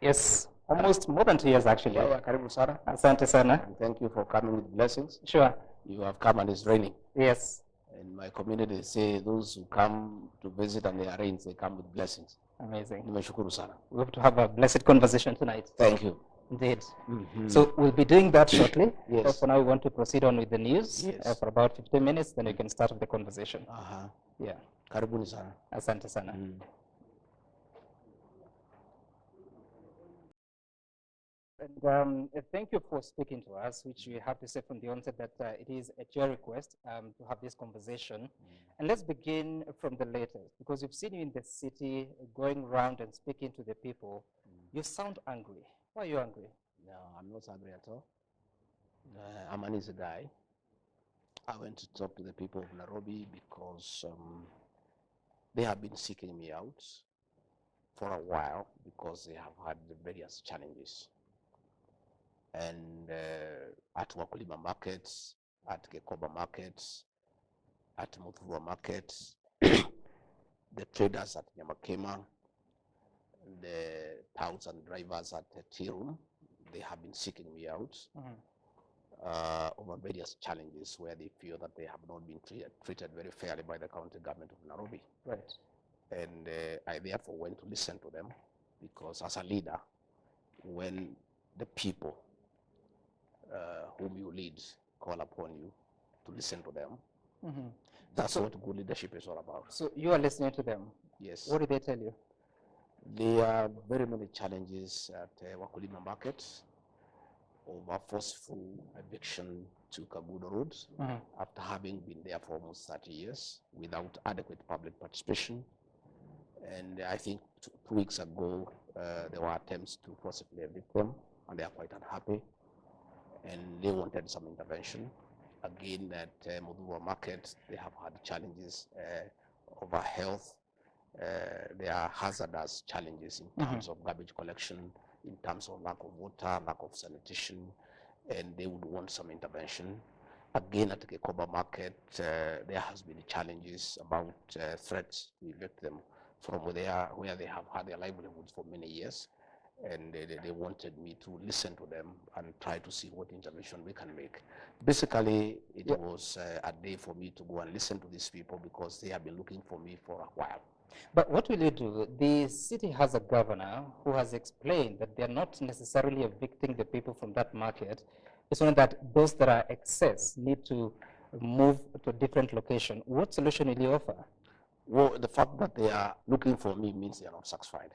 Yes, almost more than 2 years actually. Yeah, karibu sana. Asante sana. And thank you for coming with blessings. Sure. You have come and it's raining. Yes. In my community, they say those who come to visit and they are rains, they come with blessings. Amazing. Nimeshukuru sana. We have to have a blessed conversation tonight. Thank you. Indeed. So we'll be doing that shortly. Yes. So for now, we want to proceed on with the news Yes. for about 15 minutes, then we can start with the conversation. Yeah. Karibuni sana. Asante sana. And thank you for speaking to us, which we have to say from the onset that it is at your request to have this conversation. And let's begin from the latest, because we've seen you in the city going around and speaking to the people. You sound angry. Why are you angry? No, I'm not angry at all. I'm an easy guy. I went to talk to the people of Nairobi because they have been seeking me out for a while because they have had various challenges. And at Wakulima markets, at Gekoba markets, at Muthurwa markets, the traders at Nyamakema, the touts and drivers at Tirum, they have been seeking me out over various challenges where they feel that they have not been treated very fairly by the county government of Nairobi. Right. And I therefore went to listen to them because as a leader, when the people whom you lead call upon you to listen to them, that's what good leadership is all about. So you are listening to them? Yes. What did they tell you? There are very many challenges at Wakulima Market over forceful eviction to Kagudo Road after having been there for almost 30 years without adequate public participation. And I think 2 weeks ago, there were attempts to forcibly evict them, and they are quite unhappy. And they wanted some intervention. Again, at Muthurwa Market, they have had challenges over health. There are hazardous challenges in terms of garbage collection, in terms of lack of water, lack of sanitation, and they would want some intervention. Again, at Gekoba Market, there has been challenges about threats to evict them from where they have had their livelihoods for many years. And they wanted me to listen to them and try to see what intervention we can make. Basically, it was a day for me to go and listen to these people because they have been looking for me for a while. But what will you do? The city has a governor who has explained that they're not necessarily evicting the people from that market. It's only that those that are excess need to move to a different location. What solution will you offer? Well, the fact that they are looking for me means they are not satisfied.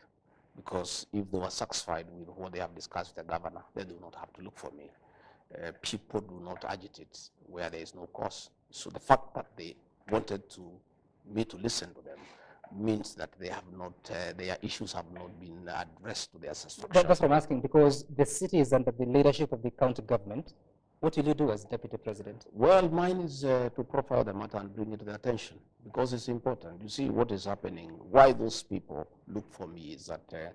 Because if they were satisfied with what they have discussed with the governor, they do not have to look for me. People do not agitate where there is no cause. So the fact that they wanted me to listen to them means that they have not, their issues have not been addressed to their satisfaction. That's what I'm asking, because the city is under the leadership of the county government. What will you do as deputy president? Well, mine is to profile the matter and bring it to their attention because it's important. You see what is happening. Why those people look for me is that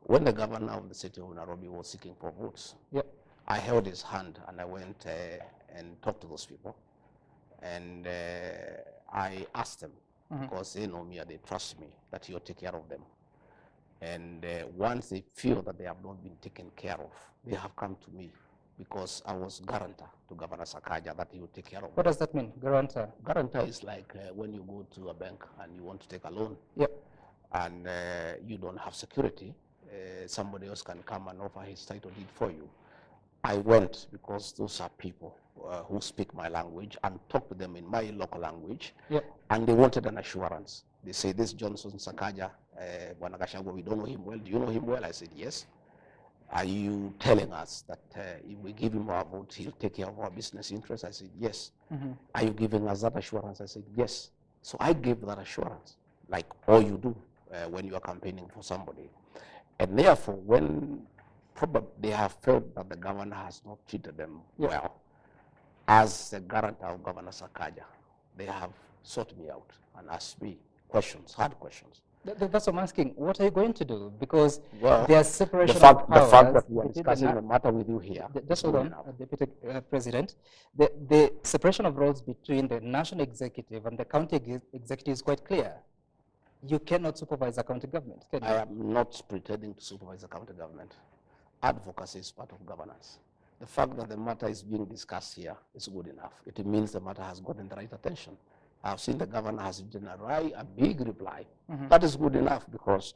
when the governor of the city of Nairobi was seeking for votes, I held his hand and I went and talked to those people. And I asked them, because they know me and they trust me, that he'll take care of them. And once they feel that they have not been taken care of, they have come to me. Because I was guarantor to Governor Sakaja that he would take care of. What does that mean, guarantor? Guarantor is like when you go to a bank and you want to take a loan, and you don't have security, somebody else can come and offer his title deed for you. I went because those are people who speak my language and talk to them in my local language, and they wanted an assurance. They say, this Johnson Sakaja, GACHAGUA, we don't know him well. Do you know him well? I said, yes. Are you telling us that if we give him our vote, he'll take care of our business interests? I said, yes. Are you giving us that assurance? I said, yes. So I gave that assurance, like all you do when you are campaigning for somebody. And therefore, when probably they have felt that the governor has not treated them well, as the guarantor of Governor Sakaja, they have sought me out and asked me questions, hard questions. That's what I'm asking. What are you going to do? Because well, there's separation of powers. The fact that we are discussing the matter with you here. Just hold on, Deputy President. The separation of roles between the national executive and the county executive is quite clear. You cannot supervise a county government, can you? I am not pretending to supervise the county government. Advocacy is part of governance. The fact that the matter is being discussed here is good enough. It means the matter has gotten the right attention. I've seen the governor has written a big reply. That is good enough, because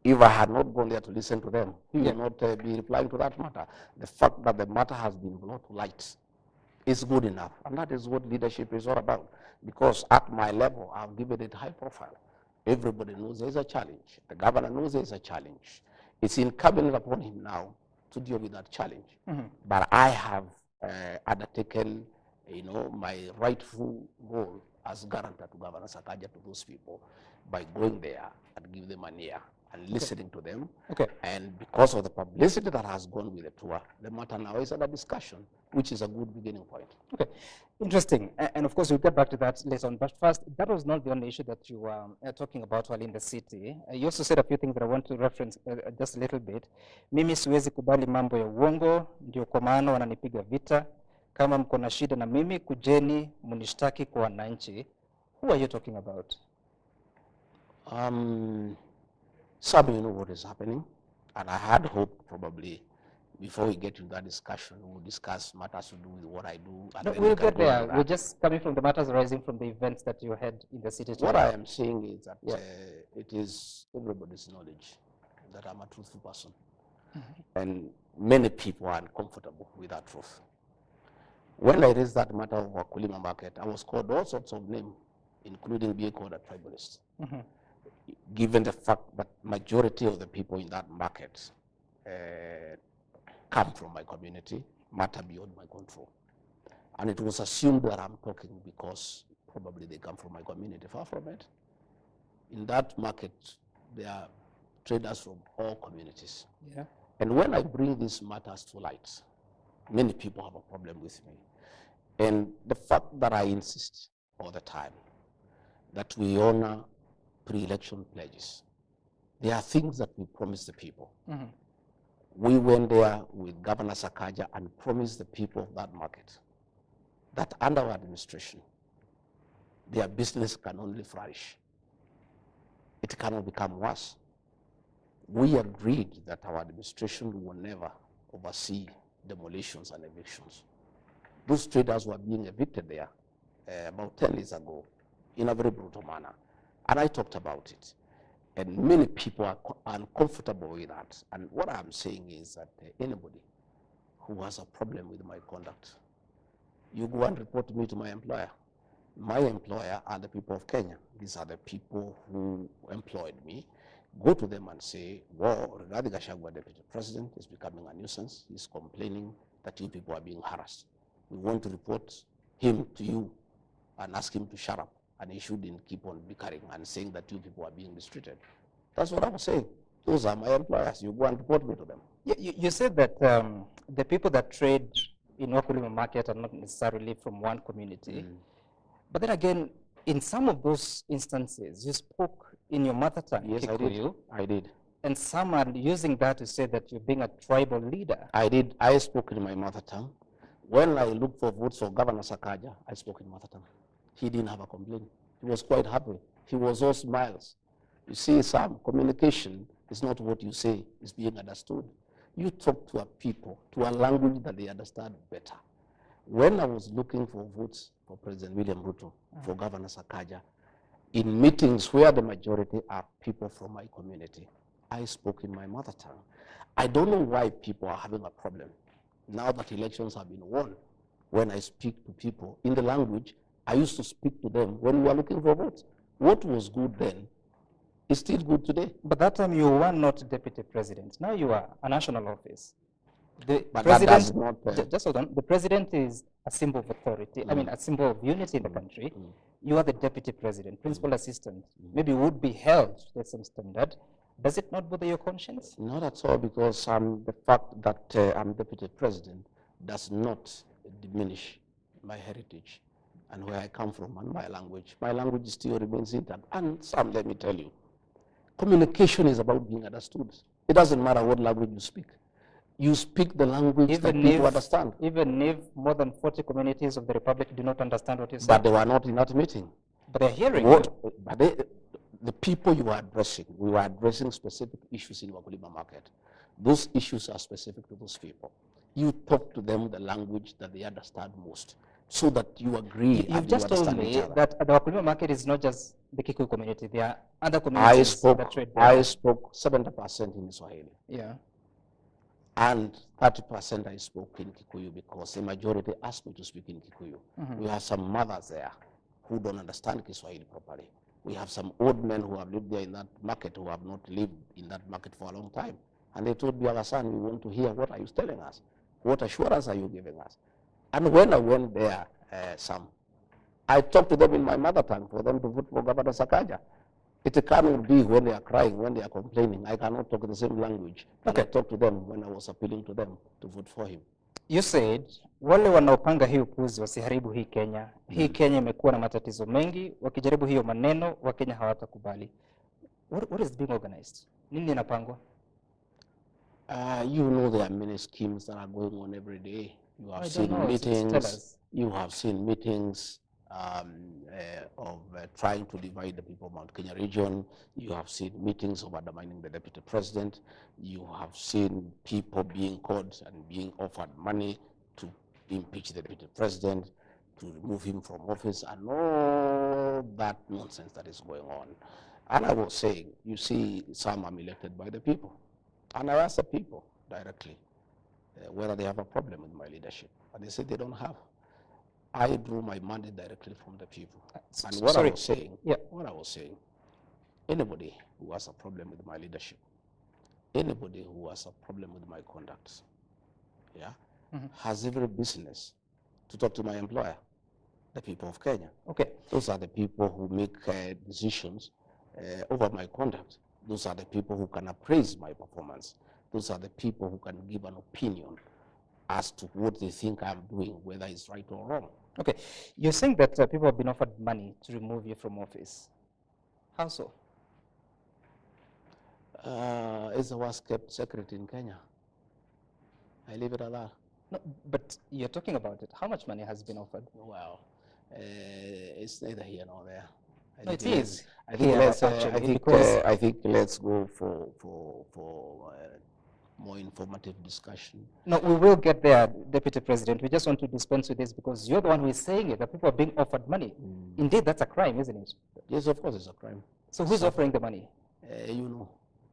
if I had not gone there to listen to them, he would not be replying to that matter. The fact that the matter has been brought to light is good enough. And that is what leadership is all about. Because at my level, I've given it high profile. Everybody knows there's a challenge. The governor knows there's a challenge. It's incumbent upon him now to deal with that challenge. But I have undertaken, my rightful role as guarantor to Governor Sakaja to those people by going there and give them an ear and listening to them. And because of the publicity that has gone with the tour, the matter now is under discussion, which is a good beginning point. Interesting. And of course, we'll get back to that later on. But first, that was not the only issue that you were talking about while in the city. You also said a few things that I want to reference just a little bit. Mimi siwezi kubali mambo ya uongo, ndio kwa maana wananipiga vita. Kama mko na shida na mimi, kujeni munishtaki kwa wananchi. Who are you talking about? Some of you know what is happening, and I had hoped probably before we get to that discussion, we'll discuss matters to do with what I do. No, we'll get there. We're just coming from the matters arising from the events that you had in the city today. What I am saying is that it is everybody's knowledge that I'm a truthful person. And many people are uncomfortable with that truth. When I raised that matter of Wakulima market, I was called all sorts of names, including being called a tribalist. Given the fact that majority of the people in that market come from my community, matter beyond my control. And it was assumed that I'm talking because probably they come from my community. Far from it. In that market, there are traders from all communities. And when I bring these matters to light, many people have a problem with me. And the fact that I insist all the time that we honor pre-election pledges. There are things that we promise the people. We went there with Governor Sakaja and promised the people of that market that under our administration, their business can only flourish. It cannot become worse. We agreed that our administration will never oversee demolitions and evictions. Those traders were being evicted there about 10 years ago in a very brutal manner. And I talked about it. And many people are uncomfortable with that. And what I'm saying is that anybody who has a problem with my conduct, you go and report me to my employer. My employer are the people of Kenya. These are the people who employed me. Go to them and say, well, RIGATHI GACHAGUA, Deputy President, is becoming a nuisance. He's complaining that you people are being harassed. We want to report him to you and ask him to shut up. And he shouldn't keep on bickering and saying that you people are being mistreated. That's what I was saying. Those are my employers. You go and report me to them. You said that the people that trade in Wakulima market are not necessarily from one community. But then again, in some of those instances, you spoke in your mother tongue. Yes, Kikuyu, I did. And some are using that to say that you're being a tribal leader. I did. I spoke in my mother tongue. When I looked for votes for Governor Sakaja, I spoke in mother tongue. He didn't have a complaint. He was quite happy. He was all smiles. You see, some communication is not what you say, it's being understood. You talk to a people, to a language that they understand better. When I was looking for votes for President William Ruto, for Governor Sakaja, in meetings where the majority are people from my community, I spoke in my mother tongue. I don't know why people are having a problem. Now that elections have been won, when I speak to people in the language I used to speak to them when we were looking for votes. What was good then is still good today. But that time you were not deputy president. Now you are a national office. The But president, that does not... just hold on. The president is a symbol of authority. I mean, a symbol of unity in the country. You are the deputy president, principal assistant. Maybe would be held to some standard. Does it not bother your conscience? Not at all, because the fact that I'm deputy president does not diminish my heritage and where I come from and my language. My language still remains intact. And Sam, let me tell you, communication is about being understood. It doesn't matter what language you speak. You speak the language that people understand. Even if more than 40 communities of the Republic do not understand what you say. But they were not in that meeting. But they're hearing what, But the people you are addressing, we were addressing specific issues in Wakulima market. Those issues are specific to those people. You talk to them the language that they understand most, so that you agree. You've just told me that the Wakulima market is not just the Kikuyu community. There are other communities that trade there. I spoke 70% in Swahili. Yeah. And 30% I spoke in Kikuyu because the majority asked me to speak in Kikuyu. We have some mothers there who don't understand Kiswahili properly. We have some old men who have lived there in that market who have not lived in that market for a long time. And they told me, Agasan, we want to hear what are you telling us? What assurance are you giving us? And when I went there, I talked to them in my mother tongue for them to vote for Governor Sakaja. It cannot be when they are crying, when they are complaining. I cannot talk the same language. Okay. I talked to them when I was appealing to them to vote for him. You said, wale wanaopanga hii upuzi wasiharibu hii Kenya. Hii Kenya imekuwa na matatizo mengi, wakijaribu hiyo maneno, Wakenya hawatakubali. What is being organized? Nini inapangwa? You know there are many schemes that are going on every day. You have seen meetings. You have seen meetings of trying to divide the people of Mount Kenya region. You have seen meetings of undermining the deputy president. You have seen people being caught and being offered money to impeach the deputy president, to remove him from office, and all that nonsense that is going on. And I was saying, you see, some are elected by the people. And I asked the people directly whether they have a problem with my leadership. And they said they don't have. I drew my mandate directly from the people. And what I was saying, anybody who has a problem with my leadership, anybody who has a problem with my conduct, has every business to talk to my employer, the people of Kenya. Okay. Those are the people who make decisions over my conduct. Those are the people who can appraise my performance. Those are the people who can give an opinion as to what they think I'm doing, whether it's right or wrong. Okay, you're saying that people have been offered money to remove you from office. How so? It's the worst kept secret in Kenya. I leave it at that. No, but you're talking about it. How much money has been offered? Well, it's neither here nor there. No, it is. I think let's go for more informative discussion. No, we will get there, Deputy President. We just want to dispense with this because you're the one who is saying it, that people are being offered money. Indeed, that's a crime, isn't it? Yes, of course it's a crime. So who's offering the money? You know.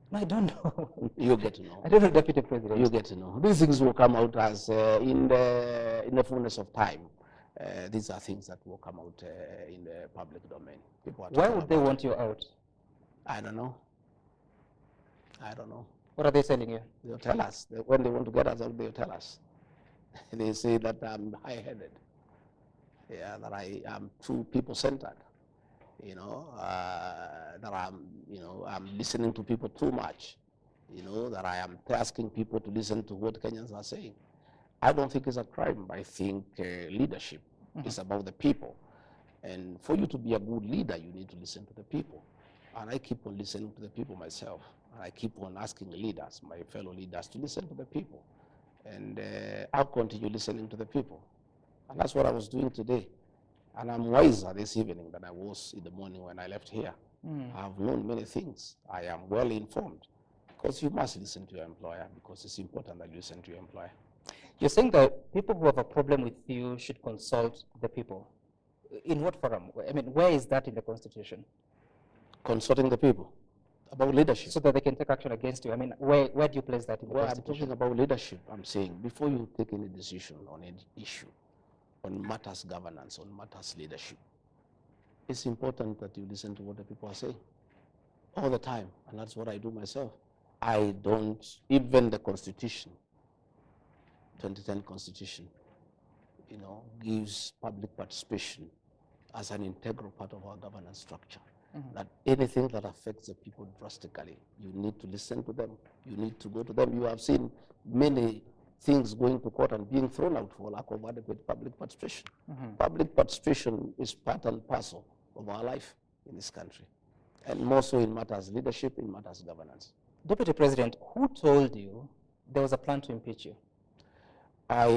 No, I don't know. You get to know. I don't know, Deputy President. You get to know. These things will come out as in the fullness of time. These are things that will come out in the public domain. Why would they want you out? I don't know. I don't know. What are they telling you? They'll tell us. When they want to get us out, they'll tell us. They say that I'm high-headed. Yeah, that I am too people-centered. You know, that I'm listening to people too much. You know, that I am asking people to listen to what Kenyans are saying. I don't think it's a crime. I think leadership is about the people. And for you to be a good leader, you need to listen to the people. And I keep on listening to the people myself. And I keep on asking leaders, my fellow leaders, to listen to the people. And I'll continue listening to the people. And that's what I was doing today. And I'm wiser this evening than I was in the morning when I left here. I have known many things. I am well informed. Because you must listen to your employer, because it's important that you listen to your employer. You're saying that people who have a problem with you should consult the people. In what forum? I mean, where is that in the Constitution? Consulting the people about leadership. So that they can take action against you. I mean, where do you place that in the Constitution? I'm talking about leadership. I'm saying before you take any decision on any issue, on matters governance, on matters leadership, it's important that you listen to what the people are saying all the time. And that's what I do myself. I don't, even the Constitution, 2010 Constitution, you know, gives public participation as an integral part of our governance structure. That anything that affects the people drastically, you need to listen to them. You need to go to them. You have seen many things going to court and being thrown out for lack of adequate public participation. Public participation is part and parcel of our life in this country, and more so in matters leadership, in matters governance. Deputy President, who told you there was a plan to impeach you? I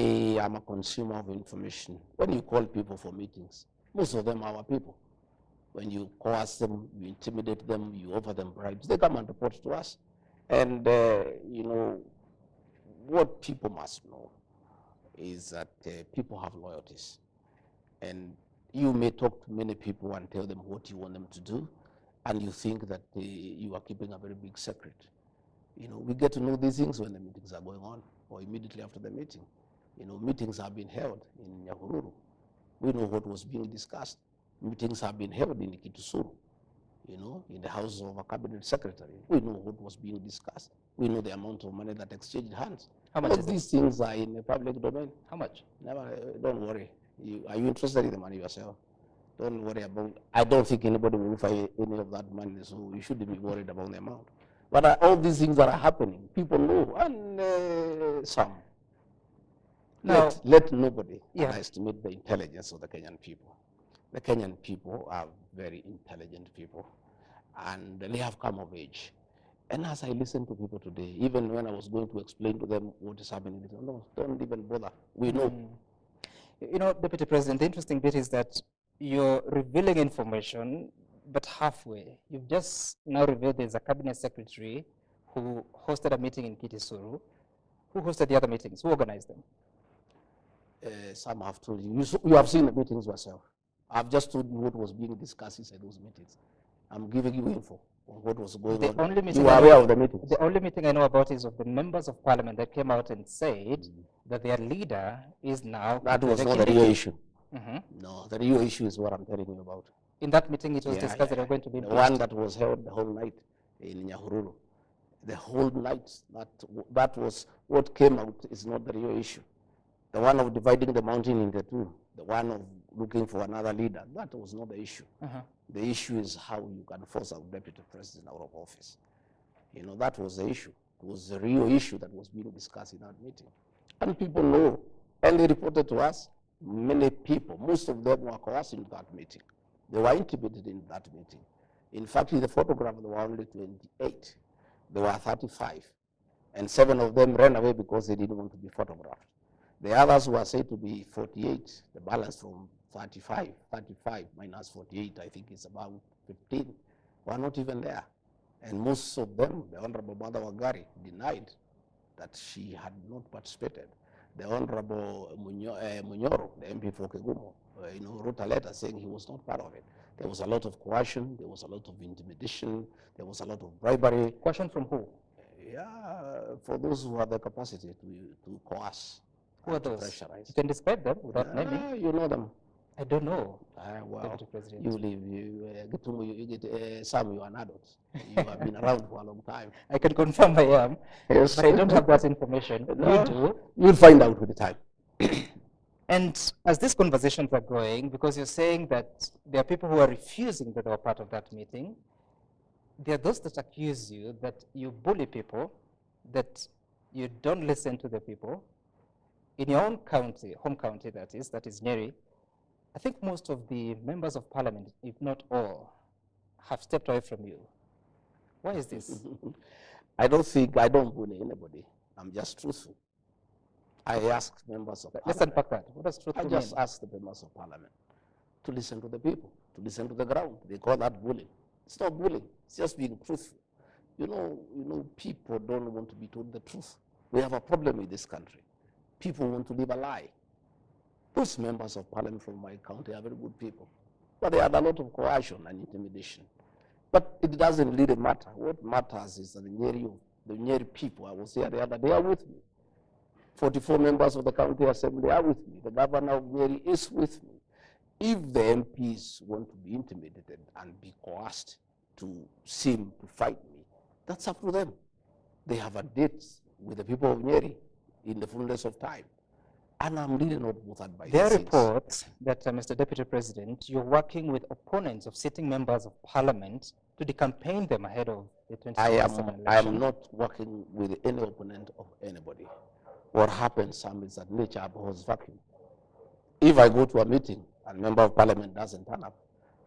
am a consumer of information. When you call people for meetings, most of them are our people. When you coerce them, you intimidate them, you offer them bribes, they come and report to us. And, you know, what people must know is that people have loyalties. And you may talk to many people and tell them what you want them to do, and you think that you are keeping a very big secret. You know, we get to know these things when the meetings are going on, or immediately after the meeting. You know, meetings have been held in Nyahururu. We know what was being discussed. Meetings have been held in Kitusuru, you know, in the house of a cabinet secretary. We know what was being discussed. We know the amount of money that exchanged hands. How much All is these things are in the public domain. How much? Never, don't worry. Are you interested in the money yourself? Don't worry about. I don't think anybody will find any of that money, so you shouldn't be worried about the amount. But all these things that are happening, people know, and some. Now, let nobody underestimate the intelligence of the Kenyan people. The Kenyan people are very intelligent people, and they have come of age. And as I listen to people today, even when I was going to explain to them what is happening, they said, no, don't even bother. We know. You know, Deputy President, the interesting bit is that you're revealing information, but halfway. You've just now revealed there's a cabinet secretary who hosted a meeting in Kitisuru. Who hosted the other meetings? Who organized them? Some have told you. You have seen the meetings yourself. I've just told you what was being discussed inside those meetings. I'm giving you info on what was going on. You are aware of the meetings. The only meeting I know about is of the members of parliament that came out and said that their leader is now... That was not the real issue. No, the real issue is what I'm telling you about. In that meeting, it was discussed that they were going to be the one that was held the whole night in Nyahururu. The whole night, that was what came out is not the real issue. The one of dividing the mountain into two, the one of looking for another leader, that was not the issue. The issue is how you can force a deputy president out of office. You know, that was the issue. It was the real issue that was being discussed in that meeting. And people know, and they reported to us, many people, most of them were coerced in that meeting. They were intimidated in that meeting. In fact, in the photograph, there were only 28. There were 35. And 7 of them ran away because they didn't want to be photographed. The others were said to be 48. The balance from 35 minus 48, I think it's about 15, were not even there. And most of them, the Honorable Mother Wangari denied that she had not participated. The Honorable Munyoro, the MP4 Kegumo, wrote a letter saying he was not part of it. There was a lot of coercion, there was a lot of intimidation, there was a lot of bribery. Coercion from who? Yeah, for those who have the capacity to coerce. Who are those? You can describe them without naming. You know them. I don't know. Well, you live, Sam, you are an adult. You have been around for a long time. I can confirm I am, yes. But I don't have that information. No, you do. You'll find out with the time. And as these conversations are going, because you're saying that there are people who are refusing that they were part of that meeting, there are those that accuse you that you bully people, that you don't listen to the people. In your own county, home county that is Nyeri, I think most of the members of parliament, if not all, have stepped away from you. Why is this? I don't bully anybody. I'm just truthful. I ask members of parliament. Let's unpack that. What does truthful mean? I just ask the members of parliament to listen to the people, to listen to the ground. They call that bullying. It's not bullying. It's just being truthful. You know, people don't want to be told the truth. We have a problem in this country. People want to live a lie. Those members of parliament from my county are very good people. But they had a lot of coercion and intimidation. But it doesn't really matter. What matters is that the Nyeri people, I was here the other day, are with me. 44 members of the county assembly are with me. The governor of Nyeri is with me. If the MPs want to be intimidated and be coerced to seem to fight me, that's up to them. They have a date with the people of Nyeri in the fullness of time. And I'm really not bothered by there are reports that, Mr. Deputy President, you're working with opponents of sitting members of parliament to decampaign them ahead of the 2027 election. I am not working with any opponent of anybody. What happens, Sam, is that nature abhors vacuum. If I go to a meeting and a member of parliament doesn't turn up,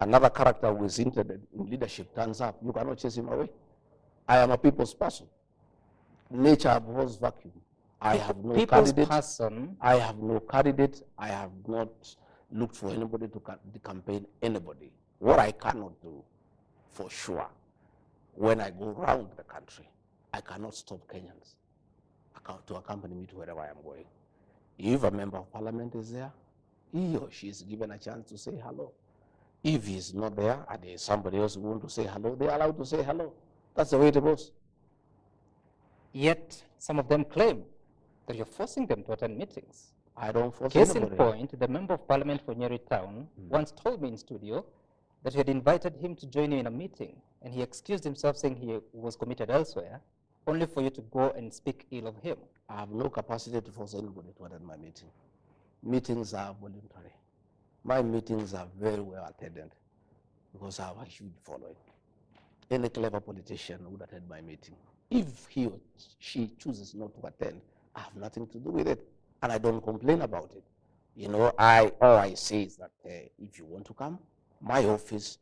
another character who is interested in leadership turns up, you cannot chase him away. I am a people's person. Nature abhors vacuum. I have no candidate. I have no candidate. I have not looked for anybody to campaign anybody. What I cannot do, for sure, when I go around the country, I cannot stop Kenyans to accompany me to wherever I am going. If a member of parliament is there, he or she is given a chance to say hello. If he's not there and there's somebody else who wants to say hello, they're allowed to say hello. That's the way it goes. Yet, some of them claim that you're forcing them to attend meetings. I don't force Case anybody. in point, the member of parliament for Nyeri Town once told me in studio that you had invited him to join you in a meeting, and he excused himself saying he was committed elsewhere, only for you to go and speak ill of him. I have no capacity to force anybody to attend my meeting. Meetings are voluntary. My meetings are very well attended because I have a huge following. Any clever politician would attend my meeting. If he or she chooses not to attend, I have nothing to do with it, and I don't complain about it. You know, all I say is that if you want to come, my office,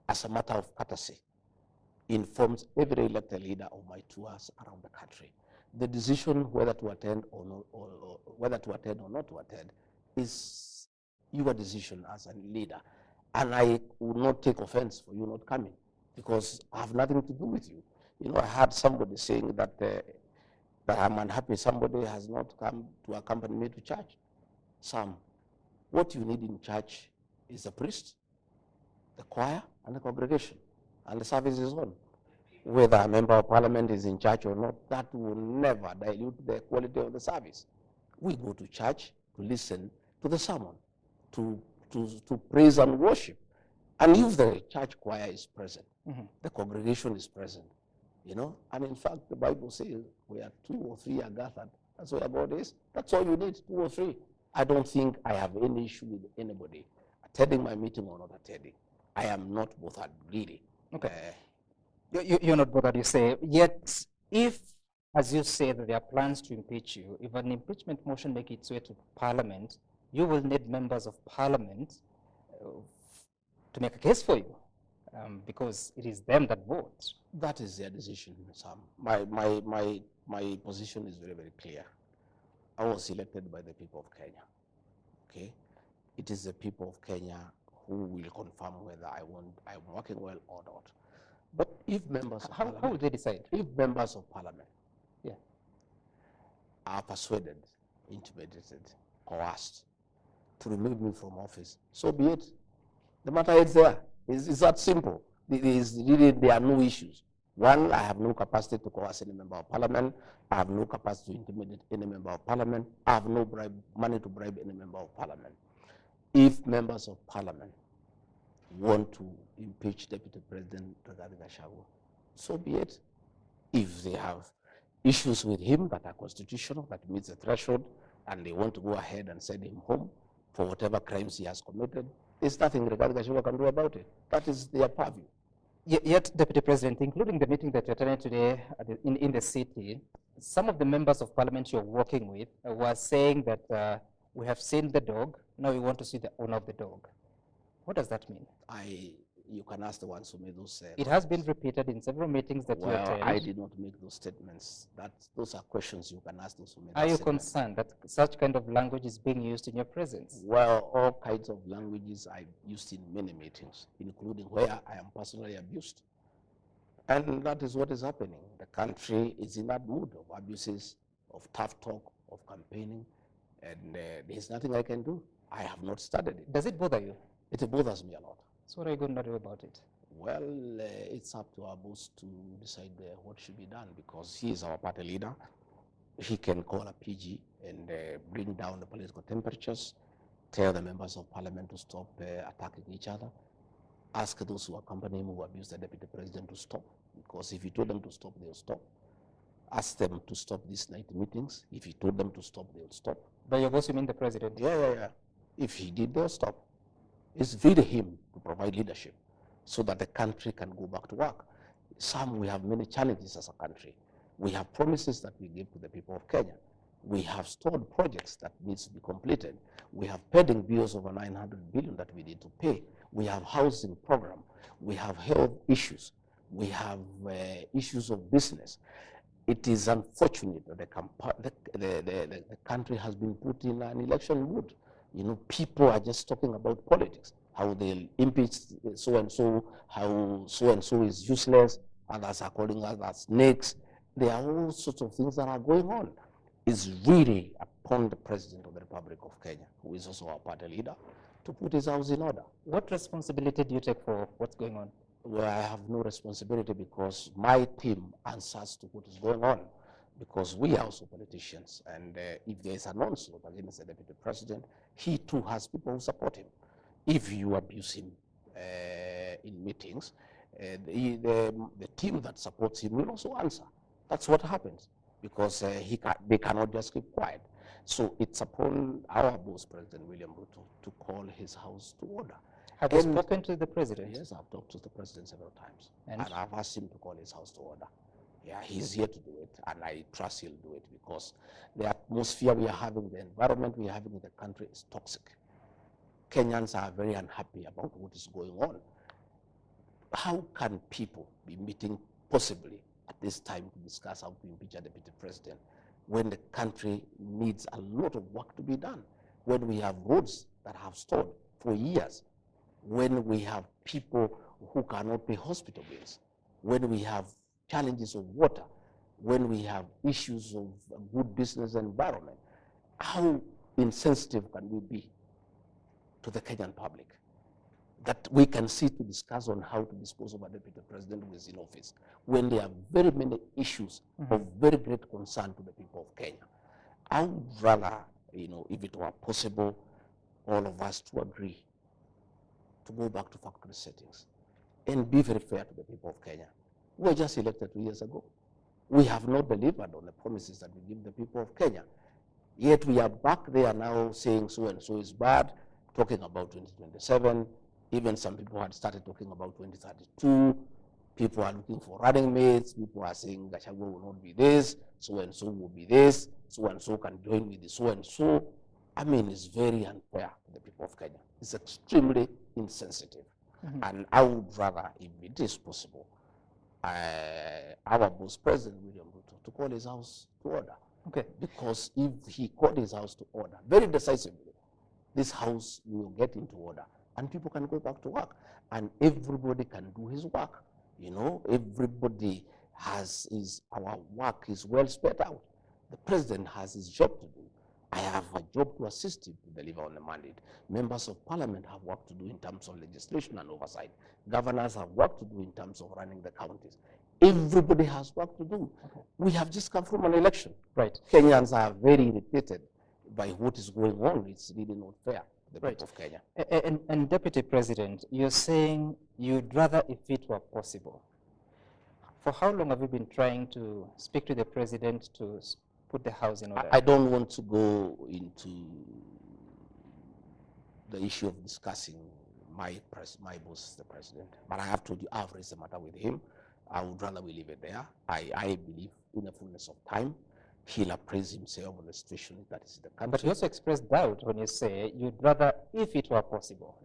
as a matter of courtesy, informs every elected leader of my tours around the country. The decision whether to attend or not, or whether to attend or not to attend, is your decision as a leader, and I would not take offense for you not coming, because I have nothing to do with you. You know, I heard somebody saying that that I'm unhappy somebody has not come to accompany me to church. Sam, what you need in church is a priest, the choir, and the congregation, and the service is on. Whether a member of parliament is in church or not, that will never dilute the quality of the service. We go to church to listen to the sermon, to praise and worship. And if the church choir is present, the congregation is present, you know, and in fact, the Bible says where 2 or 3 are gathered, that's where God is. That's all you need, 2 or 3. I don't think I have any issue with anybody attending my meeting or not attending. I am not bothered, really. Okay. You're not bothered, you say. Yet, if, as you say, that there are plans to impeach you, if an impeachment motion makes its way to Parliament, you will need members of Parliament to make a case for you, because it is them that vote. That is their decision, Sam. My position is very, very clear. I was elected by the people of Kenya, okay? It is the people of Kenya who will confirm whether I'm working well or not. But if members of Parliament... How will they decide? If members of Parliament are persuaded, intimidated, coerced to remove me from office, so be it. The matter is there. It's that simple. There are no issues. One, I have no capacity to coerce any member of Parliament. I have no capacity to intimidate any member of Parliament. I have no money to bribe any member of Parliament. If members of Parliament want to impeach Deputy President RIGATHI GACHAGUA, so be it. If they have issues with him that are constitutional, that meets the threshold, and they want to go ahead and send him home for whatever crimes he has committed, there's nothing RIGATHI GACHAGUA can do about it. That is their purview. Yet, Deputy President, including the meeting that you're attending today in the city, some of the members of Parliament you're working with were saying that we have seen the dog, now we want to see the owner of the dog. What does that mean? You can ask the ones who made those It has been repeated in several meetings that you attend. I did not make those statements. Those are questions you can ask those who made Are you concerned that such kind of language is being used in your presence? Well, all kinds of languages I've used in many meetings, including where I am personally abused. And that is what is happening. The country is in that mood of abuses, of tough talk, of campaigning, and there's nothing I can do. I have not studied it. Does it bother you? It bothers me a lot. So what are you going to do about it? Well, it's up to our boss to decide what should be done, because he is our party leader. He can call a PG and bring down the political temperatures, tell the members of Parliament to stop attacking each other, ask those who accompany him who abuse the Deputy President to stop, because if he told them to stop, they'll stop. Ask them to stop these night meetings. If he told them to stop, they'll stop. By your boss, you mean the President? Yeah. If he did, they'll stop. It's really him to provide leadership so that the country can go back to work. We have many challenges as a country. We have promises that we give to the people of Kenya. We have stored projects that needs to be completed. We have pending bills over 900 billion that we need to pay. We have housing program. We have health issues. We have issues of business. It is unfortunate that the country has been put in an election mood. You know, people are just talking about politics. how they'll impeach so-and-so, how so-and-so is useless, others are calling others snakes. There are all sorts of things that are going on. It's really upon the President of the Republic of Kenya, who is also our party leader, to put his house in order. What responsibility do you take for what's going on? Well, I have no responsibility because my team answers to what is going on, because we are also politicians, and if there is an onslaught against the Deputy President, he too has people who support him. If you abuse him in meetings, the team that supports him will also answer. That's what happens, because they cannot just keep quiet. So it's upon our boss, President William Ruto, to call his house to order. Have you spoken to the president? Yes, I've talked to the president several times, and I've asked him to call his house to order. Yeah, he's here to do it, and I trust he'll do it, because the atmosphere we are having, the environment we are having in the country is toxic. Kenyans are very unhappy about what is going on. How can people be meeting possibly at this time to discuss how to impeach a deputy president when the country needs a lot of work to be done, when we have roads that have stalled for years, when we have people who cannot pay hospital bills, when we have challenges of water, when we have issues of a good business environment? How insensitive can we be to the Kenyan public that we can sit to discuss on how to dispose of a deputy president who is in office, when there are very many issues of very great concern to the people of Kenya? I would rather, if it were possible, all of us to agree to go back to factory settings and be very fair to the people of Kenya. We were just elected 2 years ago. We have not delivered on the promises that we give the people of Kenya. Yet we are back there now saying so-and-so is bad, talking about 2027. Even some people had started talking about 2032. People are looking for running mates. People are saying GACHAGUA will not be this, so-and-so will be this, so-and-so can join with the so-and-so. I mean, it's very unfair to the people of Kenya. It's extremely insensitive. And I would rather, if it is possible, our boss, President William Ruto, to call his house to order. Okay. Because if he called his house to order very decisively, this house will get into order and people can go back to work and everybody can do his work. Everybody has our work is well spread out. The president has his job to do. I have a job to assist him to deliver on the mandate. Members of parliament have work to do in terms of legislation and oversight. Governors have work to do in terms of running the counties. Everybody has work to do. Okay. We have just come from an election. Right. Kenyans are very irritated by what is going on. It's really not fair to the people of Kenya. And Deputy President, you're saying you'd rather if it were possible. For how long have you been trying to speak to the president to put the house in order? I don't want to go into the issue of discussing my boss, the president, but I have told you I've raised the matter with him. I would rather we leave it there. I believe in the fullness of time, he'll appraise himself on the situation that is in the country. But you also expressed doubt when you say you'd rather if it were possible.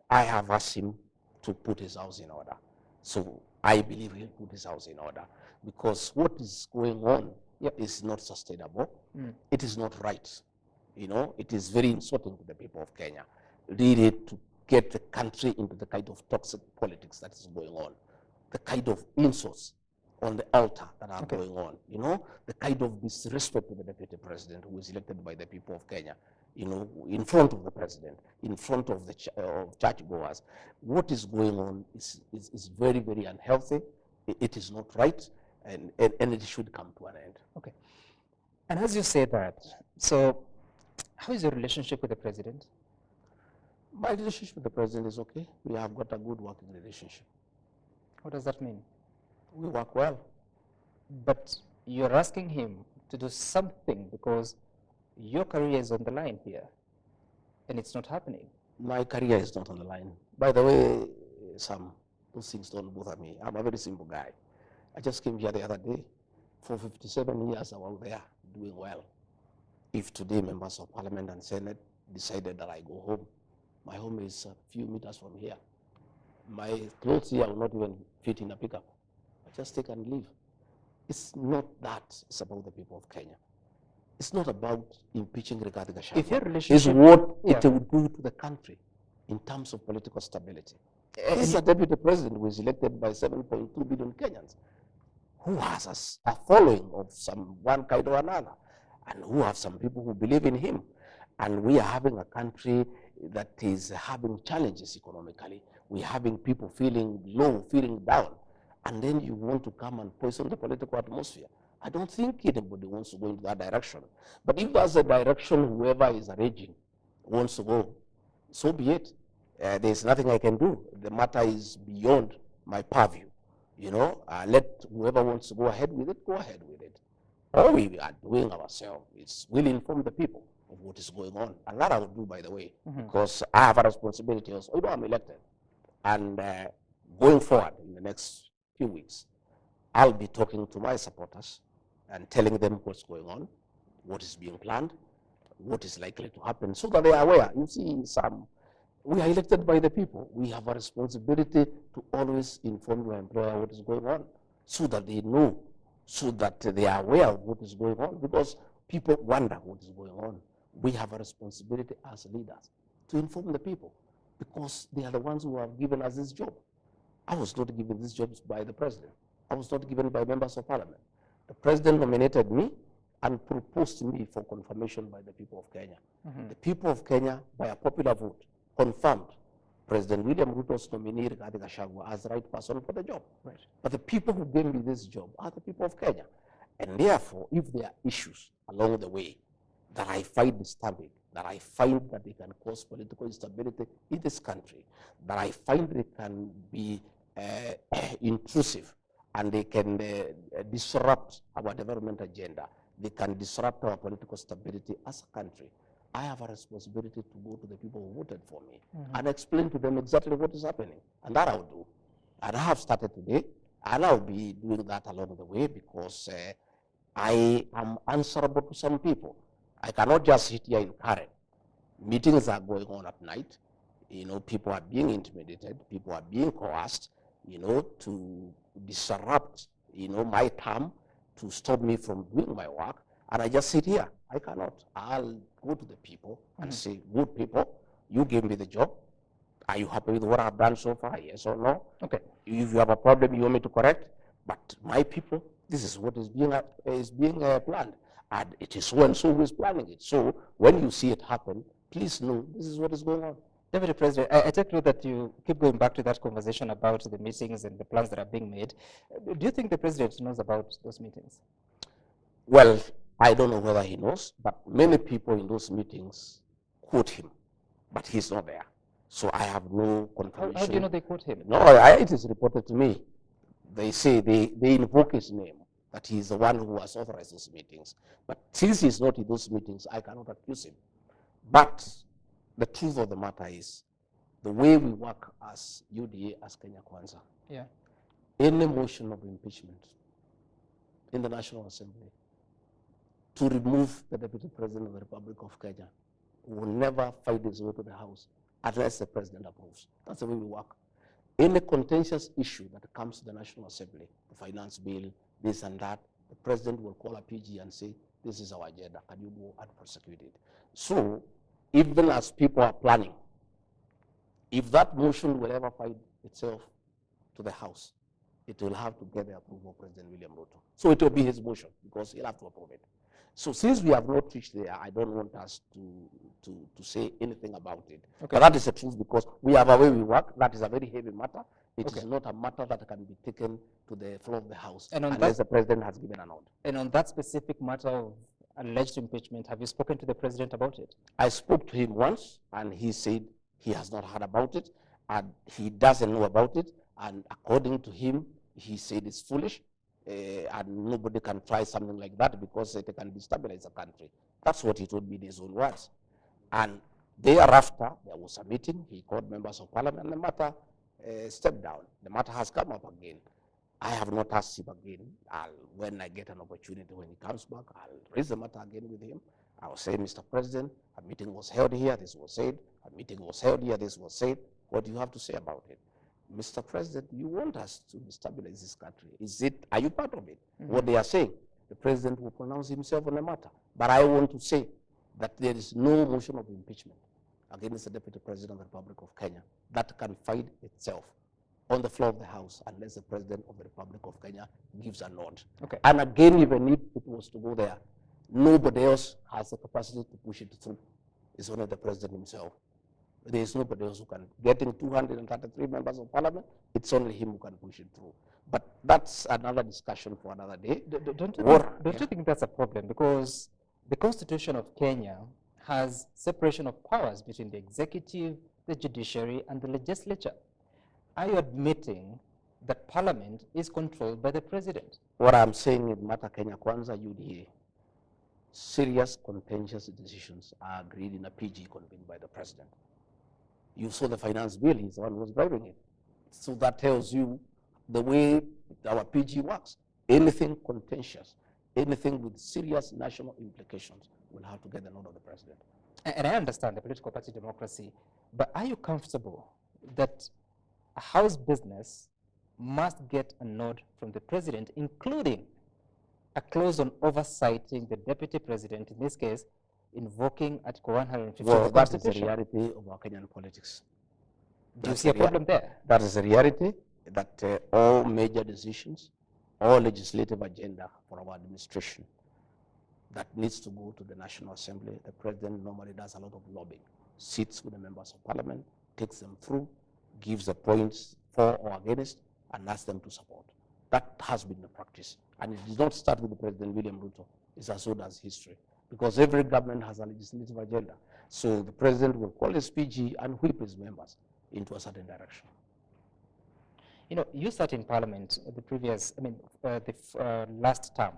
I have asked him to put his house in order. So I believe he'll put his house in order, because what is going on is not sustainable. It is not right. It is very insulting to the people of Kenya, really, to get the country into the kind of toxic politics that is going on, the kind of insults on the altar that are going on, the kind of disrespect to the deputy president who is elected by the people of Kenya, in front of the president, in front of the churchgoers. What is going on is very, very unhealthy. It is not right, and it should come to an end. Okay. And as you say that, so how is your relationship with the president? My relationship with the president is okay. We have got a good working relationship. What does that mean? We work well. But you're asking him to do something because your career is on the line here, and it's not happening. My career is not on the line. By the way, Sam, those things don't bother me. I'm a very simple guy. I just came here the other day. For 57 years, I was there doing well. If today members of parliament and senate decided that I go home, my home is a few meters from here. My clothes here will not even fit in a pickup. I just take and leave. It's not that. It's about the people of Kenya. It's not about impeaching Rigathi Gachagua. If your relationship, it's what it will do to the country. in terms of political stability. This is a deputy president who is elected by 7.2 billion Kenyans, who has a following of some one kind or another, and who have some people who believe in him. And we are having a country that is having challenges economically. We're having people feeling low, feeling down. And then you want to come and poison the political atmosphere. I don't think anybody wants to go into that direction. But if that's a direction whoever is arranging wants to go, so be it. There's nothing I can do. The matter is beyond my purview. You know, let whoever wants to go ahead with it, go ahead with it. All we are doing ourselves is we'll inform the people of what is going on. And that I will do, by the way, because I have a responsibility also. You know, I'm elected. And going forward in the next few weeks, I'll be talking to my supporters and telling them what's going on, what is being planned, what is likely to happen, so that they are aware. You see, we are elected by the people. We have a responsibility to always inform your employer what is going on, so that they know, so that they are aware of what is going on, because people wonder what is going on. We have a responsibility as leaders to inform the people, because they are the ones who have given us this job. I was not given this job by the president. I was not given by members of parliament. The president nominated me and proposed me for confirmation by the people of Kenya. The people of Kenya, by a popular vote, confirmed President William Ruto's nominee, GACHAGUA, as the right person for the job. Right. But the people who gave me this job are the people of Kenya. And therefore, if there are issues along the way that I find disturbing, that I find that they can cause political instability in this country, that I find they can be intrusive, and they can disrupt our development agenda, they can disrupt our political stability as a country, I have a responsibility to go to the people who voted for me and explain to them exactly what is happening. And that I'll do. And I have started today, and I'll be doing that along the way, because I am answerable to some people. I cannot just sit here in Karen. Meetings are going on at night. You know, people are being intimidated. People are being coerced, you know, to disrupt, you know, my term, to stop me from doing my work. And I just sit here. I cannot. I'll go to the people and say, good people, you gave me the job. Are you happy with what I've done so far? Yes or no? Okay. If you have a problem you want me to correct, but my people, this is what is being planned. And it is so and so who is planning it. So when you see it happen, please know this is what is going on. Deputy President, I take note that you keep going back to that conversation about the meetings and the plans that are being made. Do you think the President knows about those meetings? Well, I don't know whether he knows, but many people in those meetings quote him, but he's not there. So I have no confirmation. How do you know they quote him? No, it is reported to me. They say they invoke his name, that he is the one who has authorized those meetings. But since he's not in those meetings, I cannot accuse him. But the truth of the matter is, the way we work as UDA, as Kenya Kwanza, any motion of impeachment in the National Assembly to remove the Deputy President of the Republic of Kenya will never find its way to the House unless the President approves. That's the way we work. Any contentious issue that comes to the National Assembly, the finance bill, this and that, the President will call a PG and say, this is our agenda, can you go and prosecute it? So, even as people are planning, if that motion will ever find itself to the House, it will have to get the approval of President William Ruto. So it will be his motion, because he'll have to approve it. So since we have not reached there, I don't want us to say anything about it. Okay. But that is the truth, because we have a way we work. That is a very heavy matter. It is not a matter that can be taken to the floor of the House unless the President has given a nod. And on that specific matter of alleged impeachment, have you spoken to the President about it? I spoke to him once, and he said he has not heard about it, and he doesn't know about it, and according to him, he said it's foolish, and nobody can try something like that because it can destabilize the country. That's what he told me in his own words. And thereafter, there was a meeting. He called members of parliament, and the matter stepped down. The matter has come up again. I have not asked him again. When I get an opportunity, when he comes back, I'll raise the matter again with him. I'll say, Mr. President, a meeting was held here, this was said. A meeting was held here, this was said. What do you have to say about it? Mr. President, you want us to destabilize this country. Are you part of it? What they are saying, the President will pronounce himself on the matter. But I want to say that there is no motion of impeachment against the Deputy President of the Republic of Kenya that can fight itself on the floor of the House unless the President of the Republic of Kenya gives a nod. Okay. And again, even if it was to go there, nobody else has the capacity to push it through. It's only the President himself. There is nobody else who can. Getting 233 members of parliament, it's only him who can push it through. But that's another discussion for another day. Don't you think that's a problem? Because the Constitution of Kenya has separation of powers between the executive, the judiciary, and the legislature. Are you admitting that parliament is controlled by the president? What I'm saying in Mata Kenya Kwanza, UDA, serious contentious decisions are agreed in a PG convened by the president. You saw the finance bill, he's the one who was driving it. So that tells you the way our PG works. Anything contentious, anything with serious national implications will have to get the nod of the president. And I understand the political party democracy, but are you comfortable that a House business must get a nod from the president, including a clause on oversighting the deputy president, in this case, invoking Article 150 of the That is Constitution? the reality of our Kenyan politics. Do you see a problem there? That is the reality that all major decisions, all legislative agenda for our administration that needs to go to the National Assembly, the president normally does a lot of lobbying, sits with the members of parliament, takes them through, gives the points for or against, and asks them to support. That has been the practice. And it did not start with the President William Ruto. It's as old as history. Because every government has a legislative agenda. So the president will call his PG and whip his members into a certain direction. You know, you sat in parliament the previous, last term.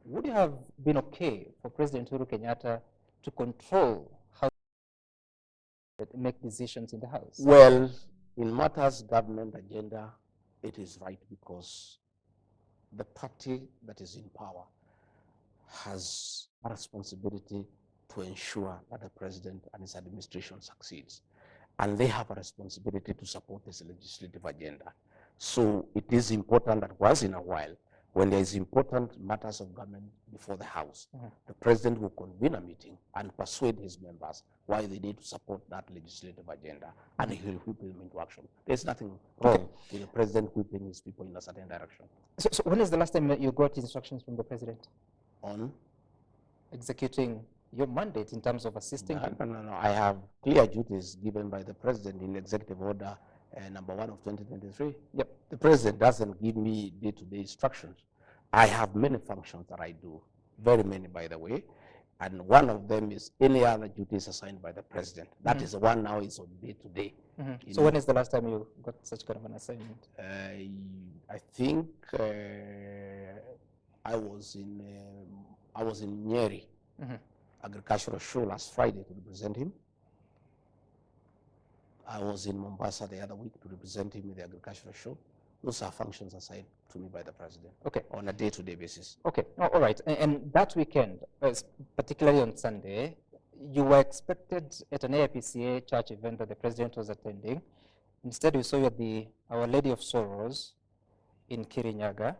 Would you have been okay for President Uhuru Kenyatta to control how to make decisions in the House? Well, in matters government agenda, it is right because the party that is in power has a responsibility to ensure that the president and his administration succeeds. And they have a responsibility to support this legislative agenda. So it is important that once in a while, when there is important matters of government before the House, the president will convene a meeting and persuade his members why they need to support that legislative agenda, and he will whip them into action. There's nothing wrong with the president whipping his people in a certain direction. So when is the last time that you got instructions from the president On executing your mandate in terms of assisting him? No. I have clear duties given by the president in Executive Order number 1 of 2023. Yep. The president doesn't give me day-to-day instructions. I have many functions that I do, very many, by the way, and one of them is any other duties assigned by the president. That is the one now is on day-to-day. So when is the last time you got such kind of an assignment? I think I was in Nyeri agricultural show last Friday to represent him. I was in Mombasa the other week to represent him in the agricultural show. Those are functions assigned to me by the president on a day-to-day basis. Okay, all right. And that weekend, particularly on Sunday, you were expected at an AIPCA church event that the president was attending. Instead, we saw you at the Our Lady of Sorrows in Kirinyaga.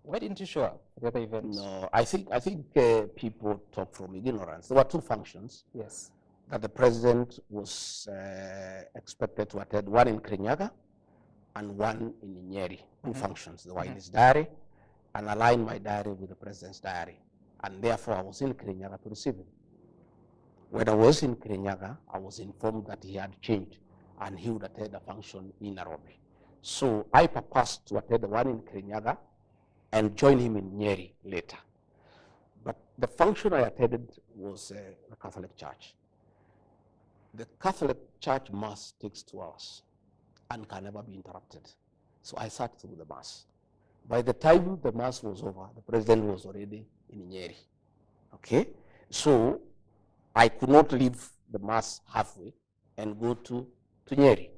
Why didn't you show up at the other event? No, I think people talk from ignorance. There were two functions. Yes. That the president was expected to attend, one in Kirinyaga and one in Nyeri. Two functions. They were in his diary, and aligned my diary with the president's diary. And therefore, I was in Kirinyaga to receive him. When I was in Kirinyaga, I was informed that he had changed and he would attend a function in Nairobi. So I purposed to attend the one in Kirinyaga and join him in Nyeri later. But the function I attended was the Catholic Church. The Catholic Church Mass takes 2 hours and can never be interrupted. So I sat through the Mass. By the time the Mass was over, the president was already in Nyeri. Okay? So I could not leave the Mass halfway and go to Nyeri.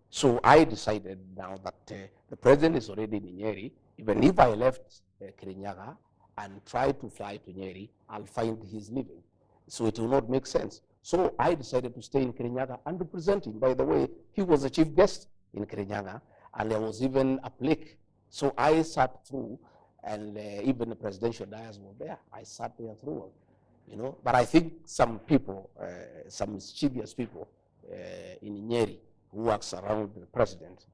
So I decided now that the president is already in Nyeri. Even if I left Kirinyaga and tried to fly to Nyeri, I'll find he's leaving. So it will not make sense. So I decided to stay in Kirinyaga and represent him. By the way, he was a chief guest in Kirinyaga, and there was even a plaque. So I sat through, and even the presidential dais were there. I sat there through. you know. But I think some people, some mischievous people in Nyeri who works around the president,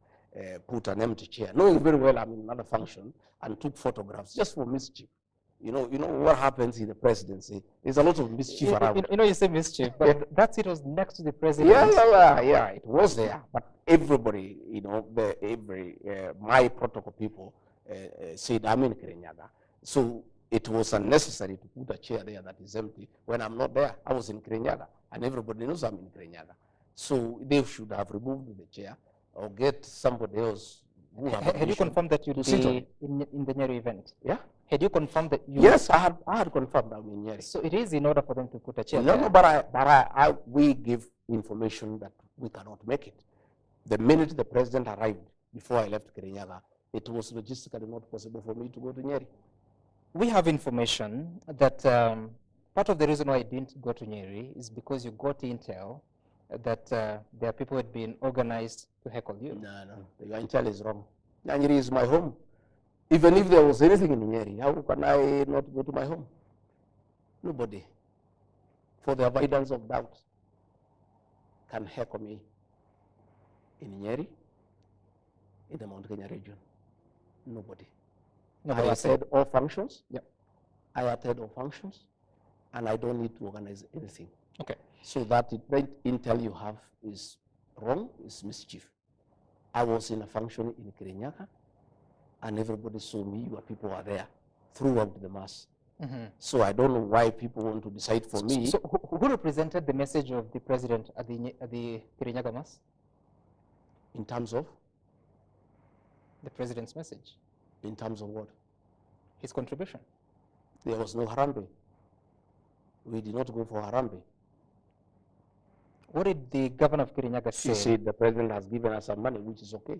put an empty chair, knowing very well I'm in another function, and took photographs just for mischief. You know what happens in the presidency. There's a lot of mischief around. You say mischief, but that seat was next to the president. Yeah, it was there. But everybody, you know, my protocol people said I'm in Kirinyaga. So it was unnecessary to put a chair there that is empty when I'm not there. I was in Kirinyaga, and everybody knows I'm in Kirinyaga. So they should have removed the chair or get somebody else. Had you confirmed that you'd be in the Nyeri event? Yeah. Had you confirmed that you? Yes, I had confirmed I'm in Nyeri. So it is in order for them to put a chair. No, but we give information that we cannot make it. The minute the president arrived, before I left Kirinyaga, it was logistically not possible for me to go to Nyeri. We have information that part of the reason why I didn't go to Nyeri is because you got intel that there are people who had been organized to heckle you. No, the intel is wrong. Nyeri is my home. Even if there was anything in Nyeri, how can I not go to my home? Nobody, for the avoidance of doubt, can heckle me in Nyeri, in the Mount Kenya region. Nobody. I attend all functions. Yep. I attend all functions, and I don't need to organize anything. Okay. So that intel you have is wrong, is mischief. I was in a function in Kirinyaga, and everybody saw me. Your people are there throughout the mass. So I don't know why people want to decide for me. So who represented the message of the president at the Kirinyaga mass? In terms of? The president's message. In terms of what? His contribution. There was no Harambee. We did not go for Harambee. What did the governor of Kirinyaga say? She said the president has given us some money, which is okay.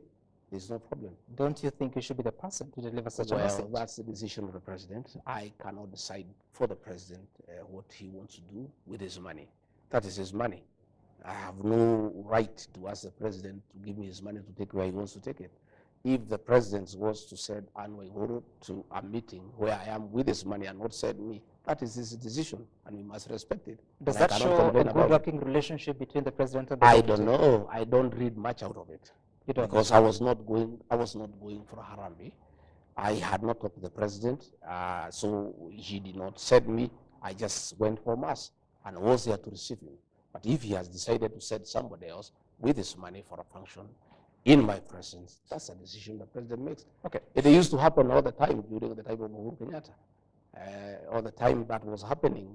There's no problem. Don't you think you should be the person to deliver such a message? Well, that's the decision of the president. I cannot decide for the president what he wants to do with his money. That is his money. I have no right to ask the president to give me his money to take where he wants to take it. If the president was to send Anwar Iguru to a meeting where I am with his money and not send me, that is his decision, and we must respect it. Does that show a good working relationship between the president and the I don't know. I don't read much out of it. You don't because I was not going for a Harambee. I had not talked to the president, so he did not send me. I just went for mass and was there to receive him. But if he has decided to send somebody else with his money for a function in my presence, that's a decision the president makes. Okay. It used to happen all the time during the time of Uhuru Kenyatta. All the time that was happening,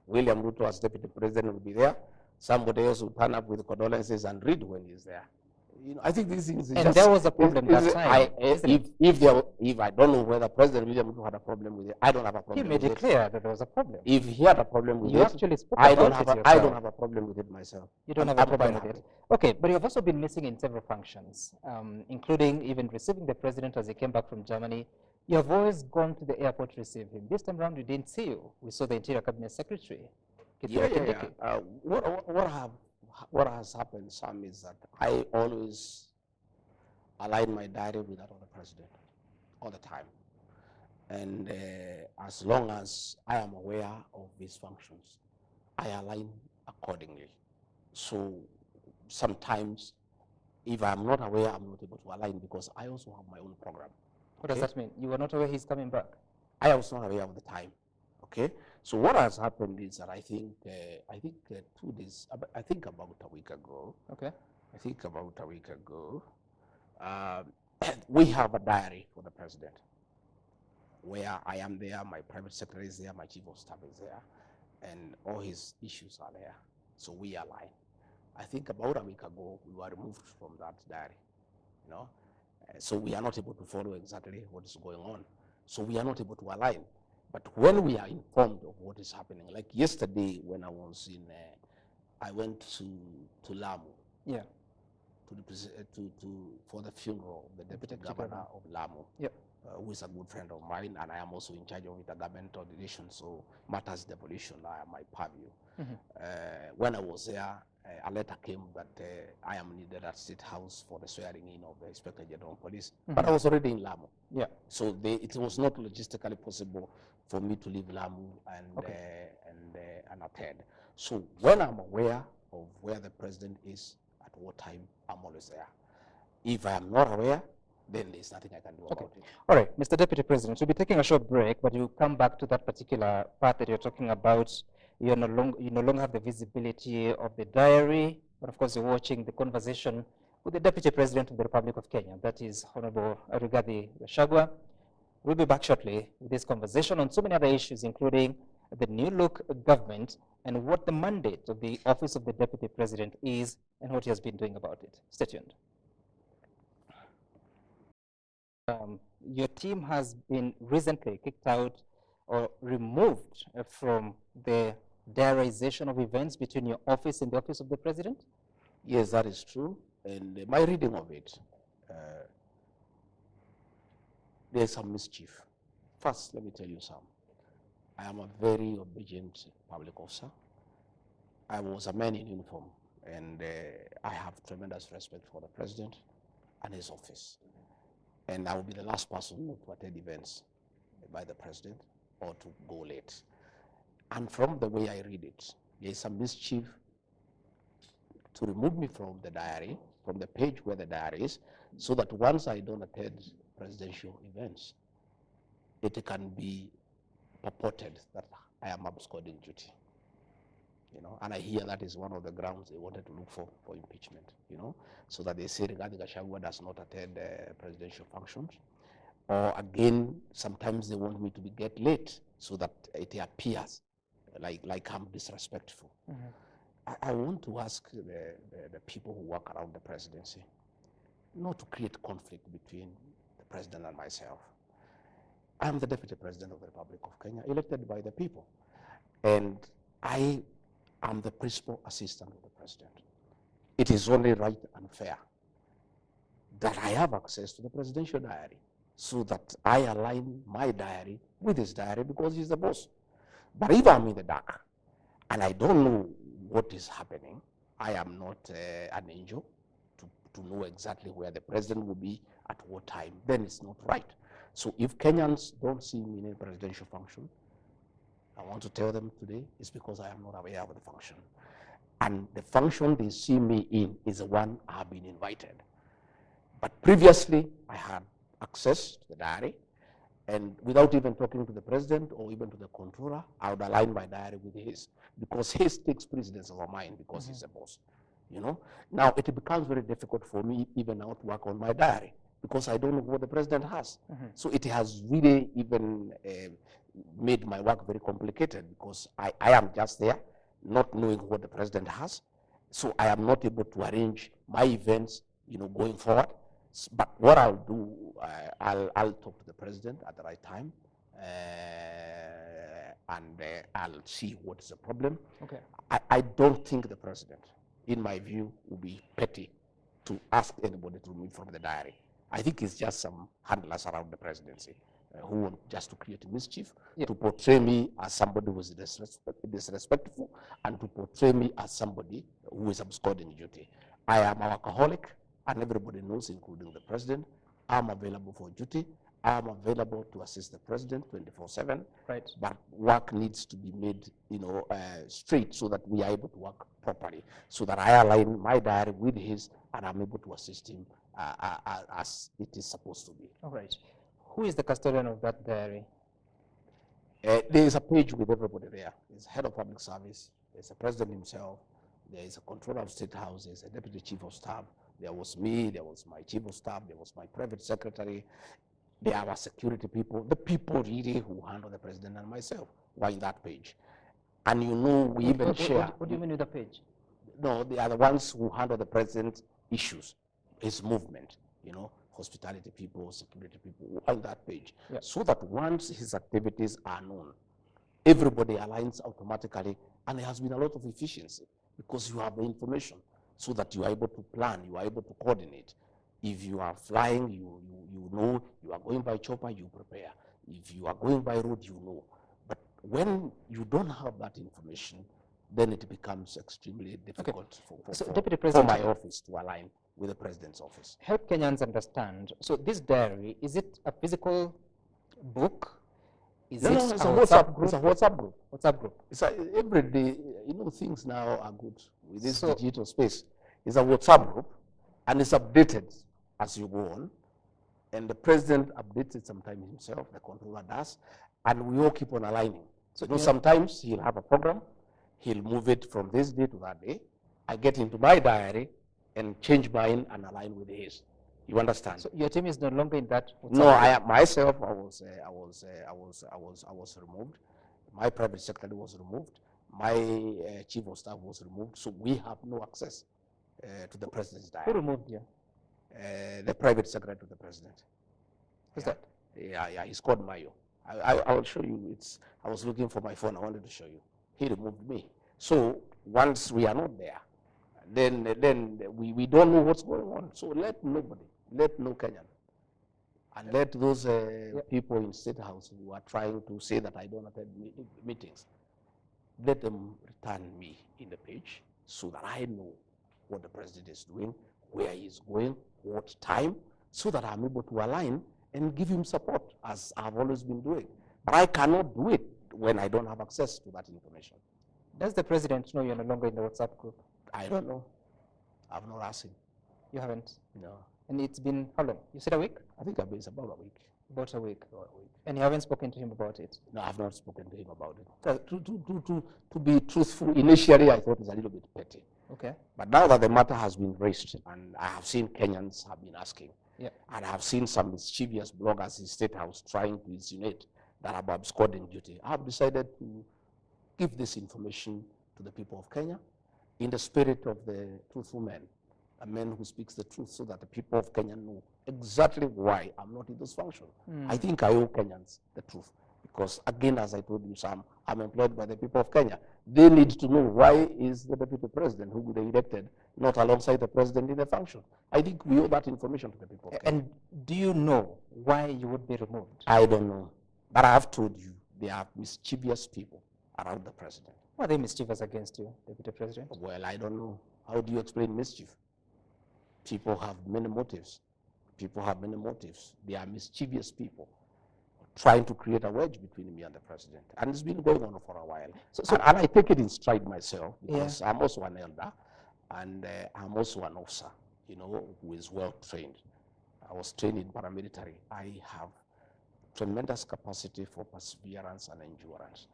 William Ruto as deputy president would be there. Somebody else would turn up with condolences and read when he's there. You know, I think these things. And there was a problem that time. If I don't know whether President William Ruto had a problem with it, I don't have a problem. He made it clear that there was a problem. If he had a problem with you it, actually spoke I about don't have it I don't have a problem with it myself. You don't have a problem with it. Okay, but you have also been missing in several functions, including even receiving the president as he came back from Germany. You have always gone to the airport to receive him. This time around, we didn't see you. We saw the Interior Cabinet Secretary. What has happened, Sam, is that I always align my diary with that of the president all the time. And as long as I am aware of these functions, I align accordingly. So sometimes, if I'm not aware, I'm not able to align because I also have my own program. What does that mean? You were not aware he's coming back? I was not aware of the time. Okay. So what has happened is that I think 2 days. I think about a week ago. Okay. I think about a week ago. We have a diary for the president, where I am there, my private secretary is there, my chief of staff is there, and all his issues are there. So we align. I think about a week ago we were removed from that diary. You know. So we are not able to follow exactly what is going on. So we are not able to align. But when we are informed of what is happening, like yesterday when I was in, I went to Lamu. Yeah. For the funeral of the deputy governor of Lamu, yep. Who is a good friend of mine, and I am also in charge of intergovernmental relations, so matters devolution are my purview. When I was there, a letter came that I am needed at State House for the swearing in of the Inspector General of Police, but I was already in Lamu. Yeah. So it was not logistically possible for me to leave Lamu and attend. So when I'm aware of where the president is at what time, I'm always there. If I am not aware, then there's nothing I can do about it. All right, Mr. Deputy President, we'll be taking a short break, but you come back to that particular part that you're talking about. You no longer have the visibility of the diary, but of course you're watching the conversation with the Deputy President of the Republic of Kenya, that is Honorable RIGATHI GACHAGUA. We'll be back shortly with this conversation on so many other issues, including the new look government and what the mandate of the Office of the Deputy President is and what he has been doing about it. Stay tuned. Your team has been recently kicked out or removed from the diarization of events between your office and the Office of the President? Yes, that is true. And my reading of it, there's some mischief. First, let me tell you some. I am a very obedient public officer. I was a man in uniform, and I have tremendous respect for the president and his office. And I will be the last person to attend events by the president or to go late. And from the way I read it, there's some mischief to remove me from the diary, from the page where the diary is, so that once I don't attend presidential events, it can be purported that I am absconding duty. You know, and I hear that is one of the grounds they wanted to look for impeachment, you know, so that they say RIGATHI GACHAGUA does not attend presidential functions. Or again, sometimes they want me to get late so that it appears like I'm disrespectful. I want to ask the people who work around the presidency not to create conflict between the president and myself. I'm the Deputy President of the Republic of Kenya, elected by the people. And I am the principal assistant of the president. It is only right and fair that I have access to the presidential diary so that I align my diary with his diary because he's the boss. But if I'm in the dark and I don't know what is happening, I am not an angel to know exactly where the president will be at what time, then it's not right. So if Kenyans don't see me in a presidential function, I want to tell them today it's because I am not aware of the function. And the function they see me in is the one I have been invited. But previously, I had access to the diary, and without even talking to the president or even to the controller, I would align my diary with his, because his takes precedence over mine because he's the boss. You know, now it becomes very difficult for me even now to work on my diary because I don't know what the president has. So it has really even made my work very complicated because I am just there, not knowing what the president has. So I am not able to arrange my events, you know, going forward. But what I'll do, I'll talk to the president at the right time, and I'll see what is the problem. Okay. I don't think the president, in my view, will be petty to ask anybody to remove from the diary. I think it's just some handlers around the presidency who want just to create mischief, to portray me as somebody who is disrespectful, and to portray me as somebody who is absconding duty. I am an alcoholic, and everybody knows, including the president. I'm available for duty. I'm available to assist the president 24/7. Right. But work needs to be made, you know, straight so that we are able to work properly, so that I align my diary with his, and I'm able to assist him as it is supposed to be. All right. Who is the custodian of that diary? There is a page with everybody there. There's head of public service. There's the president himself. There is a controller of state house. There's a deputy chief of staff. There was me. There was my chief of staff. There was my private secretary. There are security people. The people really who handle the president and myself were in that page. And you know, we even share. What do you mean with the page? No, they are the ones who handle the president's issues, his movement, you know, hospitality people, security people on that page. So that once his activities are known, everybody aligns automatically, and there has been a lot of efficiency because you have the information so that you are able to plan, you are able to coordinate. If you are flying, you know, you are going by chopper, you prepare. If you are going by road, you know. But when you don't have that information, then it becomes extremely difficult for my office to align with the president's office. Help Kenyans understand. So this diary, is it a physical book? Is No, it no, it's a a WhatsApp WhatsApp. group? It's a WhatsApp group. WhatsApp group. It's a, every day, things now are good with this So- digital space. It's a WhatsApp group, and it's updated as you go on. And the president updates it sometimes himself, the controller does, and we all keep on aligning. So sometimes he'll have a program, he'll move it from this day to that day. I get into my diary and change mine and align with his. You understand? So your team is no longer in that WhatsApp No, group? I myself, I was removed. My private secretary was removed. My chief of staff was removed. So we have no access to the president's diary. Who removed you? The private secretary to the president. Who's Yeah. that? Yeah, he's called Mayo. I will show you. I was looking for my phone. I wanted to show you. He removed me. So once we are not there, then we don't know what's going on. So let nobody, let no Kenyan, and let those people in State House who are trying to say that I don't attend meetings, let them return me in the page so that I know what the president is doing, where he's going, what time, so that I'm able to align and give him support, as I've always been doing. But I cannot do it when I don't have access to that information. Does the president know you're no longer in the WhatsApp group? I don't know. I've not asked him. You haven't? No. And it's been how long? You said a week? I think it's about a week. About a week. And you haven't spoken to him about it? No, I've not spoken to him about it. To be truthful, initially I thought it's a little bit petty. Okay. But now that the matter has been raised, and I have seen Kenyans have been asking, yeah, and I have seen some mischievous bloggers in State House trying to insinuate that I'm absconding duty, I have decided to give this information to the people of Kenya in the spirit of the truthful man, a man who speaks the truth, so that the people of Kenya know exactly why I'm not in this function. I think I owe Kenyans the truth, because again, as I told you, Sam, I'm employed by the people of Kenya. They need to know why is the deputy president who they elected not alongside the president in the function. I think we owe that information to the people of Kenya. And do you know why you would be removed? I don't know, but I have told you, there are mischievous people around the president. Why are they mischievous against you, Deputy President? Well, I don't know. How do you explain mischief? People have many motives. People have many motives. They are mischievous people trying to create a wedge between me and the president. And it's been going on for a while. And I take it in stride myself, because I'm also an elder, and I'm also an officer, who is well trained. I was trained in paramilitary. I have tremendous capacity for perseverance and endurance.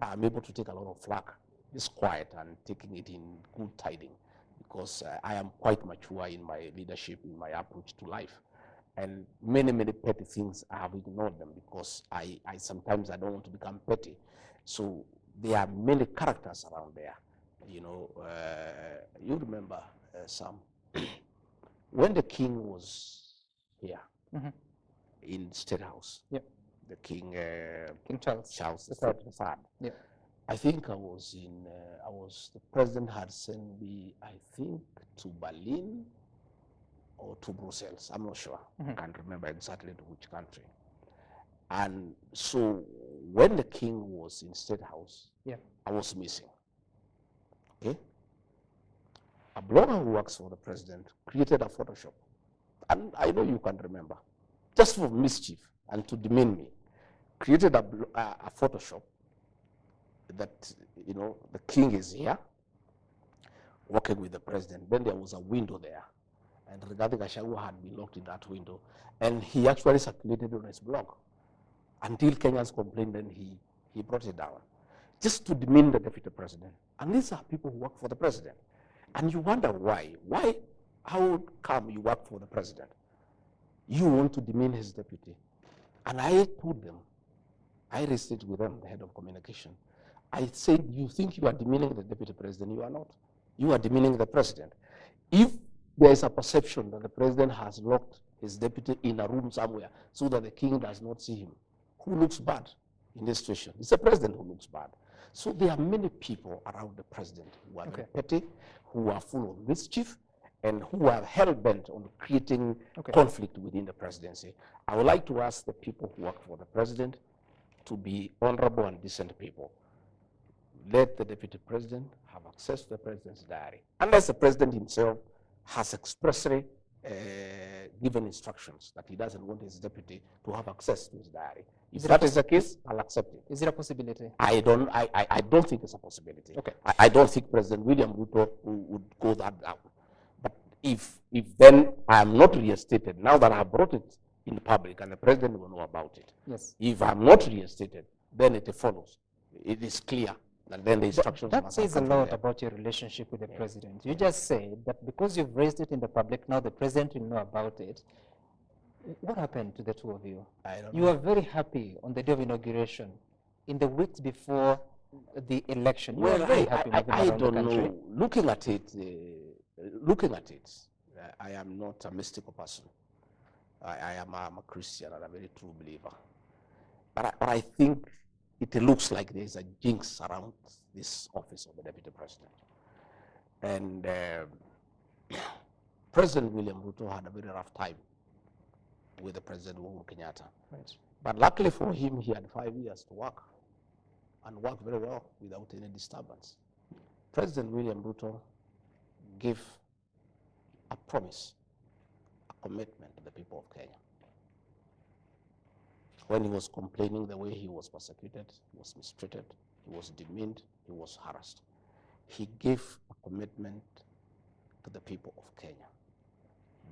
I'm able to take a lot of flack, just quiet, and taking it in good tiding, because I am quite mature in my leadership, in my approach to life. And many, many petty things, I have ignored them, because I sometimes I don't want to become petty. So there are many characters around there. You remember, Sam, when the king was here in State House, the King Charles III. Yeah. I think the president had sent me, I think, to Berlin or to Brussels. I'm not sure. I can't remember exactly to which country. And so when the king was in State House, I was missing. Okay? A blogger who works for the president created a Photoshop. And I know you can remember. Just for mischief and to demean me. Created a Photoshop that, the king is here, working with the president. Then there was a window there. And RIGATHI GACHAGUA had been locked in that window. And he actually circulated on his blog. Until Kenyans complained, then he brought it down. Just to demean the deputy president. And these are people who work for the president. And you wonder why. How come you work for the president? You want to demean his deputy. And I told them, I raised it with them, the head of communication. I said, you think you are demeaning the deputy president? You are not. You are demeaning the president. If there is a perception that the president has locked his deputy in a room somewhere so that the king does not see him, who looks bad in this situation? It's the president who looks bad. So there are many people around the president who are very petty, who are full of mischief, and who are hell-bent on creating conflict within the presidency. I would like to ask the people who work for the president to be honorable and decent people. Let the deputy president have access to the president's diary. Unless the president himself has expressly given instructions that he doesn't want his deputy to have access to his diary. If that is the case, I'll accept it. Is it a possibility? I don't think it's a possibility. Okay. I don't think President William Ruto would go that down. But if then I am not reinstated, now that I have brought it in the public and the president will know about it. Yes. If I'm not reinstated, then it follows. It is clear. And then the instructions that says a lot about your relationship with the president. You just said that because you've raised it in the public, now the president will know about it. What happened to the two of you? I don't you know. were very happy on the day of inauguration. In the weeks before the election, you were very happy moving around the country. Know. Looking at it, I am not a mystical person. I'm a Christian and a very true believer. But I think it looks like there is a jinx around this office of the deputy president. And President William Ruto had a very rough time with the President Uhuru Kenyatta. Right. But luckily for him, he had 5 years to work and work very well without any disturbance. President William Ruto gave a promise, a commitment to the people of Kenya. When he was complaining the way he was persecuted, he was mistreated, he was demeaned, he was harassed, he gave a commitment to the people of Kenya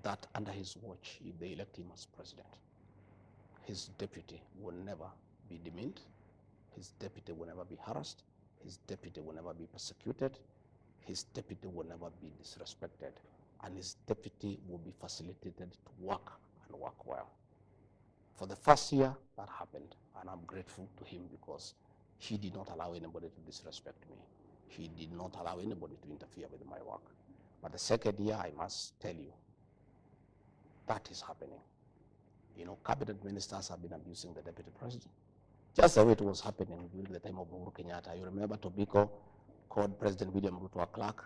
that under his watch, if they elect him as president, his deputy will never be demeaned, his deputy will never be harassed, his deputy will never be persecuted, his deputy will never be disrespected, and his deputy will be facilitated to work and work well. For the first year, that happened, and I'm grateful to him because he did not allow anybody to disrespect me. He did not allow anybody to interfere with my work. But the second year, I must tell you, that is happening. You know, cabinet ministers have been abusing the deputy president. Just the way it was happening during the time of Uhuru Kenyatta. You remember Tobiko called President William Ruto a clerk.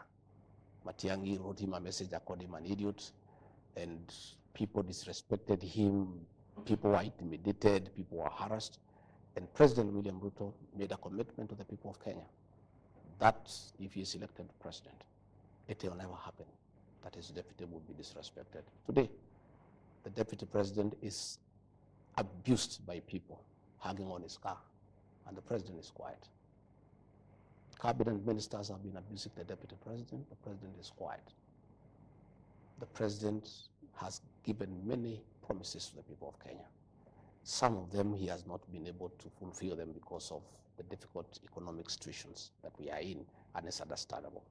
Matiang'i wrote him a message that called him an idiot, and people disrespected him. People were intimidated, people were harassed, and President William Ruto made a commitment to the people of Kenya that if he is elected president, it will never happen that his deputy will be disrespected. Today, the deputy president is abused by people hanging on his car, and the president is quiet. Cabinet ministers have been abusing the deputy president is quiet. The president has given many promises to the people of Kenya. Some of them he has not been able to fulfill them because of the difficult economic situations that we are in, and it's understandable.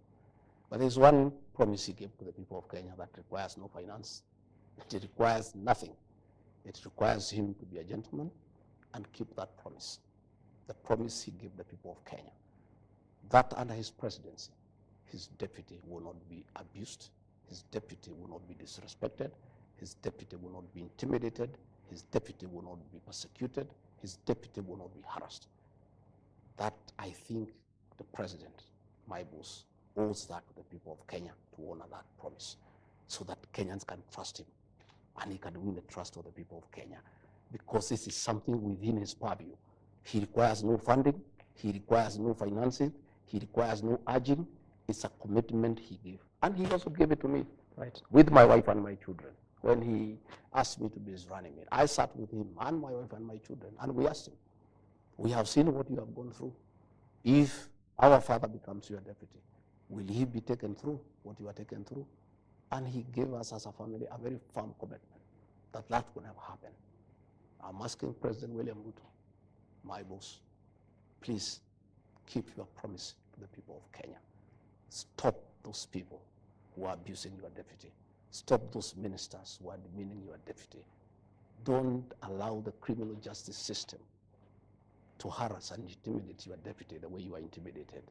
But there's one promise he gave to the people of Kenya that requires no finance. It requires nothing. It requires him to be a gentleman and keep that promise. The promise he gave the people of Kenya, that under his presidency, his deputy will not be abused, his deputy will not be disrespected, his deputy will not be intimidated, his deputy will not be persecuted, his deputy will not be harassed. That, I think, the president, my boss, owes that to the people of Kenya to honor that promise so that Kenyans can trust him and he can win the trust of the people of Kenya, because this is something within his purview. He requires no funding, he requires no financing, he requires no urging. It's a commitment he gave. And he also gave it to me, right, with my wife and my children. When he asked me to be his running mate, I sat with him and my wife and my children, and we asked him, we have seen what you have gone through. If our father becomes your deputy, will he be taken through what you are taken through? And he gave us as a family a very firm commitment that that will never happen. I'm asking President William Ruto, my boss, please keep your promise to the people of Kenya. Stop those people who are abusing your deputy. Stop those ministers who are demeaning your deputy. Don't allow the criminal justice system to harass and intimidate your deputy the way you are intimidated.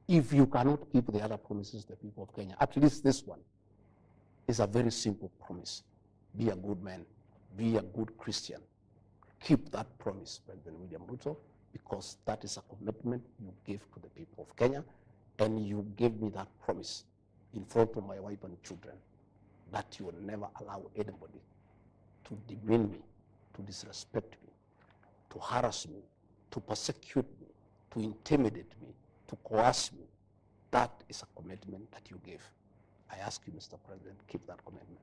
If you cannot keep the other promises to the people of Kenya, at least this one is a very simple promise. Be a good man. Be a good Christian. Keep that promise, President William Ruto, because that is a commitment you gave to the people of Kenya, and you gave me that promise in front of my wife and children that you will never allow anybody to demean me, to disrespect me, to harass me, to persecute me, to intimidate me, to coerce me. That is a commitment that you gave. I ask you, Mr. President, keep that commitment.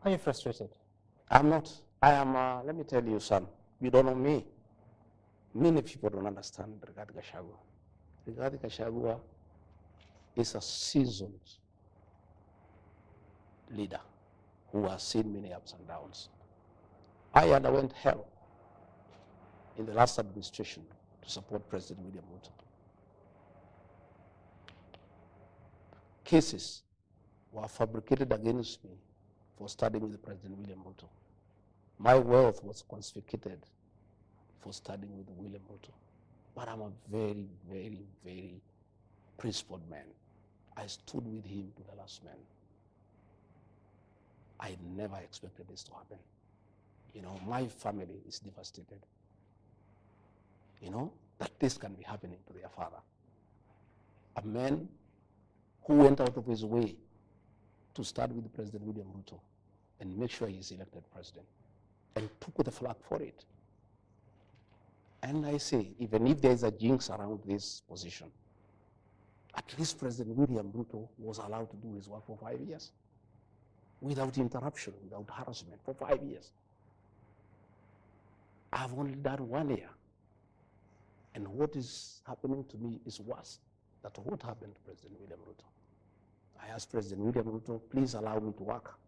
Are you frustrated? I'm not. I am, let me tell you, son, you don't know me. Many people don't understand Rigathi Gachagua. Rigathi Gachagua is a seasoned leader who has seen many ups and downs. I underwent hell in the last administration to support President William Ruto. Cases were fabricated against me for studying with President William Ruto. My wealth was confiscated for studying with William Ruto. But I'm a very, very, very principled man. I stood with him to the last man. I never expected this to happen. You know, my family is devastated. You know, that this can be happening to their father. A man who went out of his way to start with President William Ruto and make sure he's elected president and took the flag for it. And I say, even if there's a jinx around this position, at least President William Ruto was allowed to do his work for 5 years without interruption, without harassment, for 5 years. I've only done 1 year. And what is happening to me is worse than what happened to President William Ruto. I asked President William Ruto, please allow me to work.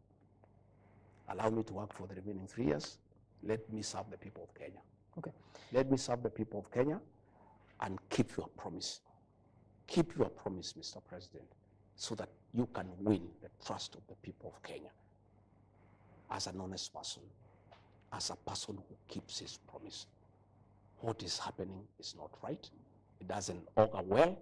Allow me to work for the remaining 3 years. Let me serve the people of Kenya. Okay. Let me serve the people of Kenya and keep your promise. Keep your promise, Mr. President, so that you can win the trust of the people of Kenya as an honest person, as a person who keeps his promise. What is happening is not right. It doesn't augur well,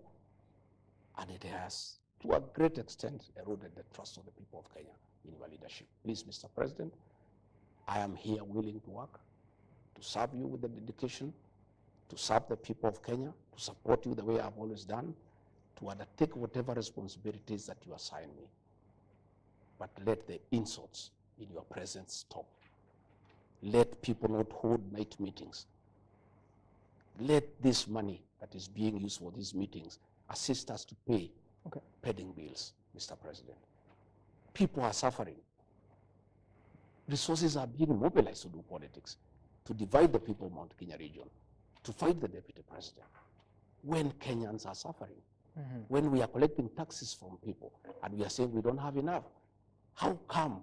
and it has, to a great extent, eroded the trust of the people of Kenya in your leadership. Please, Mr. President, I am here willing to work, to serve you with the dedication, to serve the people of Kenya, to support you the way I've always done, to undertake whatever responsibilities that you assign me. But let the insults in your presence stop. Let people not hold night meetings. Let this money that is being used for these meetings assist us to pay pending bills, Mr. President. People are suffering. Resources are being mobilized to do politics, to divide the people of Mount Kenya region, to fight the deputy president. When Kenyans are suffering, when we are collecting taxes from people and we are saying we don't have enough, how come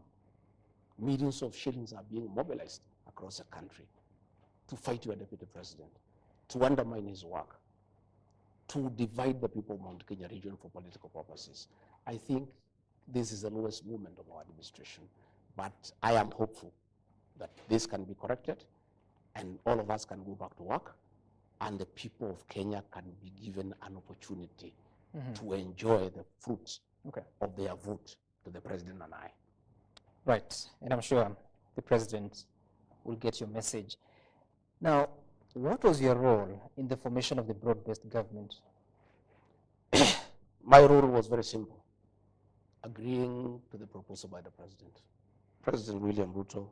millions of shillings are being mobilized across the country to fight your deputy president, to undermine his work, to divide the people of Mount Kenya region for political purposes? I think this is the lowest moment of our administration, but I am hopeful that this can be corrected and all of us can go back to work and the people of Kenya can be given an opportunity to enjoy the fruits of their vote to the president and I. Right, and I'm sure the president will get your message. Now, what was your role in the formation of the broad-based government? My role was very simple, agreeing to the proposal by the president. President William Ruto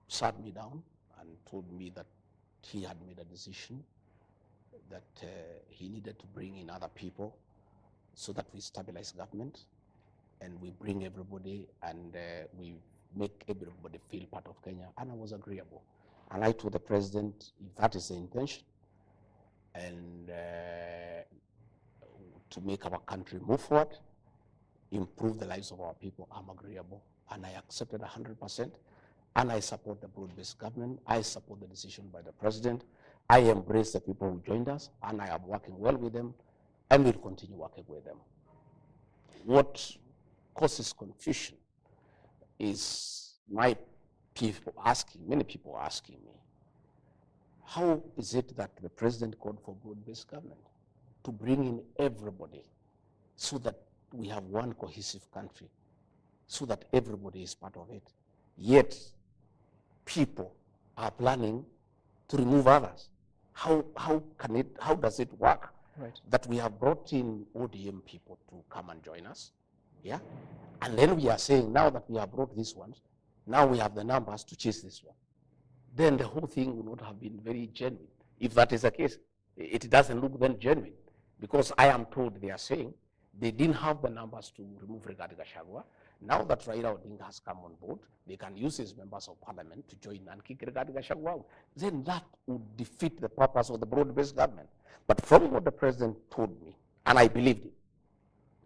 sat me down and told me that he had made a decision that he needed to bring in other people so that we stabilize government and we bring everybody and we make everybody feel part of Kenya, and I was agreeable. And I told the president, if that is the intention, and to make our country move forward, improve the lives of our people, I'm agreeable. And I accepted 100%, and I support the broad-based government. I support the decision by the president. I embrace the people who joined us, and I am working well with them, and will continue working with them. What causes confusion is many people asking me, how is it that the president called for broad-based government to bring in everybody so that we have one cohesive country, so that everybody is part of it, yet people are planning to remove others? How does it work? Right. That we have brought in ODM people to come and join us, yeah? And then we are saying, now that we have brought these ones, now we have the numbers to chase this one. Then the whole thing would not have been very genuine. If that is the case, it doesn't look then genuine, because I am told they are saying they didn't have the numbers to remove Rigathi Gachagua. Now that Raila Odinga has come on board, they can use his members of parliament to join and kick Rigathi Gachagua out. Then that would defeat the purpose of the broad-based government. But from what the president told me, and I believed it,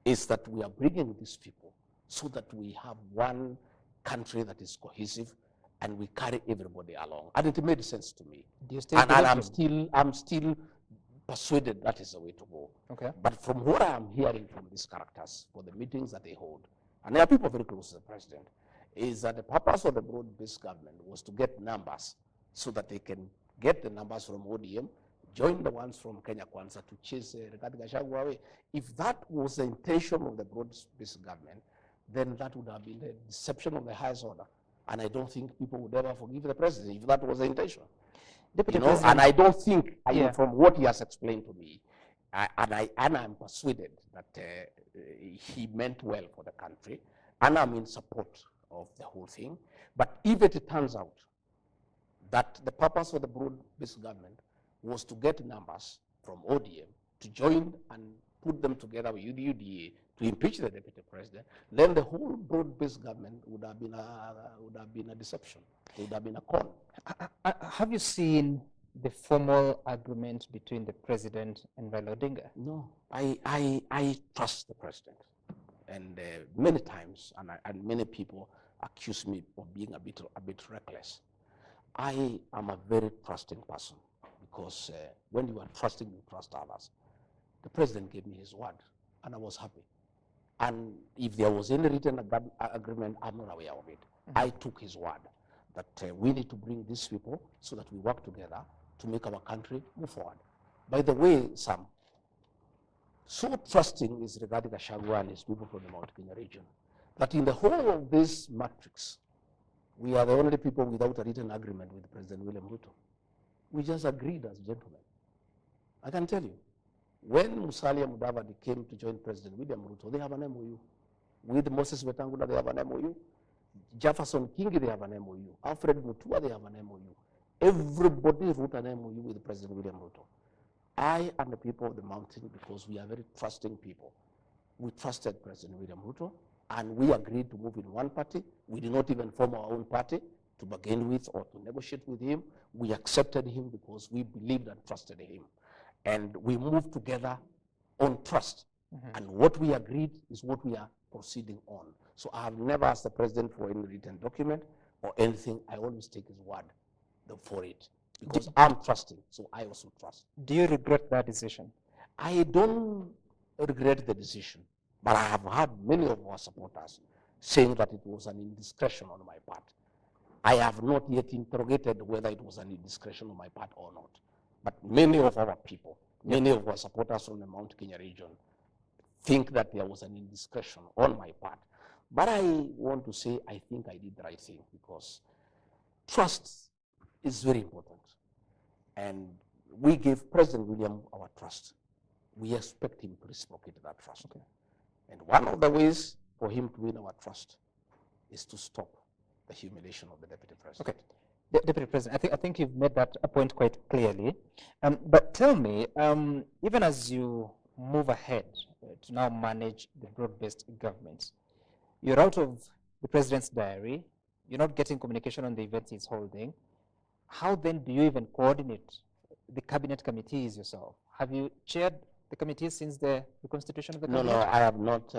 is that we are bringing these people so that we have one country that is cohesive and we carry everybody along. And it made sense to me. Do you still and I'm still persuaded that is the way to go. Okay. But from what I am hearing from these characters for the meetings that they hold, and there are people very close to the president, is that the purpose of the broad-based government was to get numbers so that they can get the numbers from ODM, join the ones from Kenya Kwanza to chase Rigathi Gachagua away. If that was the intention of the broad-based government, then that would have been the deception of the highest order. And I don't think people would ever forgive the president if that was the intention. You know, and I don't think, from what he has explained to me, and I'm persuaded that he meant well for the country, and I'm in support of the whole thing. But if it turns out that the purpose of the broad-based government was to get numbers from ODM to join and put them together with UDA to impeach the deputy president, then the whole broad-based government would have been a deception. It would have been a con. Have you seen the formal agreement between the president and Raila Odinga? No, I trust the president, and many times, and many people accuse me of being a bit reckless. I am a very trusting person because when you are trusting, you trust others. The president gave me his word, and I was happy. And if there was any written agreement, I'm not aware of it. I took his word that we need to bring these people so that we work together to make our country move forward. By the way, Sam, so trusting is Rigathi Gachagua and his people from the Mount Kenya region that in the whole of this matrix, we are the only people without a written agreement with President William Ruto. We just agreed as gentlemen. I can tell you, when Musalia Mudavadi came to join President William Ruto, they have an MOU. With Moses Wetangula, they have an MOU. Jefferson Kingi, they have an MOU. Alfred Mutua, they have an MOU. Everybody wrote an MOU with President William Ruto. I and the people of the mountain, because we are very trusting people, we trusted President William Ruto, and we agreed to move in one party. We did not even form our own party to bargain with or to negotiate with him. We accepted him because we believed and trusted him. And we moved together on trust. And what we agreed is what we are proceeding on. So I have never asked the president for any written document or anything. I always take his word for it because I'm trusting, so I also trust. Do you regret that decision? I don't regret the decision, but I have heard many of our supporters saying that it was an indiscretion on my part. I have not yet interrogated whether it was an indiscretion on my part or not. But many of our people, many of our supporters from the Mount Kenya region think that there was an indiscretion on my part. But I want to say I think I did the right thing because trust is very important. And we gave President William our trust. We expect him to reciprocate that trust. Okay. And one of the ways for him to win our trust is to stop the humiliation of the deputy president. Okay. Deputy President, I think you've made that a point quite clearly. But tell me, even as you move ahead to now manage the broad-based government, you're out of the president's diary, you're not getting communication on the events he's holding. How then do you even coordinate the cabinet committees yourself? Have you chaired the committees since the constitution of the cabinet? No, I have not.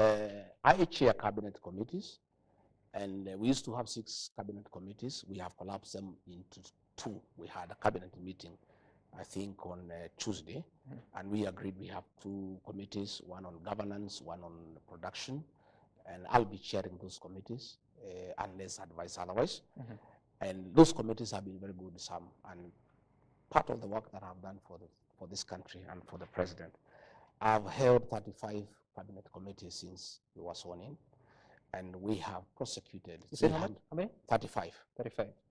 I chair cabinet committees. And we used to have 6 cabinet committees. We have collapsed them into 2. We had a cabinet meeting, I think, on Tuesday. And we agreed we have 2 committees, one on governance, one on production. And I'll be chairing those committees, unless advised otherwise. And those committees have been very good, Sam. And part of the work that I've done for this country and for the president, I've held 35 cabinet committees since we were sworn in. And we have prosecuted 35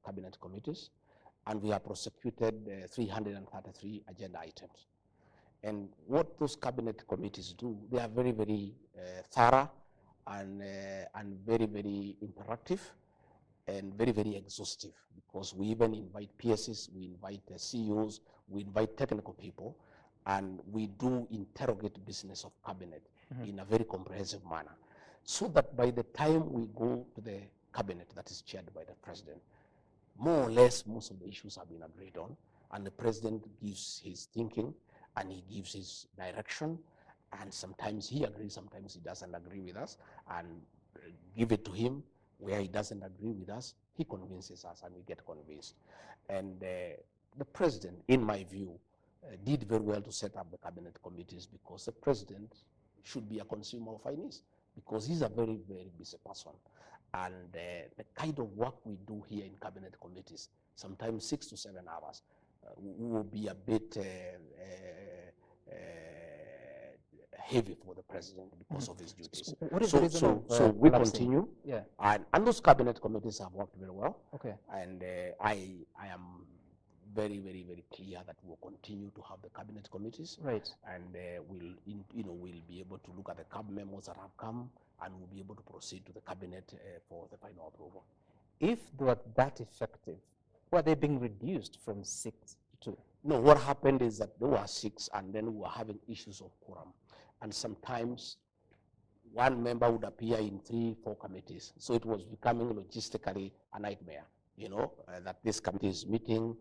cabinet committees, and we have prosecuted 333 agenda items. And what those cabinet committees do, they are very, very thorough and very, very interactive and very, very exhaustive, because we even invite PSs, we invite CEOs, we invite technical people, and we do interrogate business of cabinet in a very comprehensive manner. so that by the time we go to the cabinet that is chaired by the president, more or less most of the issues have been agreed on, and the president gives his thinking and he gives his direction, and sometimes he agrees, sometimes he doesn't agree with us, and give it to him. Where he doesn't agree with us, he convinces us and we get convinced. And the president, in my view, did very well to set up the cabinet committees, because the president should be a consumer of finance, because he's a very, very busy person. And the kind of work we do here in cabinet committees, sometimes 6 to 7 hours, will be a bit heavy for the president because of his duties. What is the reason so we continue, yeah. and those cabinet committees have worked very well. Okay. And I am very, very, very clear that we'll continue to have the cabinet committees. Right. And we'll be able to look at the CAB memos that have come, and we'll be able to proceed to the cabinet for the final approval. If they were that effective, were they being reduced from 6 to 2? No, what happened is that there were 6, and then we were having issues of quorum. And sometimes one member would appear in 3, 4 committees. So it was becoming logistically a nightmare, that this committee is meeting,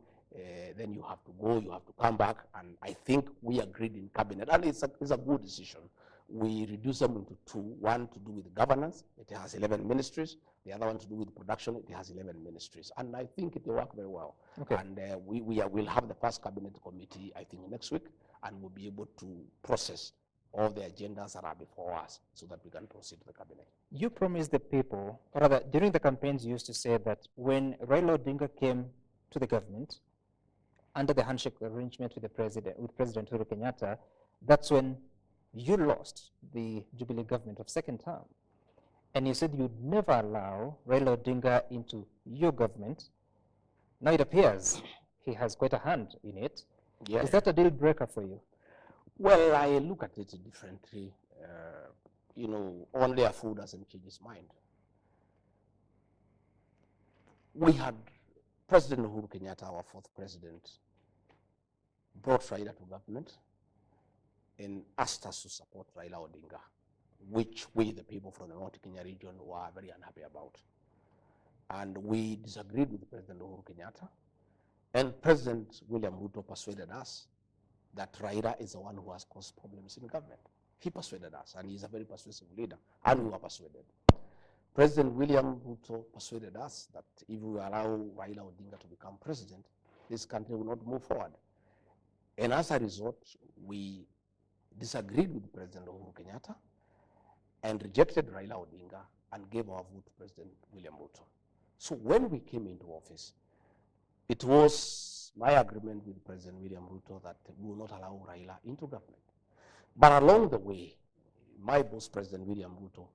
then you have to go, you have to come back. And I think we agreed in cabinet, and it's a good decision. We reduced them into 2, one to do with governance, it has 11 ministries, the other one to do with production, it has 11 ministries. And I think it will work very well. Okay. And we'll have the first cabinet committee, I think, next week, and we'll be able to process all the agendas that are before us so that we can proceed to the cabinet. You promised the people, or rather, during the campaigns, you used to say that when Raila Odinga came to the government, under the handshake arrangement with President Uhuru Kenyatta, that's when you lost the Jubilee government of second term. And you said you'd never allow Raila Odinga into your government. Now it appears he has quite a hand in it. Yeah. Is that a deal breaker for you? Well, I look at it differently. Only a fool doesn't change his mind. We had President Uhuru Kenyatta, our 4th president, brought Raila to government and asked us to support Raila Odinga, which we, the people from the North Kenya region, were very unhappy about. And we disagreed with President Uhuru Kenyatta, and President William Ruto persuaded us that Raila is the one who has caused problems in government. He persuaded us, and he's a very persuasive leader, and we were persuaded. President William Ruto persuaded us that if we allow Raila Odinga to become president, this country will not move forward. And as a result, we disagreed with President Uhuru Kenyatta and rejected Raila Odinga and gave our vote to President William Ruto. So when we came into office, it was my agreement with President William Ruto that we will not allow Raila into government. But along the way, my boss, President William Ruto,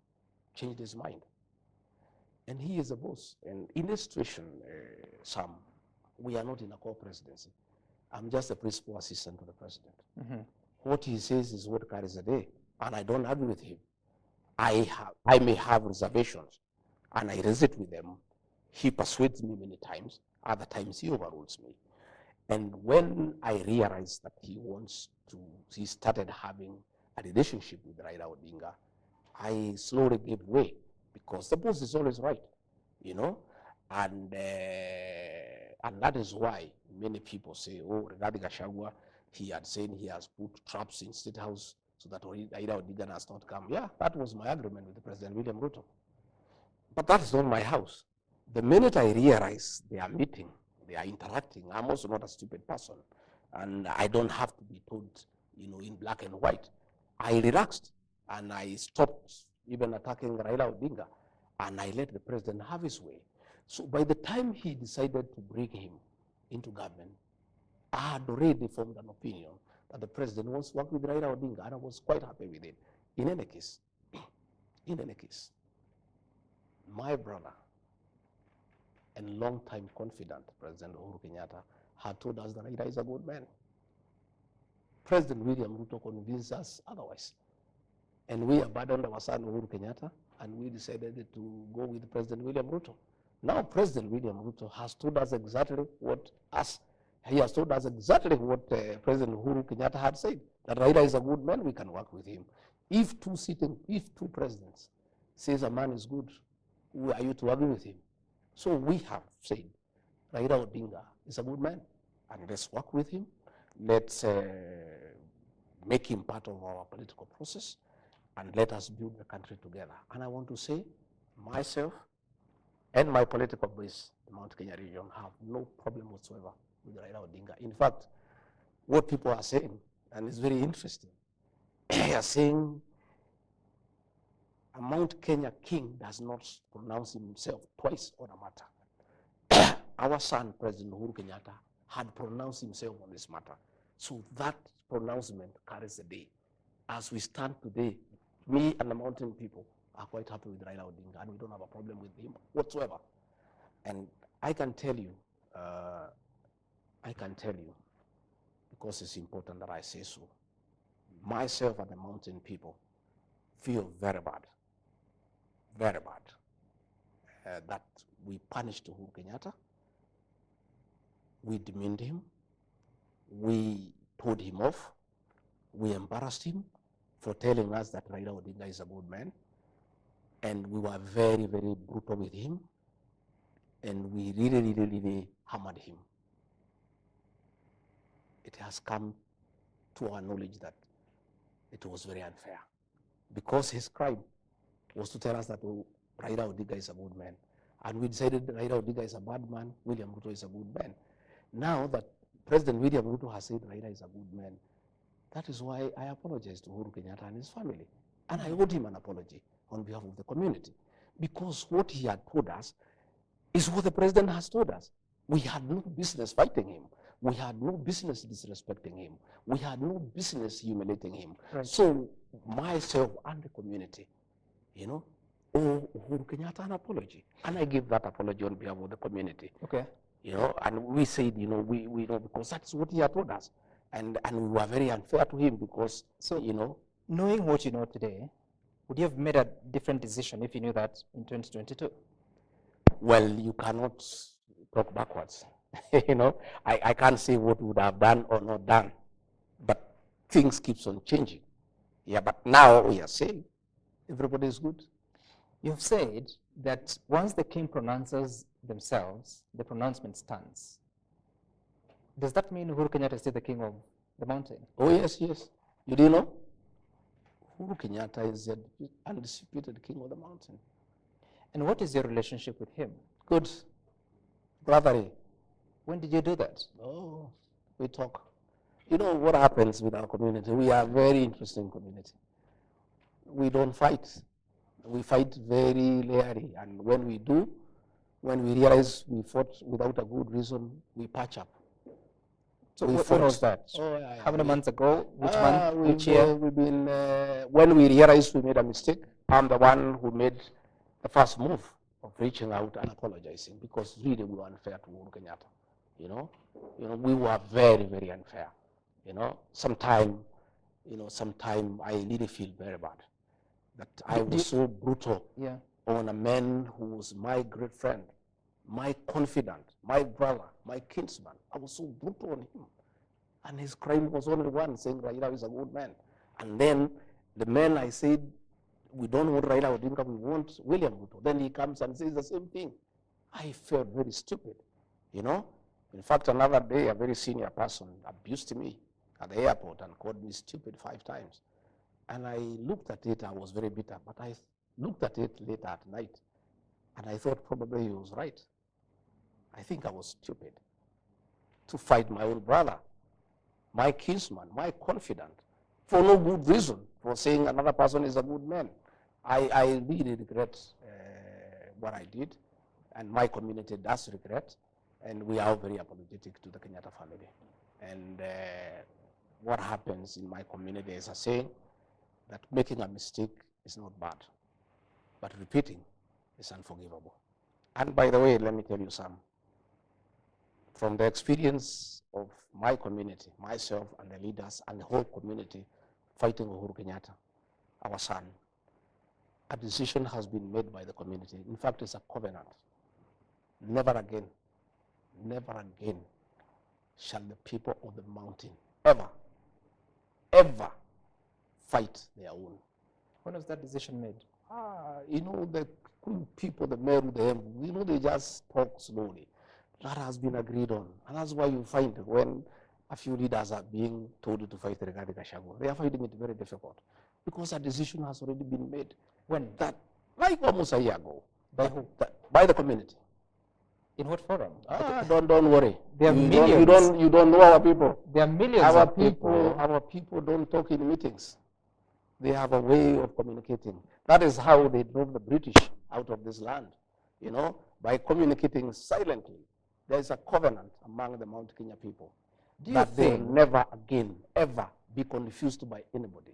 changed his mind. And he is a boss. And in this situation, Sam, we are not in a co-presidency. I'm just a principal assistant to the president. Mm-hmm. What he says is what carries the day, and I don't agree with him. I may have reservations, and I raise it with them. He persuades me many times. Other times he overrules me. And when I realized that he started having a relationship with Raila Odinga, I slowly gave way, because the boss is always right, and that is why many people say, oh, regarding GACHAGUA, he had said he has put traps in State House so that Raila Odinga has not come. Yeah, that was my agreement with President William Ruto. But that's not my house. The minute I realize they are meeting, they are interacting, I'm also not a stupid person, and I don't have to be told, in black and white. I relaxed, and I stopped even attacking Raila Odinga, and I let the president have his way. So by the time he decided to bring him into government, I had already formed an opinion that the president wants to work with Raila Odinga, and I was quite happy with it. In any case, my brother and long-time confidant, President Uhuru Kenyatta, had told us that Raila is a good man. President William Ruto convinced us otherwise. And we abandoned our son Uhuru Kenyatta, and we decided to go with President William Ruto. Now President William Ruto has told us exactly what President Uhuru Kenyatta had said, that Raila is a good man, we can work with him. If two presidents says a man is good, who are you to argue with him? So we have said, Raila Odinga is a good man, and let's work with him. Let's make him part of our political process, and let us build the country together. And I want to say, myself and my political base, the Mount Kenya region, have no problem whatsoever with Raila Odinga. In fact, what people are saying, and it's very interesting, they are saying a Mount Kenya king does not pronounce himself twice on a matter. Our son, President Uhuru Kenyatta, had pronounced himself on this matter. So that pronouncement carries the day. As we stand today, me and the mountain people are quite happy with Raila Odinga, and we don't have a problem with him whatsoever. And I can tell you, because it's important that I say so, myself and the mountain people feel very bad that we punished Uhuru Kenyatta, we demeaned him, we told him off, we embarrassed him for telling us that Raila Odinga is a good man, and we were very, very brutal with him, and we really hammered him. It has come to our knowledge that it was very unfair, because his crime was to tell us that Raila Odinga is a good man, and we decided that Raila Odinga is a bad man, William Ruto is a good man. Now that President William Ruto has said Raila is a good man, that is why I apologize to Uhuru Kenyatta and his family. And I owed him an apology on behalf of the community, because what he had told us is what the president has told us. We had no business fighting him. We had no business disrespecting him. We had no business humiliating him. Right. So myself and the community, owe Uhuru Kenyatta an apology. And I give that apology on behalf of the community. Okay. And we said, we know, because that's what he had told us. And we were very unfair to him because, knowing what you know today, would you have made a different decision if you knew that in 2022? Well, you cannot talk backwards. I can't say what would have done or not done, but things keeps on changing. Yeah, but now we are saying everybody is good. You've said that once the king pronounces themselves, the pronouncement stands. Does that mean Uhuru Kenyatta is still the king of the mountain? Oh, yes. You didn't know? Uhuru Kenyatta is the undisputed king of the mountain. And what is your relationship with him? Good. Brotherly. When did you do that? Oh, we talk. You know what happens with our community? We are a very interesting community. We don't fight. We fight very rarely. And when we do, when we realize we fought without a good reason, we patch up. So when was that? Oh, yeah. How many months ago? Which month? Which year? When we realized we made a mistake, I'm the one who made the first move of reaching out and apologizing, because really we were unfair to Uhuru Kenyatta. We were very, very unfair. Sometime I really feel very bad that I was so brutal on a man who was my great friend, my confidant, my brother, my kinsman. I was so brutal on him. And his crime was only one, saying Raila is a good man. And then the man I said, we don't want Raila Odinga, we want William Ruto. Then he comes and says the same thing. I felt very stupid, In fact, another day, a very senior person abused me at the airport and called me stupid 5 times. And I looked at it, I was very bitter, but I looked at it later at night, and I thought probably he was right. I think I was stupid to fight my own brother, my kinsman, my confidant, for no good reason, for saying another person is a good man. I really regret what I did, and my community does regret, and we are very apologetic to the Kenyatta family. And what happens in my community is a saying that making a mistake is not bad, but repeating is unforgivable. And by the way, let me tell you some. From the experience of my community, myself and the leaders and the whole community fighting Uhuru Kenyatta, our son, a decision has been made by the community. In fact, it's a covenant. Never again shall the people of the mountain ever fight their own. When was that decision made? You know, the people, the Meru, the Embu, you know, they just talk slowly. That has been agreed on. And that's why you find when a few leaders are being told to fight regarding GACHAGUA, they are finding it very difficult because a decision has already been made. When? That, like almost a year ago. By who? By the community. In what forum? Don't worry. There are millions. You don't know our people. There are millions Our of people. Our people don't talk in meetings. They have a way of communicating. That is how they drove the British out of this land, you know, by communicating silently. There is a covenant among the Mount Kenya people that they will never again, ever be confused by anybody,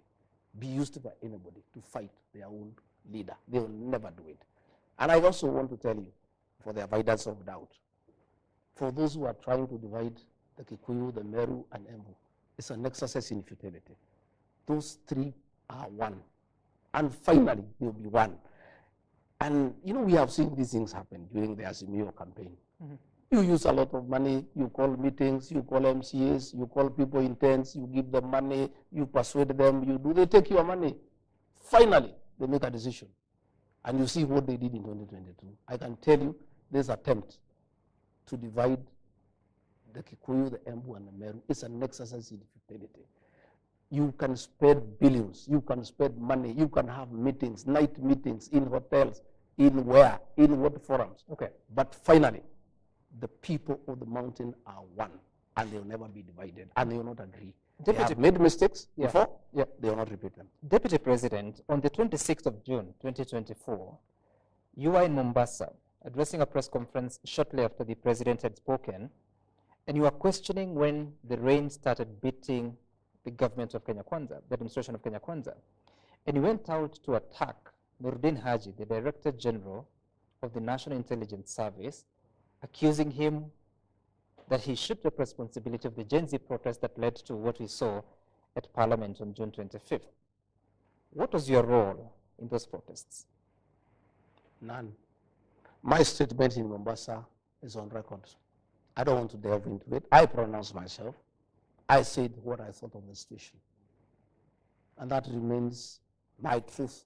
be used by anybody to fight their own leader. They will never do it. And I also want to tell you, for the avoidance of doubt, for those who are trying to divide the Kikuyu, the Meru, and Embu, it's an exercise in futility. Those three are one. And finally, they'll be one. And, you know, we have seen these things happen during the Azimio campaign. Mm-hmm. You use a lot of money, you call meetings, you call MCAs, you call people in tents, you give them money, you persuade them, they take your money. Finally, they make a decision. And you see what they did in 2022. I can tell you, this attempt to divide the Kikuyu, the Embu, and the Meru is an exercise in futility. You can spend billions, you can spend money, you can have meetings, night meetings in hotels, in where, in what forums. Okay. But finally, the people of the mountain are one, and they will never be divided, and they will not agree. They have made mistakes before, they will not repeat them. Deputy President, on the 26th of June, 2024, you were in Mombasa, addressing a press conference shortly after the president had spoken, and you were questioning when the rain started beating the government of Kenya Kwanza, the administration of Kenya Kwanza. And you went out to attack Nuruddin Haji, the Director General of the National Intelligence Service, accusing him that he should take responsibility of the Gen Z protest that led to what we saw at Parliament on June 25th. What was your role in those protests? None. My statement in Mombasa is on record. I don't want to delve into it. I pronounce myself. I said what I thought of the situation. And that remains my truth.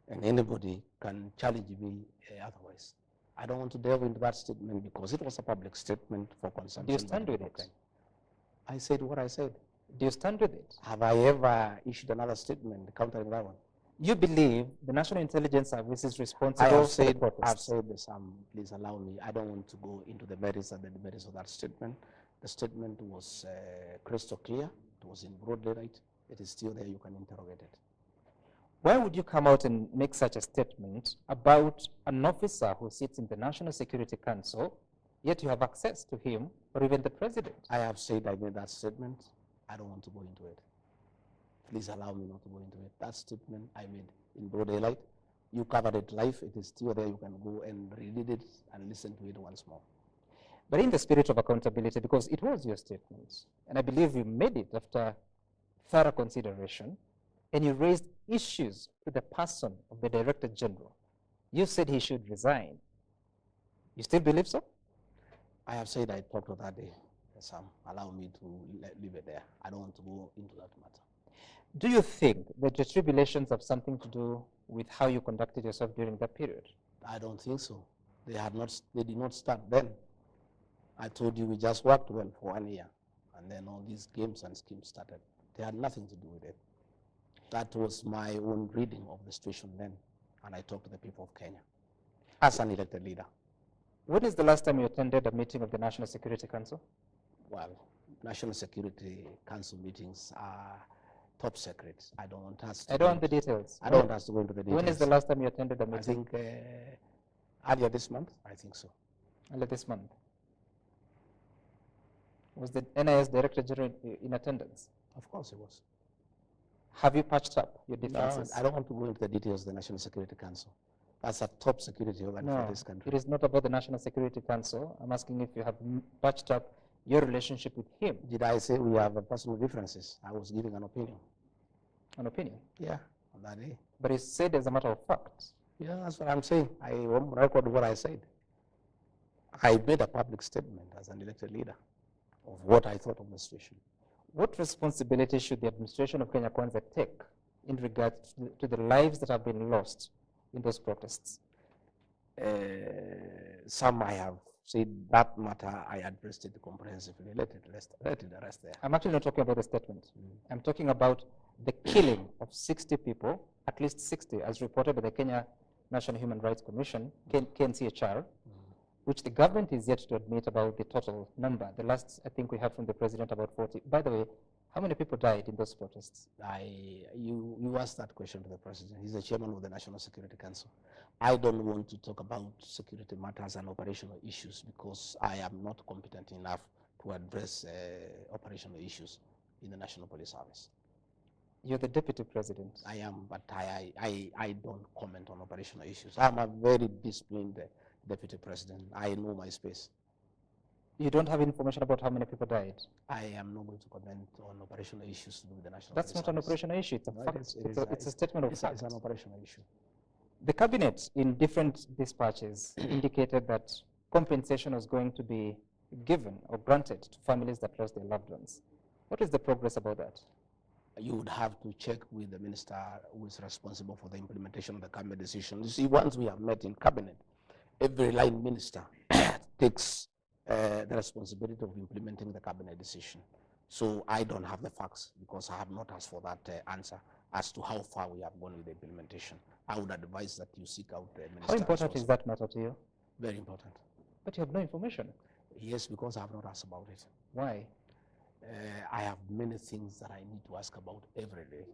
And anybody can challenge me otherwise. I don't want to delve into that statement because it was a public statement for consumption. Do you stand with it? I said what I said. Do you stand with it? Have I ever issued another statement countering that one? You believe the National Intelligence Service is responsible for the protests? I've said this, please allow me. I don't want to go into the merits and the demerits of that statement. The statement was crystal clear. It was in broad daylight. It is still there. You can interrogate it. Why would you come out and make such a statement about an officer who sits in the National Security Council, yet you have access to him or even the president? I have said I made that statement. I don't want to go into it. Please allow me not to go into it. That statement I made in broad daylight. You covered it live. It is still there. You can go and read it and listen to it once more. But in the spirit of accountability, because it was your statement, and I believe you made it after thorough consideration, and you raised issues with the person of the Director General. You said he should resign. You still believe so? I have said I talked to that day. Sam, allow me to leave it there. I don't want to go into that matter. Do you think that your tribulations have something to do with how you conducted yourself during that period? I don't think so. They did not start then. I told you we just worked well for 1 year, and then all these games and schemes started. They had nothing to do with it. That was my own reading of the situation then, and I talked to the people of Kenya as an elected leader. When is the last time you attended a meeting of the National Security Council? Well, National Security Council meetings are top secret. I don't want us to I don't want the details. I don't want us to go into the details. When is the last time you attended a meeting? I think earlier this month. I think so. Earlier this month. Was the NIS Director General in attendance? Of course it was. Have you patched up your differences? No, I don't want to go into the details of the National Security Council. That's a top security organ for this country. It is not about the National Security Council. I'm asking if you have patched up your relationship with him. Did I say we have personal differences? I was giving an opinion. An opinion? Yeah, on that day. But you said as a matter of fact. Yeah, that's what I'm saying. I won't record what I said. I made a public statement as an elected leader of what I thought of the situation. What responsibility should the administration of Kenya Kwanza take in regard to the lives that have been lost in those protests? Some I have said that matter I addressed it comprehensively. Let the rest there. I'm actually not talking about the statement. I'm talking about the killing of 60 people, at least 60, as reported by the Kenya National Human Rights Commission, KNCHR, which the government is yet to admit about the total number. The last, I think we heard from the president, about 40. By the way, how many people died in those protests? You asked that question to the president. He's the chairman of the National Security Council. I don't want to talk about security matters and operational issues because I am not competent enough to address operational issues in the National Police Service. You're the deputy president. I am, but I don't comment on operational issues. I'm a very disciplined deputy president. I know my space. You don't have information about how many people died? I am not going to comment on operational issues to do with the National That's Police not an Service. operational issue. It's a fact. It's a statement of fact. It's an operational issue. The cabinet, in different dispatches, indicated that compensation was going to be given or granted to families that lost their loved ones. What is the progress about that? You would have to check with the minister who is responsible for the implementation of the cabinet decision. You see, once we have met in cabinet, every line minister takes the responsibility of implementing the cabinet decision. So I don't have the facts because I have not asked for that answer as to how far we have gone with the implementation. I would advise that you seek out the minister. How important is that matter to you? Very important. But you have no information. Yes, because I have not asked about it. Why? I have many things that I need to ask about every day.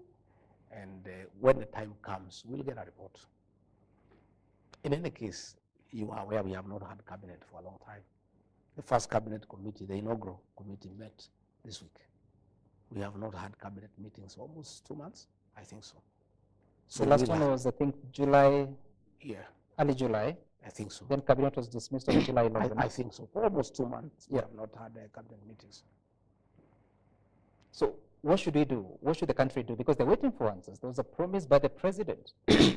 And when the time comes, we'll get a report. In any case, you are aware we have not had cabinet for a long time. The first cabinet committee, the inaugural committee, met this week. We have not had cabinet meetings for almost 2 months, I think so. So the last one was, I think, July, early July. I think so. Then cabinet was dismissed on July 11th. I think so. For almost 2 months, we have not had cabinet meetings. So what should we do? What should the country do? Because they're waiting for answers. There was a promise by the president.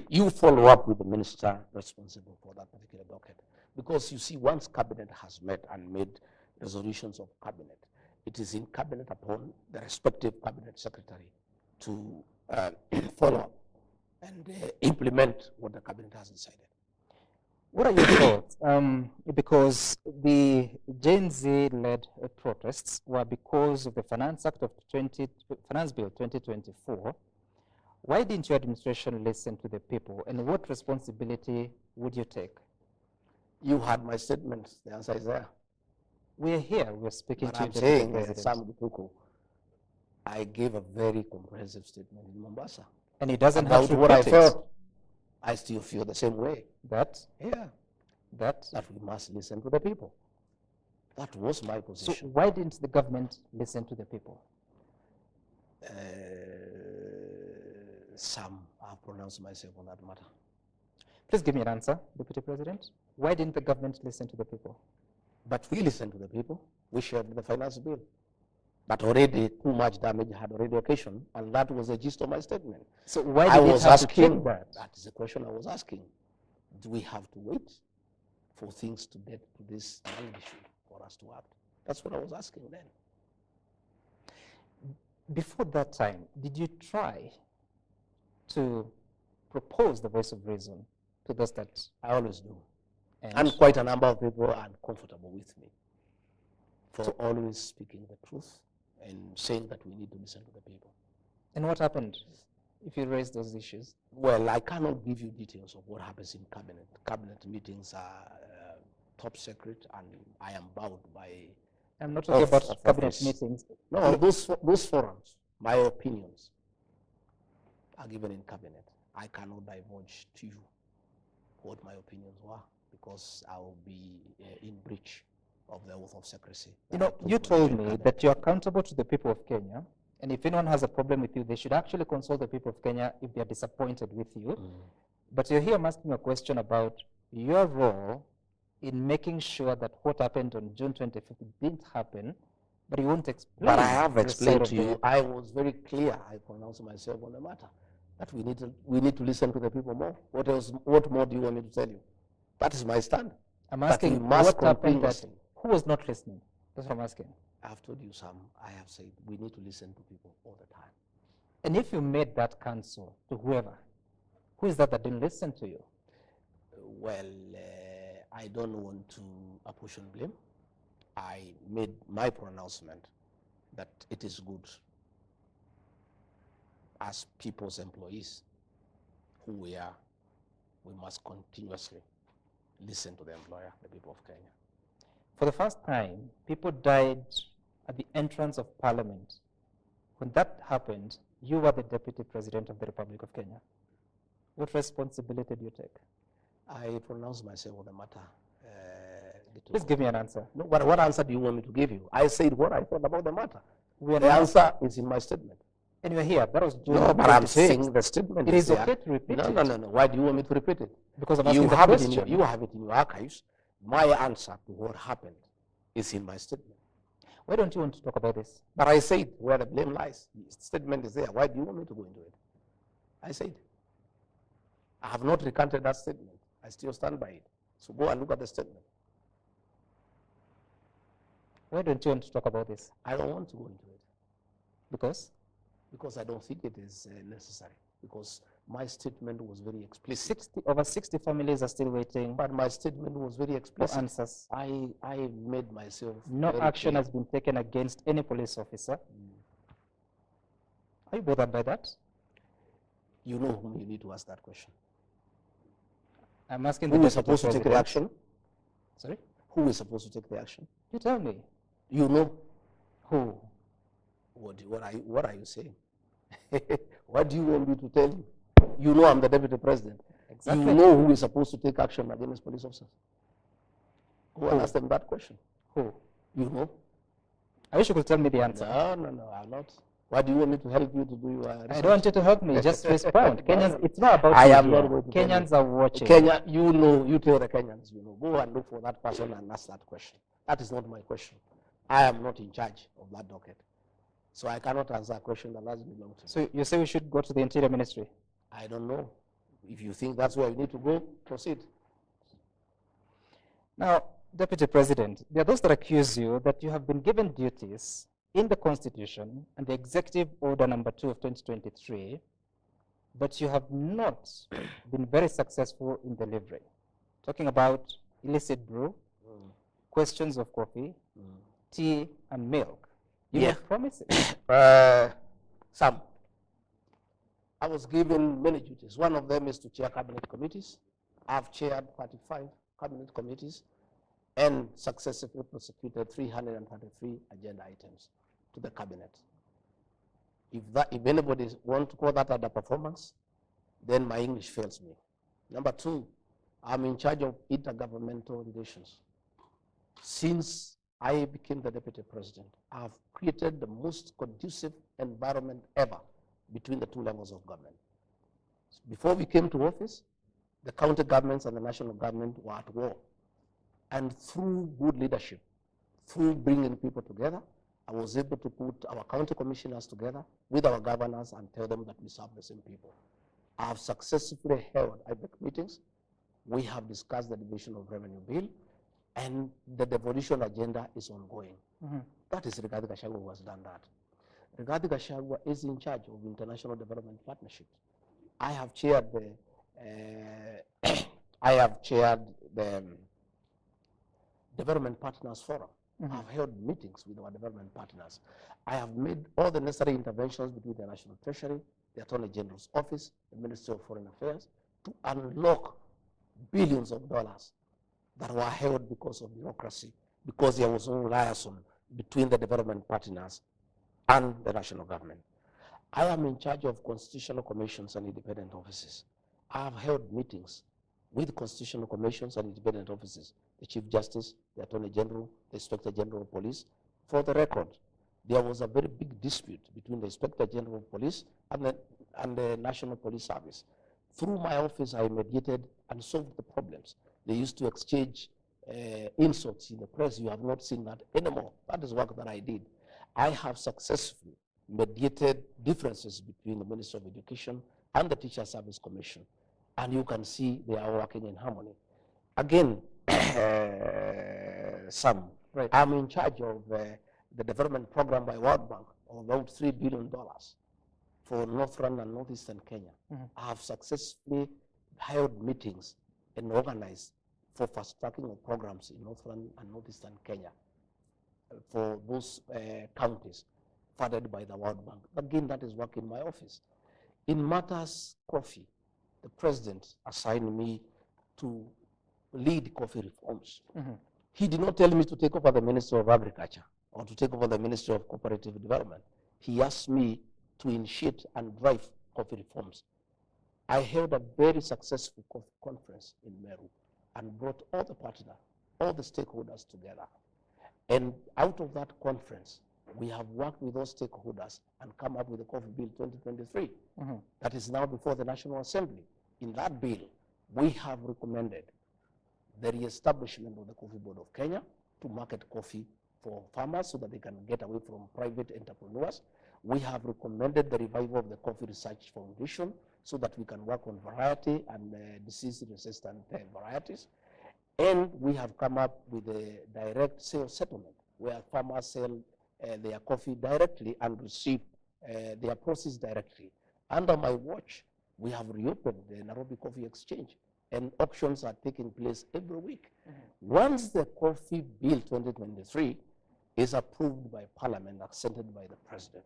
You follow up with the minister responsible for that particular docket. Because you see, once cabinet has met and made resolutions of cabinet, it is in cabinet upon the respective cabinet secretary to follow up and implement what the cabinet has decided. What are your thoughts? Because the Gen Z-led protests were because of the Finance Bill 2024. Why didn't your administration listen to the people, and what responsibility would you take? You had my statements. The answer is there. We're here. We're speaking but to I'm the saying, president. I gave a very comprehensive statement in Mombasa. And it doesn't about have what I it. felt. I still feel the same way. That? Yeah. That we must listen to the people. That was my position. So why didn't the government listen to the people? Some have pronounced myself on that matter. Please give me an answer, Deputy President. Why didn't the government listen to the people? But we listened to the people. We shared the finance bill. But already too much damage had already occasioned, and that was the gist of my statement. So why did it have to take that? That is the question I was asking. Do we have to wait for things to get to this magnitude for us to act? That's what I was asking then. Before that time, did you try to propose the voice of reason to those that? I always do. And quite a number of people are uncomfortable with me for always speaking the truth and saying that we need to listen to the people. And what happened if you raise those issues? Well, I cannot give you details of what happens in cabinet. Cabinet meetings are top secret, and I am bound by. I'm not talking about cabinet meetings. No, those forums, my opinions are given in cabinet. I cannot divulge to you what my opinions were because I will be in breach of the oath of secrecy. You know, you told me that you're accountable to the people of Kenya, and if anyone has a problem with you, they should actually consult the people of Kenya if they're disappointed with you. But you're here, I'm asking a question about your role in making sure that what happened on June 25th didn't happen, but you won't explain. But I have explained to you, I was very clear, I pronounced myself on the matter, that we need to listen to the people more. What more do you want me to tell you? That is my stand. I'm asking what happened that, who was not listening? That's what I'm asking. I've told you some. I have said we need to listen to people all the time. And if you made that counsel to whoever, Who is that didn't listen to you? Well, I don't want to apportion blame. I made my pronouncement that it is good as people's employees who we are, we must continuously listen to the employer, the people of Kenya. For the first time, people died at the entrance of Parliament. When that happened, you were the Deputy President of the Republic of Kenya. What responsibility do you take? I pronounce myself on the matter. Please give me an answer. No, but what answer do you want me to give you? I said what I thought about the matter. The answer is in my statement. And you're here. That was June. No, but I'm saying the statement it is there. Okay to repeat it. No. Why do you want me to repeat it? Because I'm asking the question. You have it in your archives. My answer to what happened is in my statement. Why don't you want to talk about this? But I said where the blame lies. The statement is there. Why do you want me to go into it? I said. I have not recanted that statement. I still stand by it. So go and look at the statement. Why don't you want to talk about this? I don't want to go into it. Because? Because I don't think it is necessary. Because my statement was very explicit. Over 60 families are still waiting. But my statement was very explicit. For answers. I made myself No action clear. has been taken against any police officer. Are you bothered by that? You know whom you need to ask that question. I'm asking who is supposed to take the action? Sorry? Who is supposed to take the action? You tell me. You know. Who? What are you saying? What do you want me to tell you? You know I'm the Deputy President. Exactly. You know who is supposed to take action against police officers. Go and ask them that question. Who? You know. I wish you could tell me the answer. No, I'm not. Why do you want me to help you to do your research? I don't want you to help me. Just respond. Kenyans, it's not about I you am here. not going to Kenyans are watching. Kenya, you know, you tell the Kenyans, you know. Go and look for that person and ask that question. That is not my question. I am not in charge of that docket. So I cannot answer a question that doesn't belong to me. So you say we should go to the Interior Ministry? I don't know. If you think that's where you need to go, proceed. Now, Deputy President, there are those that accuse you that you have been given duties in the Constitution and the Executive Order number 2 of 2023, but you have not been very successful in delivering. Talking about illicit brew, questions of coffee, tea, and milk. You made promises. Some. I was given many duties. One of them is to chair cabinet committees. I've chaired 35 cabinet committees and successfully prosecuted 333 agenda items to the cabinet. If anybody wants to call that underperformance, then my English fails me. Number two, I'm in charge of intergovernmental relations. Since I became the Deputy President, I've created the most conducive environment ever between the two levels of government. Before we came to office, the county governments and the national government were at war. And through good leadership, through bringing people together, I was able to put our county commissioners together with our governors and tell them that we serve the same people. I have successfully held IBEC meetings. We have discussed the division of revenue bill, and the devolution agenda is ongoing. That is Rigathi Gachagua who has done that. Rigathi Gachagua is in charge of international development partnerships. I have chaired the Development Partners Forum. I've held meetings with our development partners. I have made all the necessary interventions between the National Treasury, the Attorney General's Office, the Ministry of Foreign Affairs, to unlock billions of dollars that were held because of bureaucracy, because there was no liaison between the development partners and the national government. I am in charge of constitutional commissions and independent offices. I have held meetings with constitutional commissions and independent offices, the Chief Justice, the Attorney General, the Inspector General of Police. For the record, there was a very big dispute between the Inspector General of Police and the National Police Service. Through my office, I mediated and solved the problems. They used to exchange insults in the press. You have not seen that anymore. That is work that I did. I have successfully mediated differences between the Ministry of Education and the Teacher Service Commission. And you can see they are working in harmony. Again, Sam, right. I'm in charge of the development program by World Bank of about $3 billion. for Northern and Northeastern Kenya. I have successfully held meetings and organized for fast-tracking of programs in Northern and Northeastern Kenya for those counties funded by the World Bank. Again, that is work in my office. In matters coffee, the president assigned me to lead coffee reforms. He did not tell me to take over the Ministry of Agriculture or to take over the Ministry of Cooperative Development. He asked me to initiate and drive coffee reforms. I held a very successful coffee conference in Meru and brought all the partners, all the stakeholders together. And out of that conference, we have worked with those stakeholders and come up with the Coffee Bill 2023 that is now before the National Assembly. In that bill, we have recommended the re-establishment of the Coffee Board of Kenya to market coffee for farmers so that they can get away from private entrepreneurs. We have recommended the revival of the Coffee Research Foundation so that we can work on variety and disease-resistant varieties. And we have come up with a direct sales settlement where farmers sell their coffee directly and receive their proceeds directly. Under my watch, we have reopened the Nairobi Coffee Exchange, and auctions are taking place every week. Once the Coffee Bill 2023 is approved by Parliament, accepted by the President,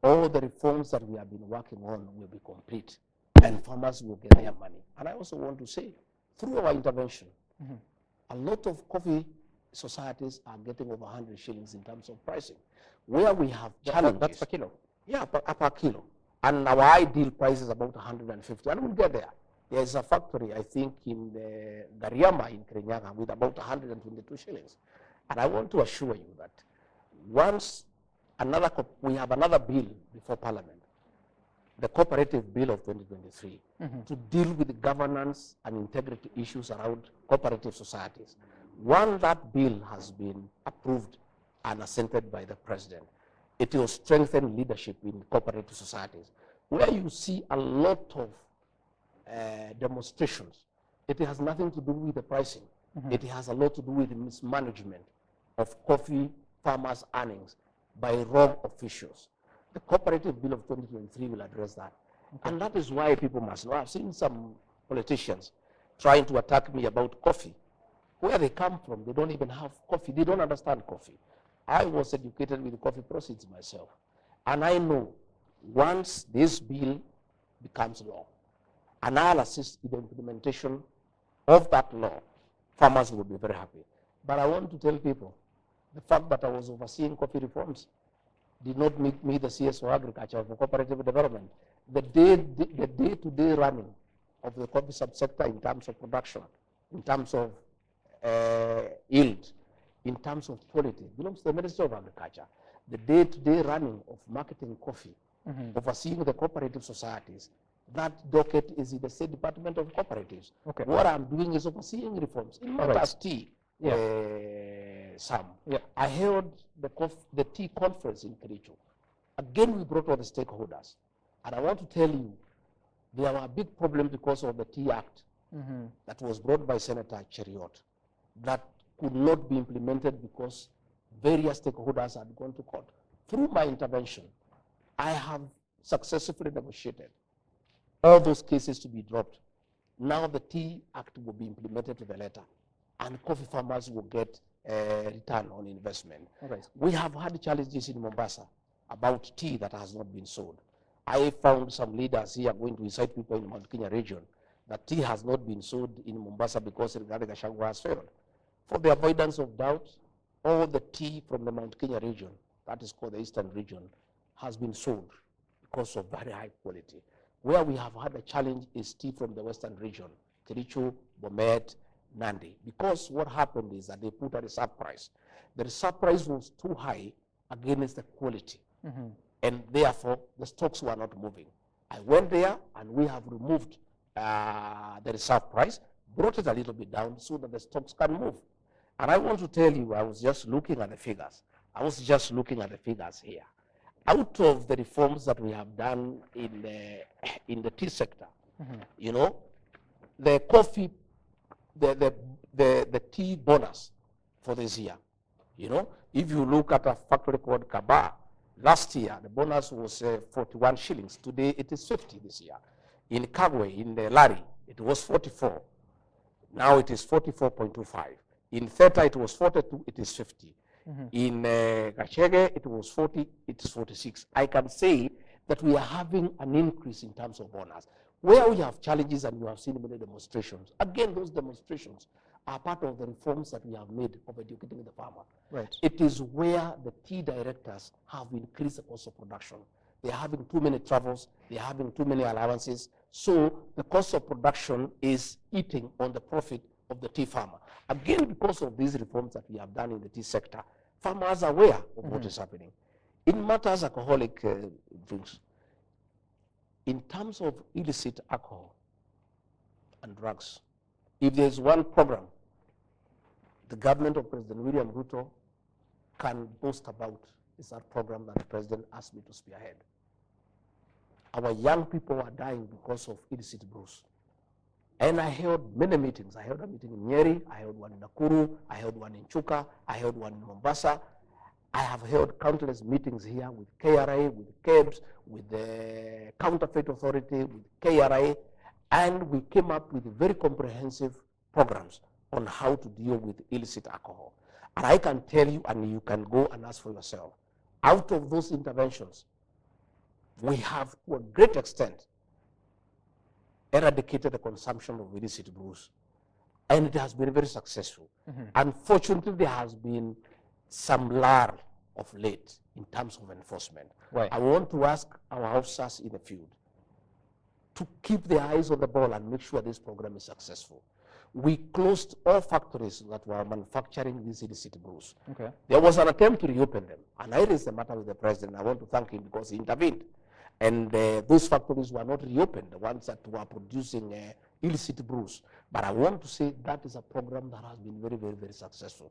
all the reforms that we have been working on will be complete, and farmers will get their money. And I also want to say, through our intervention, a lot of coffee societies are getting over 100 shillings in terms of pricing. Where we have challenges. That's per kilo? Yeah, per kilo. And our ideal price is about 150, and we'll get there. There is a factory, I think, in Gariama in Kirinyaga with about 122 shillings. And I want to assure you that once we have another bill before Parliament, the Cooperative Bill of 2023, to deal with the governance and integrity issues around cooperative societies. Once that bill has been approved and assented by the President, it will strengthen leadership in cooperative societies. Where you see a lot of demonstrations, it has nothing to do with the pricing. It has a lot to do with the mismanagement of coffee farmers' earnings by wrong officials. The Cooperative Bill of 2023 will address that. And that is why people must know. I've seen some politicians trying to attack me about coffee. Where they come from, they don't even have coffee. They don't understand coffee. I was educated with coffee proceeds myself. And I know once this bill becomes law, and I'll assist in the implementation of that law, farmers will be very happy. But I want to tell people, the fact that I was overseeing coffee reforms did not make me the CSO Agriculture for Cooperative Development. The day-to-day running of the coffee subsector in terms of production, in terms of yield, in terms of quality, belongs to the Ministry of Agriculture. The day-to-day running of marketing coffee, overseeing the cooperative societies, that docket is in the State Department of Cooperatives. What I'm doing is overseeing reforms. In matters tea, Sam, I held the tea conference in Kericho. Again, we brought all the stakeholders. And I want to tell you, there were a big problem because of the Tea Act that was brought by Senator Cheriot that could not be implemented because various stakeholders had gone to court. Through my intervention, I have successfully negotiated all those cases to be dropped. Now the Tea Act will be implemented to the letter, and coffee farmers will get a return on investment. We have had challenges in Mombasa about tea that has not been sold. I found some leaders here going to incite people in Mount Kenya region that tea has not been sold in Mombasa because GACHAGUA has failed. For the avoidance of doubt, all the tea from the Mount Kenya region, that is called the Eastern region, has been sold because of very high quality. Where we have had a challenge is tea from the Western region, Kericho, Bomet, Nandi. Because what happened is that they put a reserve price. The reserve price was too high against the quality. And therefore, the stocks were not moving. I went there and we have removed the reserve price, brought it a little bit down so that the stocks can move. And I want to tell you, I was just looking at the figures. I was just looking at the figures here. Out of the reforms that we have done in the tea sector, you know, the coffee, the tea bonus for this year, you know, if you look at a factory called Kaba, Last year, the bonus was 41 shillings. Today, it is 50 this year. In Kagwe, in the Lari, it was 44. Now it is 44.25. In Theta, it was 42, it is 50. In Gachage, it was 40, it is 46. I can say that we are having an increase in terms of bonus. Where we have challenges, and you have seen many demonstrations, again, those demonstrations are part of the reforms that we have made of educating the farmer. Right. It is where the tea directors have increased the cost of production. They're having too many travels, they're having too many allowances, so the cost of production is eating on the profit of the tea farmer. Again, because of these reforms that we have done in the tea sector, farmers are aware of what is happening. In matters alcoholic drinks, in terms of illicit alcohol and drugs, if there's one program the government of President William Ruto can boast about, is that program that the president asked me to spearhead. Our young people are dying because of illicit brews. And I held many meetings. I held a meeting in Nyeri, I held one in Nakuru, I held one in Chuka, I held one in Mombasa. I have held countless meetings here with KRA, with KEBS, with the Counterfeit Authority, with KRA, and we came up with very comprehensive programs on how to deal with illicit alcohol. And I can tell you, and you can go and ask for yourself, out of those interventions, we have, to a great extent, eradicated the consumption of illicit brews. And it has been very successful. Unfortunately, there has been some lull of late in terms of enforcement. Right. I want to ask our officers in the field to keep their eyes on the ball and make sure this program is successful. We closed all factories that were manufacturing these illicit brews. Okay. There was an attempt to reopen them, and I raised the matter with the president. I want to thank him because he intervened. And those factories were not reopened, the ones that were producing illicit brews. But I want to say that is a program that has been very, very, very successful.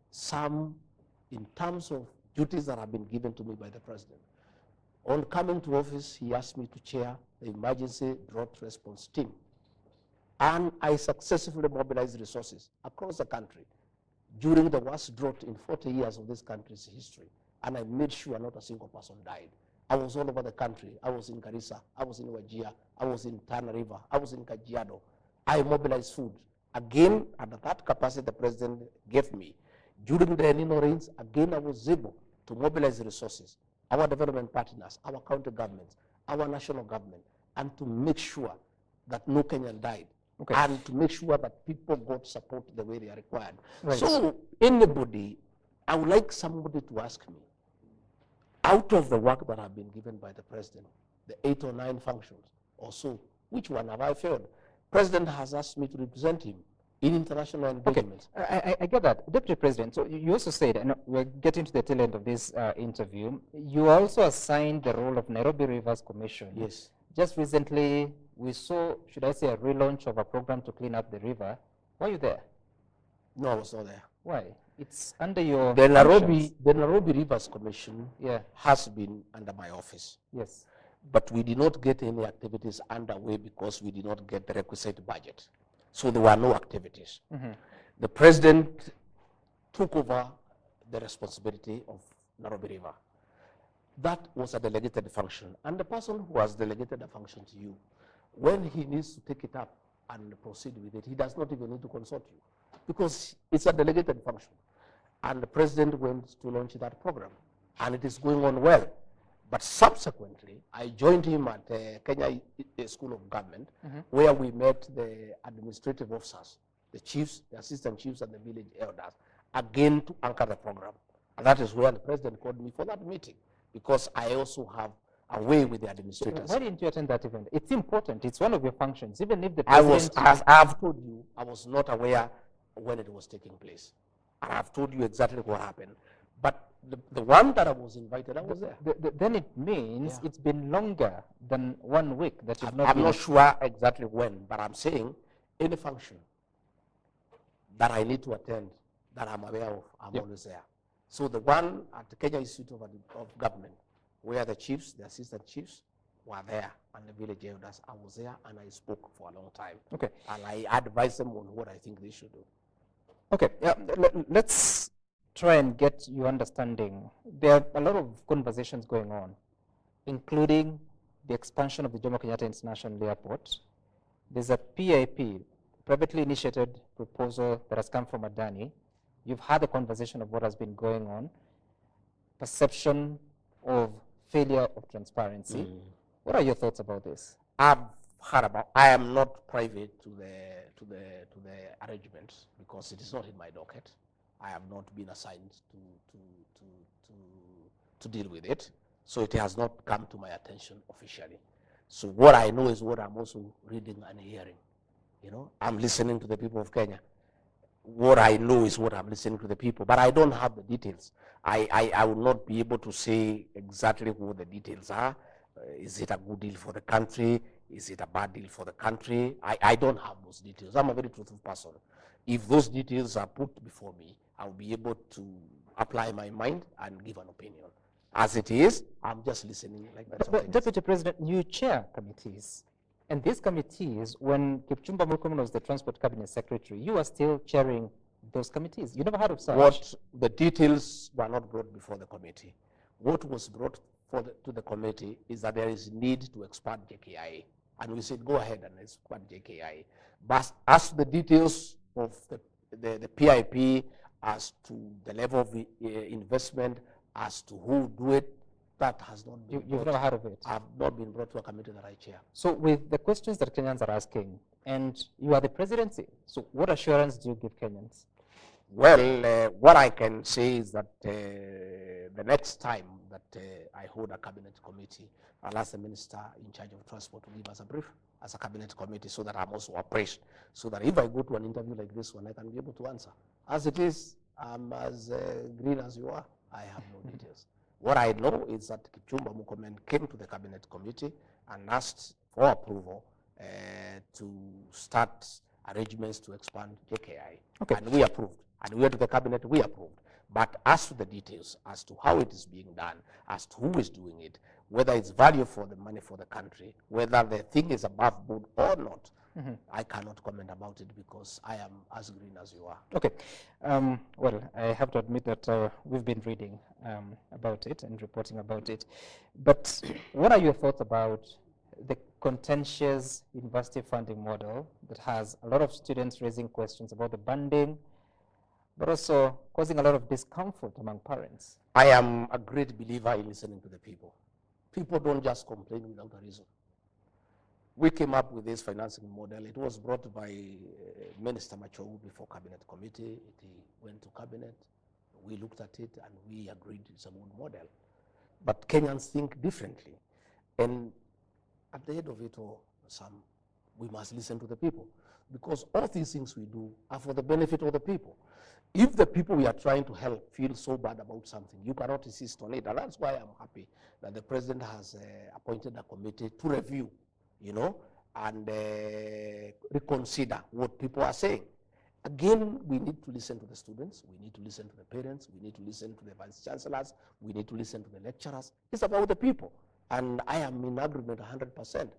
Some, in terms of duties that have been given to me by the president, on coming to office, he asked me to chair the emergency drought response team. And I successfully mobilized resources across the country during the worst drought in 40 years of this country's history. And I made sure not a single person died. I was all over the country. I was in Garissa, I was in Wajir, I was in Tana River, I was in Kajiado. I mobilized food. Again, at that capacity the president gave me. During the El Nino rains, again I was able to mobilize resources, our development partners, our county governments, our national government, and to make sure that no Kenyan died. Okay. And to make sure that people got support the way they are required. Right. So anybody, I would like somebody to ask me, out of the work that have been given by the president, the 8 or 9 functions or so, which one have I failed? President has asked me to represent him in international engagements. Okay. I get that. Deputy President, so you also said, and we're getting to the tail end of this interview, you also assigned the role of Nairobi Rivers Commission. Yes. Just recently, we saw, should I say, a relaunch of a program to clean up the river. Were you there? No, I was not there. Why? It's under your The Nairobi Rivers Commission has been under my office. Yes. But we did not get any activities underway because we did not get the requisite budget. So there were no activities. The president took over the responsibility of Nairobi River. That was a delegated function. And the person who has delegated a function to you, when he needs to take it up and proceed with it, he does not even need to consult you because it's a delegated function. And the president went to launch that program, and it is going on well. But subsequently, I joined him at Kenya School of Government, where we met the administrative officers, the chiefs, the assistant chiefs, and the village elders, again to anchor the program. And that is where the president called me for that meeting, because I also have a way with the administrators. Why didn't you attend that event? It's important. It's one of your functions, even if the president... As I have told you, I was not aware when it was taking place. And I've told you exactly what happened. But the one that I was invited, I was there. Then it means it's been longer than 1 week that you've not been... I'm not sure exactly when, but I'm saying any function that I need to attend, that I'm aware of, I'm always there. So the one at the Kenya Institute of Government, where the chiefs, the assistant chiefs, were there, and the village elders, I was there, and I spoke for a long time. Okay. And I advised them on what I think they should do. Okay, let's try and get your understanding. There are a lot of conversations going on, including the expansion of the Jomo Kenyatta International Airport. There's a PIP, privately initiated proposal that has come from Adani. You've had a conversation of what has been going on, perception of failure of transparency. What are your thoughts about this? I've heard about. I am not privy to the arrangements because it is not in my docket. I have not been assigned to deal with it, so it has not come to my attention officially. So what I know is what I'm also reading and hearing. You know, I'm listening to the people of Kenya. What I know is what I'm listening to the people, but I don't have the details. I will not be able to say exactly what the details are. Is it a good deal for the country? Is it a bad deal for the country? I don't have those details. I'm a very truthful person. If those details are put before me, I'll be able to apply my mind and give an opinion. As it is, I'm just listening like that. But Deputy President, you chair committees. And these committees, when Kipchumba Murkomen was the Transport Cabinet Secretary, you are still chairing those committees. You never heard of such? What the details were not brought before the committee. What was brought to the committee is that there is need to expand JKIA. And we said, go ahead and expand JKIA. But as the details of the PIP, as to the level of investment, as to who do it, that has not been You've never heard of it? I've not been brought to a committee that I chair. So with the questions that Kenyans are asking, and you are the presidency, so what assurance do you give Kenyans? Well, what I can say is that the next time that I hold a cabinet committee, I'll ask the minister in charge of transport to give us a brief as a cabinet committee so that I'm also appraised, so that if I go to an interview like this one, I can be able to answer. As it is, I'm as green as you are. I have no details. What I know is that Kipchumba Murkomen came to the cabinet committee and asked for approval to start arrangements to expand JKI. Okay. And we approved. And we went to the cabinet, we approved. But as to the details, as to how it is being done, as to who is doing it, whether it's value for the money for the country, whether the thing is above board or not, I cannot comment about it because I am as green as you are. Okay. Well, I have to admit that we've been reading about it and reporting about it. But what are your thoughts about the contentious university funding model that has a lot of students raising questions about the banding, but also causing a lot of discomfort among parents? I am a great believer in listening to the people. People don't just complain without a reason. We came up with this financing model. It was brought by Minister Machogu before Cabinet Committee. It went to Cabinet. We looked at it and we agreed it's a good model. But Kenyans think differently. And at the end of it all, Sam, we must listen to the people because all these things we do are for the benefit of the people. If the people we are trying to help feel so bad about something, you cannot insist on it. And that's why I'm happy that the president has appointed a committee to review, you know, and reconsider what people are saying. Again, we need to listen to the students, we need to listen to the parents, we need to listen to the vice chancellors, we need to listen to the lecturers. It's about the people. And I am in agreement 100%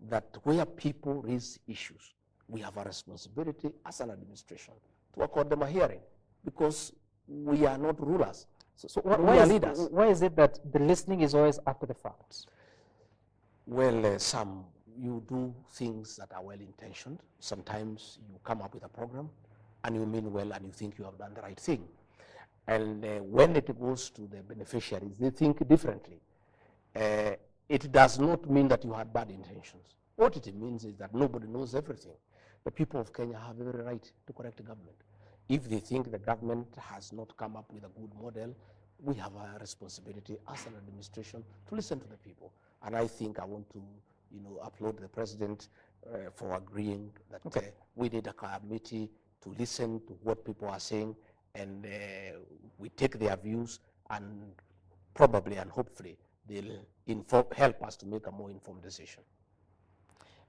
that where people raise issues, we have a responsibility as an administration to accord them a hearing because we are not rulers. So we are leaders. Why is it that the listening is always after the fact? Well, Sam, you do things that are well-intentioned. Sometimes you come up with a program and you mean well and you think you have done the right thing. And when it goes to the beneficiaries, they think differently. It does not mean that you had bad intentions. What it means is that nobody knows everything. The people of Kenya have every right to correct the government. If they think the government has not come up with a good model, we have a responsibility as an administration to listen to the people. And I think I want to, applaud the president for agreeing that we need a committee to listen to what people are saying, and we take their views, and probably and hopefully they'll help us to make a more informed decision.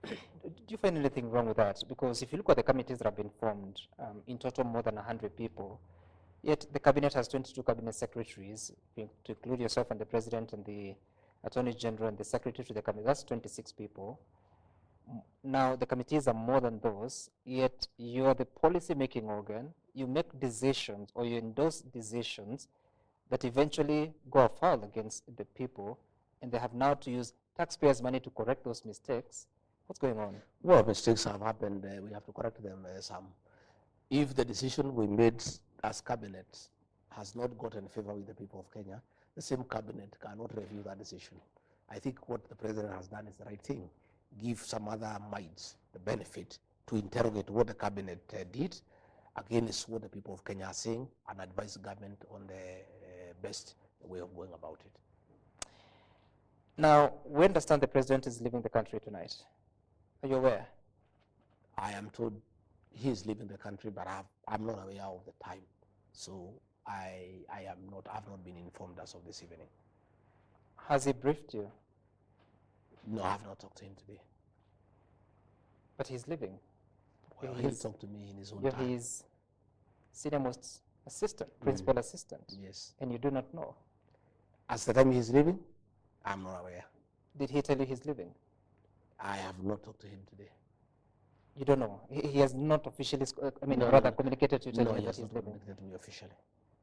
Do you find anything wrong with that? Because if you look at the committees that have been formed, in total more than 100 people, yet the cabinet has 22 cabinet secretaries, to include yourself and the president and the attorney general and the secretary to the cabinet. That's 26 people. Now, the committees are more than those, yet you are the policy-making organ. You make decisions or you endorse decisions that eventually go afoul against the people, and they have now to use taxpayers' money to correct those mistakes. What's going on? Well, mistakes have happened. We have to correct them some. If the decision we made as cabinet has not gotten favor with the people of Kenya, the same cabinet cannot review that decision. I think what the president has done is the right thing. Give some other minds the benefit to interrogate what the cabinet did against what the people of Kenya are saying and advise the government on the best way of going about it. Now, we understand the president is leaving the country tonight. Are you aware? I am told he is leaving the country, but I'm not aware of the time. So I've not been informed as of this evening. Has he briefed you? No, I have not talked to him today. But he's leaving. Well, he'll talk to me in his own you're time. his senior-most assistant, principal assistant. Yes. And you do not know. As the time he's leaving, I'm not aware. Did he tell you he's leaving? I have not talked to him today. You don't know? He has not officially, communicated to you telling you that he's leaving? Communicated to me officially.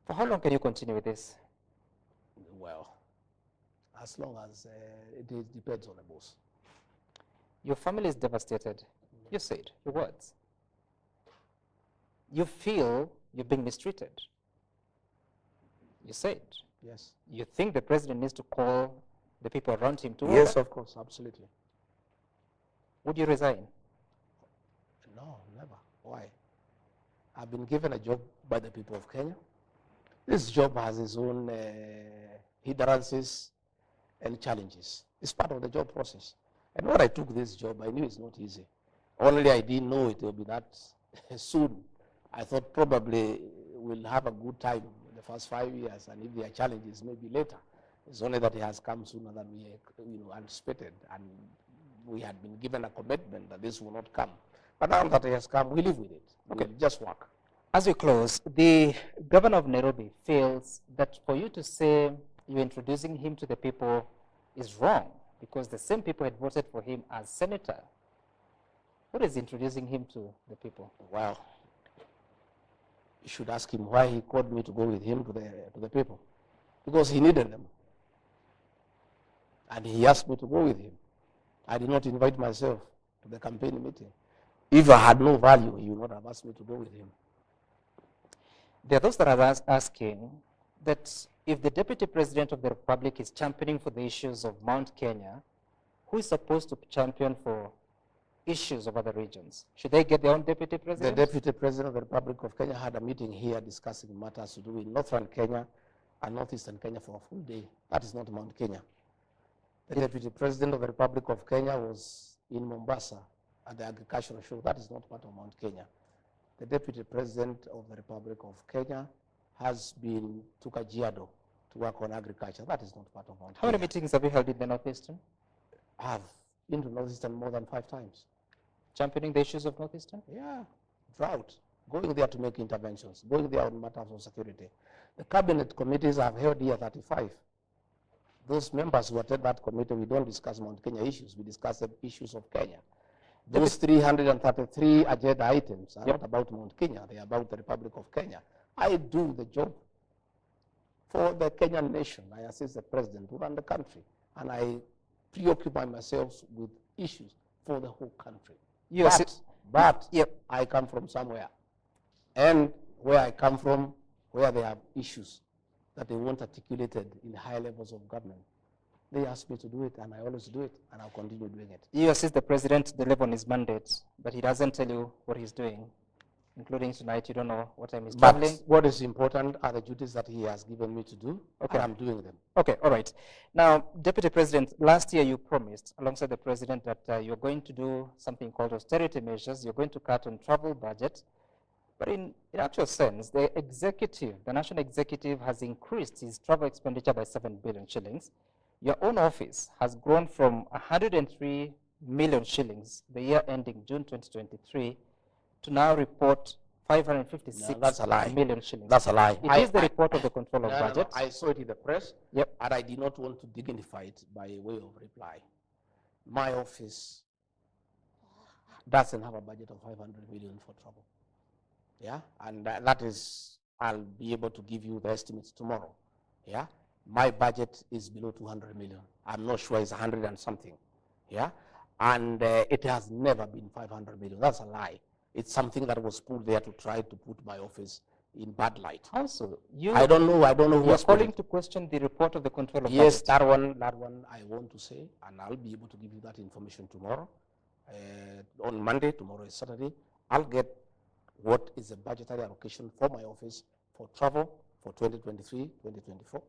For how long can you continue with this? Well, as long as it depends on the boss. Your family is devastated. You said your words. You feel you're being mistreated. You said. Yes. You think the president needs to call the people around him to order? Yes, of course, absolutely. Would you resign? No, never. Why? I've been given a job by the people of Kenya. This job has its own hindrances and challenges. It's part of the job process. And when I took this job, I knew it's not easy. Only I didn't know it will be that soon. I thought probably we'll have a good time in the first 5 years, and if there are challenges, maybe later. It's only that it has come sooner than we anticipated, and we had been given a commitment that this will not come. But now that it has come, we live with it. Okay, we'll just work. As we close, the governor of Nairobi feels that for you to say you're introducing him to the people is wrong, because the same people had voted for him as senator. What is introducing him to the people? Well, you should ask him why he called me to go with him to the people. Because he needed them. And he asked me to go with him. I did not invite myself to the campaign meeting. If I had no value, he would not have asked me to go with him. There are those that are asking that if the Deputy President of the Republic is championing for the issues of Mount Kenya, who is supposed to champion for issues of other regions? Should they get their own Deputy President? The Deputy President of the Republic of Kenya had a meeting here discussing matters to do with Northern Kenya and Northeastern Kenya for a full day. That is not Mount Kenya. The Deputy President of the Republic of Kenya was in Mombasa at the agricultural show. That is not part of Mount Kenya. The Deputy President of the Republic of Kenya has been to Kajiado to work on agriculture. That is not part of Mount Kenya. How many meetings have you held in the Northeastern? I have been to Northeastern more than 5 times. Championing the issues of Northeastern? Yeah, drought. Going there to make interventions. Going there on matters of security. The cabinet committees have held here 35. Those members who attend that committee, we don't discuss Mount Kenya issues. We discuss the issues of Kenya. Those 333 agenda items are not about Mount Kenya. They are about the Republic of Kenya. I do the job for the Kenyan nation. I assist the president to run the country. And I preoccupy myself with issues for the whole country. Yes, but I come from somewhere. And where I come from, where they have issues that they want articulated in high levels of government, they ask me to do it, and I always do it, and I'll continue doing it. You assist the president to deliver on his mandate, but he doesn't tell you what he's doing, including tonight. You don't know what time he's traveling. But what is important are the duties that he has given me to do, and I'm doing them. Okay, all right. Now, Deputy President, last year you promised, alongside the president, that you're going to do something called austerity measures. You're going to cut on travel budget. But in actual sense, the executive, the national executive, has increased his travel expenditure by 7 billion shillings. Your own office has grown from 103 million shillings the year ending June 2023 to now report 556 million shillings. That's a lie. It is the report of the control of budget. I saw it in the press, and I did not want to dignify it by way of reply. My office doesn't have a budget of 500 million for travel. Yeah, and that is, I'll be able to give you the estimates tomorrow. Yeah, my budget is below 200 million. I'm not sure it's 100 and something. Yeah, and it has never been 500 million. That's a lie. It's something that was put there to try to put my office in bad light. Also, I don't know who you're was calling to question the report of the control of yes, budget. that one I want to say, and I'll be able to give you that information tomorrow. On Monday, tomorrow is Saturday, I'll get what is the budgetary allocation for my office for travel for 2023, 2024,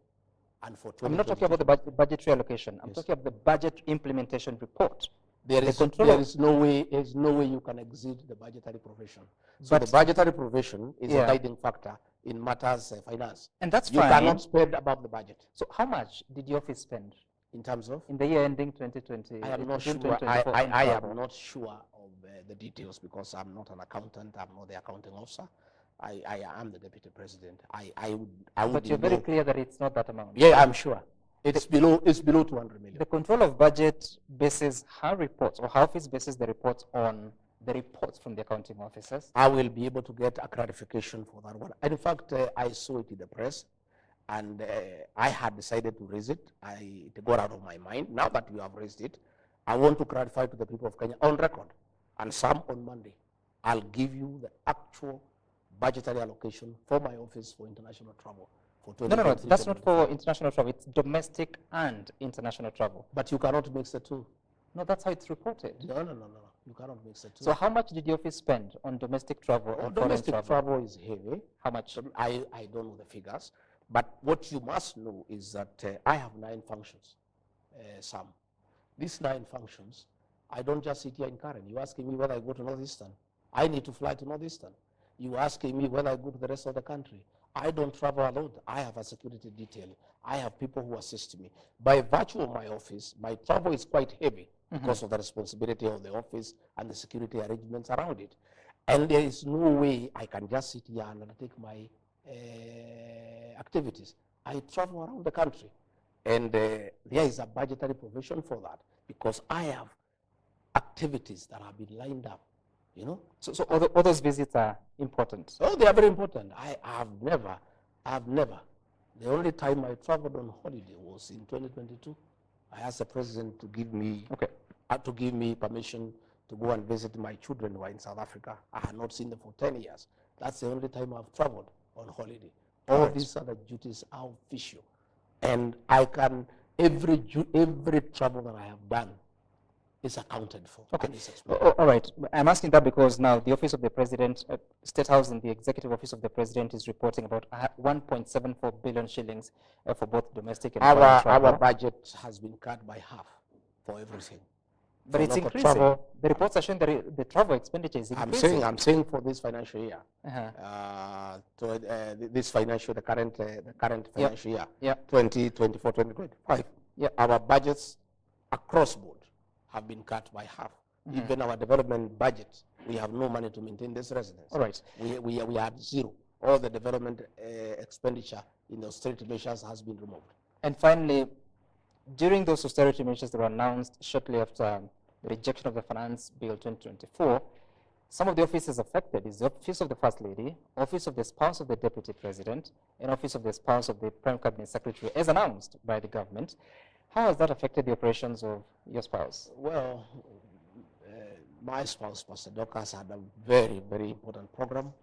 and for 2022. I'm not talking about the budgetary allocation. I'm talking about the budget implementation report. There is no way you can exceed the budgetary provision. So But the budgetary provision is a guiding factor in matters finance. And that's you fine. You cannot spend above the budget. So how much did your office spend? In terms of? In the year ending 2020. I am not sure. I am not sure of the details because I'm not an accountant. I'm not the accounting officer. I am the deputy president. I would but you're very clear that it's not that amount. Yeah, I'm sure. It's below 200 million. The control of budget bases her reports, or her office bases the reports on the reports from the accounting officers. I will be able to get a clarification for that one. And in fact, I saw it in the press, and I had decided to raise it. It got out of my mind. Now that you have raised it, I want to clarify to the people of Kenya on record, and some on Monday. I'll give you the actual budgetary allocation for my office for international travel. No, that's not for international travel. It's domestic and international travel. But you cannot mix the two. No, that's how it's reported. No. You cannot mix the two. So how much did your office spend on domestic travel and domestic travel is heavy. How much? I don't know the figures. But what you must know is that I have 9 functions, Sam. These 9 functions, I don't just sit here in Karen. You're asking me whether I go to Northeastern. I need to fly to Northeastern. You're asking me whether I go to the rest of the country. I don't travel alone. I have a security detail. I have people who assist me. By virtue of my office, my travel is quite heavy because of the responsibility of the office and the security arrangements around it. And there is no way I can just sit here and undertake my activities. I travel around the country. And there is a budgetary provision for that because I have activities that have been lined up. You know? So all those visits are important? Oh, they are very important. I have never. The only time I traveled on holiday was in 2022. I asked the president to give me permission to go and visit my children who are in South Africa. I had not seen them for 10 years. That's the only time I've traveled on holiday. All these other duties are official. And I can, every travel that I have done is accounted for. Okay. All right. I'm asking that because now the Office of the President, State House and the Executive Office of the President is reporting about 1.74 billion shillings for both domestic and foreign travel. Our budget has been cut by half for everything. But it's increasing. Travel, the reports are showing that the travel expenditure is increasing. I'm saying for this financial year. This financial, the current financial year, 2024, 2025. Our budgets across board have been cut by half. Even our development budget, we have no money to maintain this residence. All right. We had zero. All the development expenditure in the austerity measures has been removed. And finally, during those austerity measures that were announced shortly after the rejection of the Finance Bill 2024, some of the offices affected is the Office of the First Lady, Office of the Spouse of the Deputy President, and Office of the Spouse of the Prime Cabinet Secretary, as announced by the government. How has that affected the operations of your spouse? Well, my spouse, Pastor Dorcas, had a very, very important program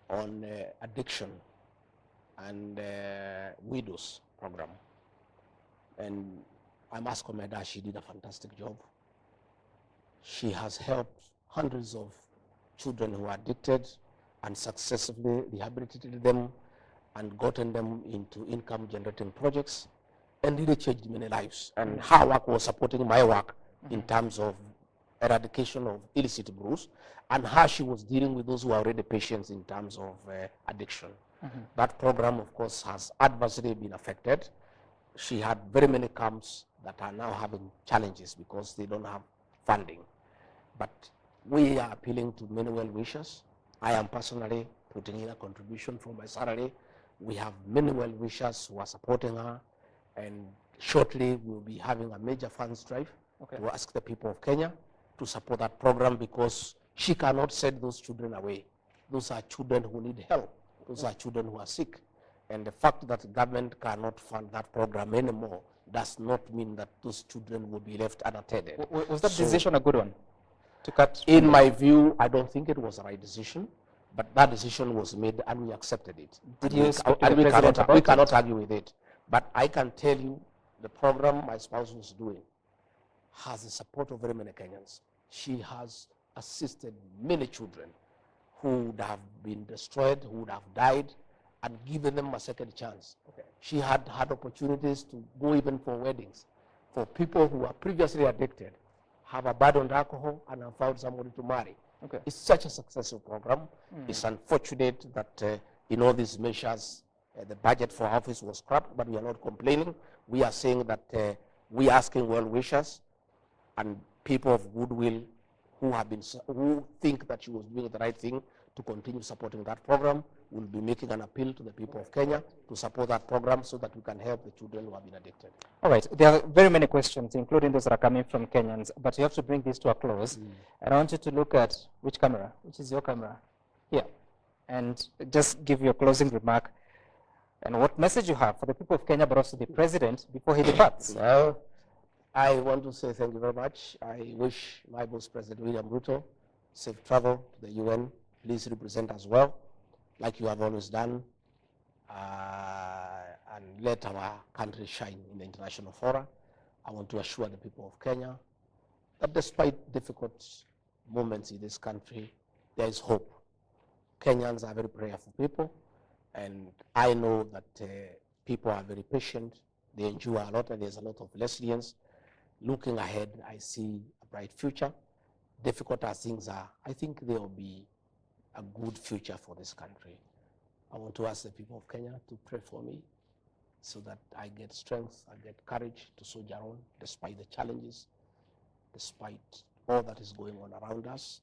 on addiction and widows program. And I must commend her. She did a fantastic job. She has helped hundreds of children who are addicted and successfully rehabilitated them and gotten them into income-generating projects, and really changed many lives. And her work was supporting my work in terms of eradication of illicit brews, and how she was dealing with those who are already patients in terms of addiction. That program, of course, has adversely been affected. She had very many camps that are now having challenges because they don't have funding. But we are appealing to many well-wishers. I am personally putting in a contribution from my salary. We have many well-wishers who are supporting her. And shortly, we'll be having a major funds drive to ask the people of Kenya to support that program because she cannot send those children away. Those are children who need help. Those are children who are sick. And the fact that the government cannot fund that program anymore does not mean that those children will be left unattended. Was that decision a good one? To cut? In my view, I don't think it was the right decision, but that decision was made and we accepted it. Did you speak to the president about it? We cannot argue with it. But I can tell you the program my spouse was doing has the support of very many Kenyans. She has assisted many children who would have been destroyed, who would have died, and given them a second chance. Okay. She had opportunities to go even for weddings for people who were previously addicted, have abandoned alcohol, and have found somebody to marry. Okay. It's such a successful program. It's unfortunate that in all these measures, the budget for office was scrapped, but we are not complaining. We are saying that we are asking well wishers and people of goodwill who think that she was doing the right thing to continue supporting that program. We'll be making an appeal to the people of Kenya to support that program so that we can help the children who have been addicted. All right, there are very many questions, including those that are coming from Kenyans, but you have to bring this to a close. And I want you to look at which camera, which is your camera, here, and just give your closing remark and what message you have for the people of Kenya, but also the president before he departs. Well, I want to say thank you very much. I wish my boss, President William Ruto, safe travel to the UN. Please represent us well, like you have always done, and let our country shine in the international fora. I want to assure the people of Kenya that despite difficult moments in this country, there is hope. Kenyans are very prayerful people, and I know that people are very patient. They endure a lot, and there's a lot of resilience. Looking ahead, I see a bright future. Difficult as things are, I think there will be a good future for this country. I want to ask the people of Kenya to pray for me so that I get strength, I get courage to soldier on despite the challenges, despite all that is going on around us.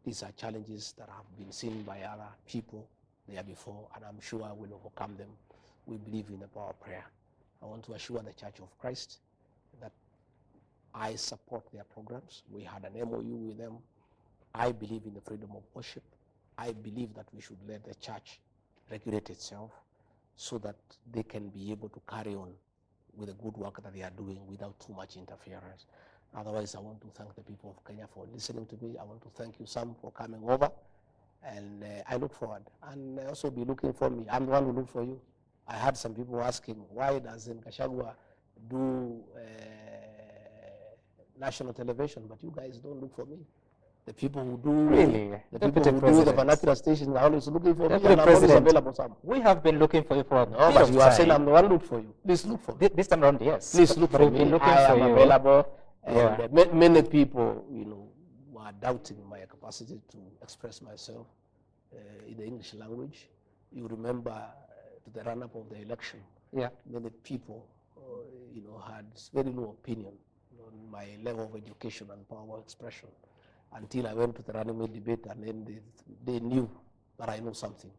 These are challenges that have been seen by other people there before, and I'm sure I will overcome them. We believe in the power of prayer. I want to assure the Church of Christ that I support their programs. We had an MOU with them. I believe in the freedom of worship. I believe that we should let the church regulate itself so that they can be able to carry on with the good work that they are doing without too much interference. Otherwise, I want to thank the people of Kenya for listening to me. I want to thank you, Sam, for coming over. And I look forward. And also be looking for me. I'm the one who look for you. I had some people asking, why doesn't GACHAGUA do national television? But you guys don't look for me. The people who do the people who do the vernacular stations are always looking for me, and I'm always available. Sam. We have been looking for you for a bit but of you are saying I'm the one look for you. Please look for me. This time around, yes. Please look for me. I am available. And many people, were doubting my capacity to express myself in the English language. You remember to the run-up of the election, many people, had very low opinion on my level of education and power of expression, until I went to the running mate debate, and then they knew that I know something.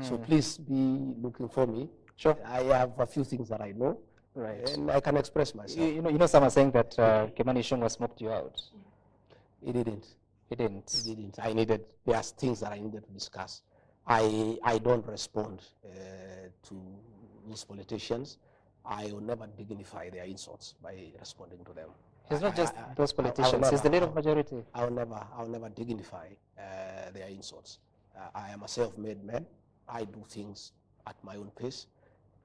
So please be looking for me. Sure. I have a few things that I know, right, and I can express myself. You know, someone saying that Kimani Ichung'wah smoked you out. He didn't. He didn't. He didn't. There's things that I needed to discuss. I don't respond to those politicians. I will never dignify their insults by responding to them. He's not just those politicians, he's the leader of majority. I'll never dignify their insults. I am a self-made man. I do things at my own pace.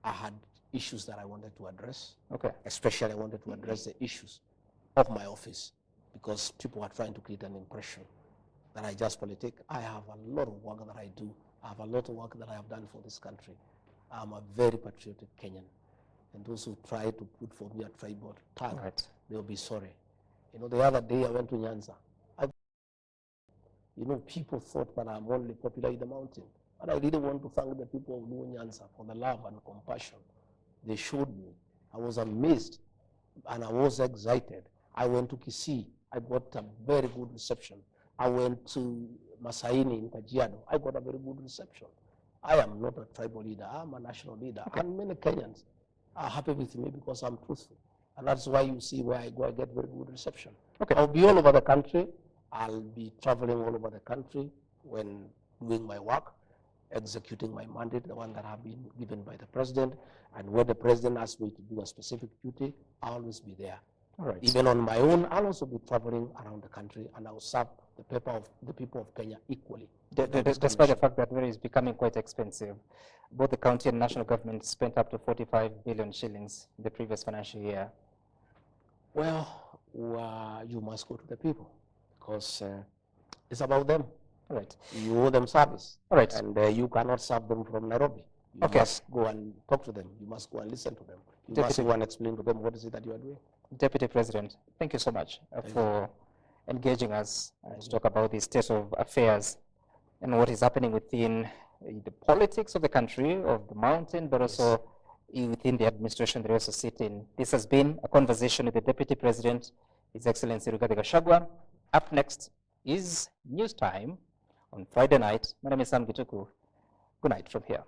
I had issues that I wanted to address. Okay. Especially I wanted to address the issues of my office, because people are trying to create an impression that I just politic. I have a lot of work that I do. I have a lot of work that I have done for this country. I'm a very patriotic Kenyan. And those who try to put for me a tribal tag, they'll be sorry. The other day I went to Nyanza. People thought that I'm only popular in the mountain. And I really want to thank the people of Nyanza for the love and compassion they showed me. I was amazed and I was excited. I went to Kisii. I got a very good reception. I went to Masaini in Kajiado. I got a very good reception. I am not a tribal leader. I'm a national leader. And many Kenyans are happy with me because I'm truthful. And that's why you see where I go, I get very good reception. Okay. I'll be all over the country. I'll be traveling all over the country when doing my work, executing my mandate, the one that I've been given by the president. And when the president asks me to do a specific duty, I'll always be there. All right. Even on my own, I'll also be traveling around the country, and I'll serve the people of Kenya equally. Despite the fact that it is becoming quite expensive, both the county and national government spent up to 45 billion shillings the previous financial year. Well, you must go to the people, because it's about them. All right. You owe them service. All right. And you cannot serve them from Nairobi. You must go and talk to them. You must go and listen to them. You must go and explain to them what is it that you are doing. Deputy President, thank you so much for engaging us to talk about the state of affairs and what is happening within the politics of the country, of the mountain, but also within the administration that you also sit in. This has been a conversation with the Deputy President, His Excellency RIGATHI GACHAGUA. Up next is News Time on Friday night. My name is Sam Gituku. Good night from here.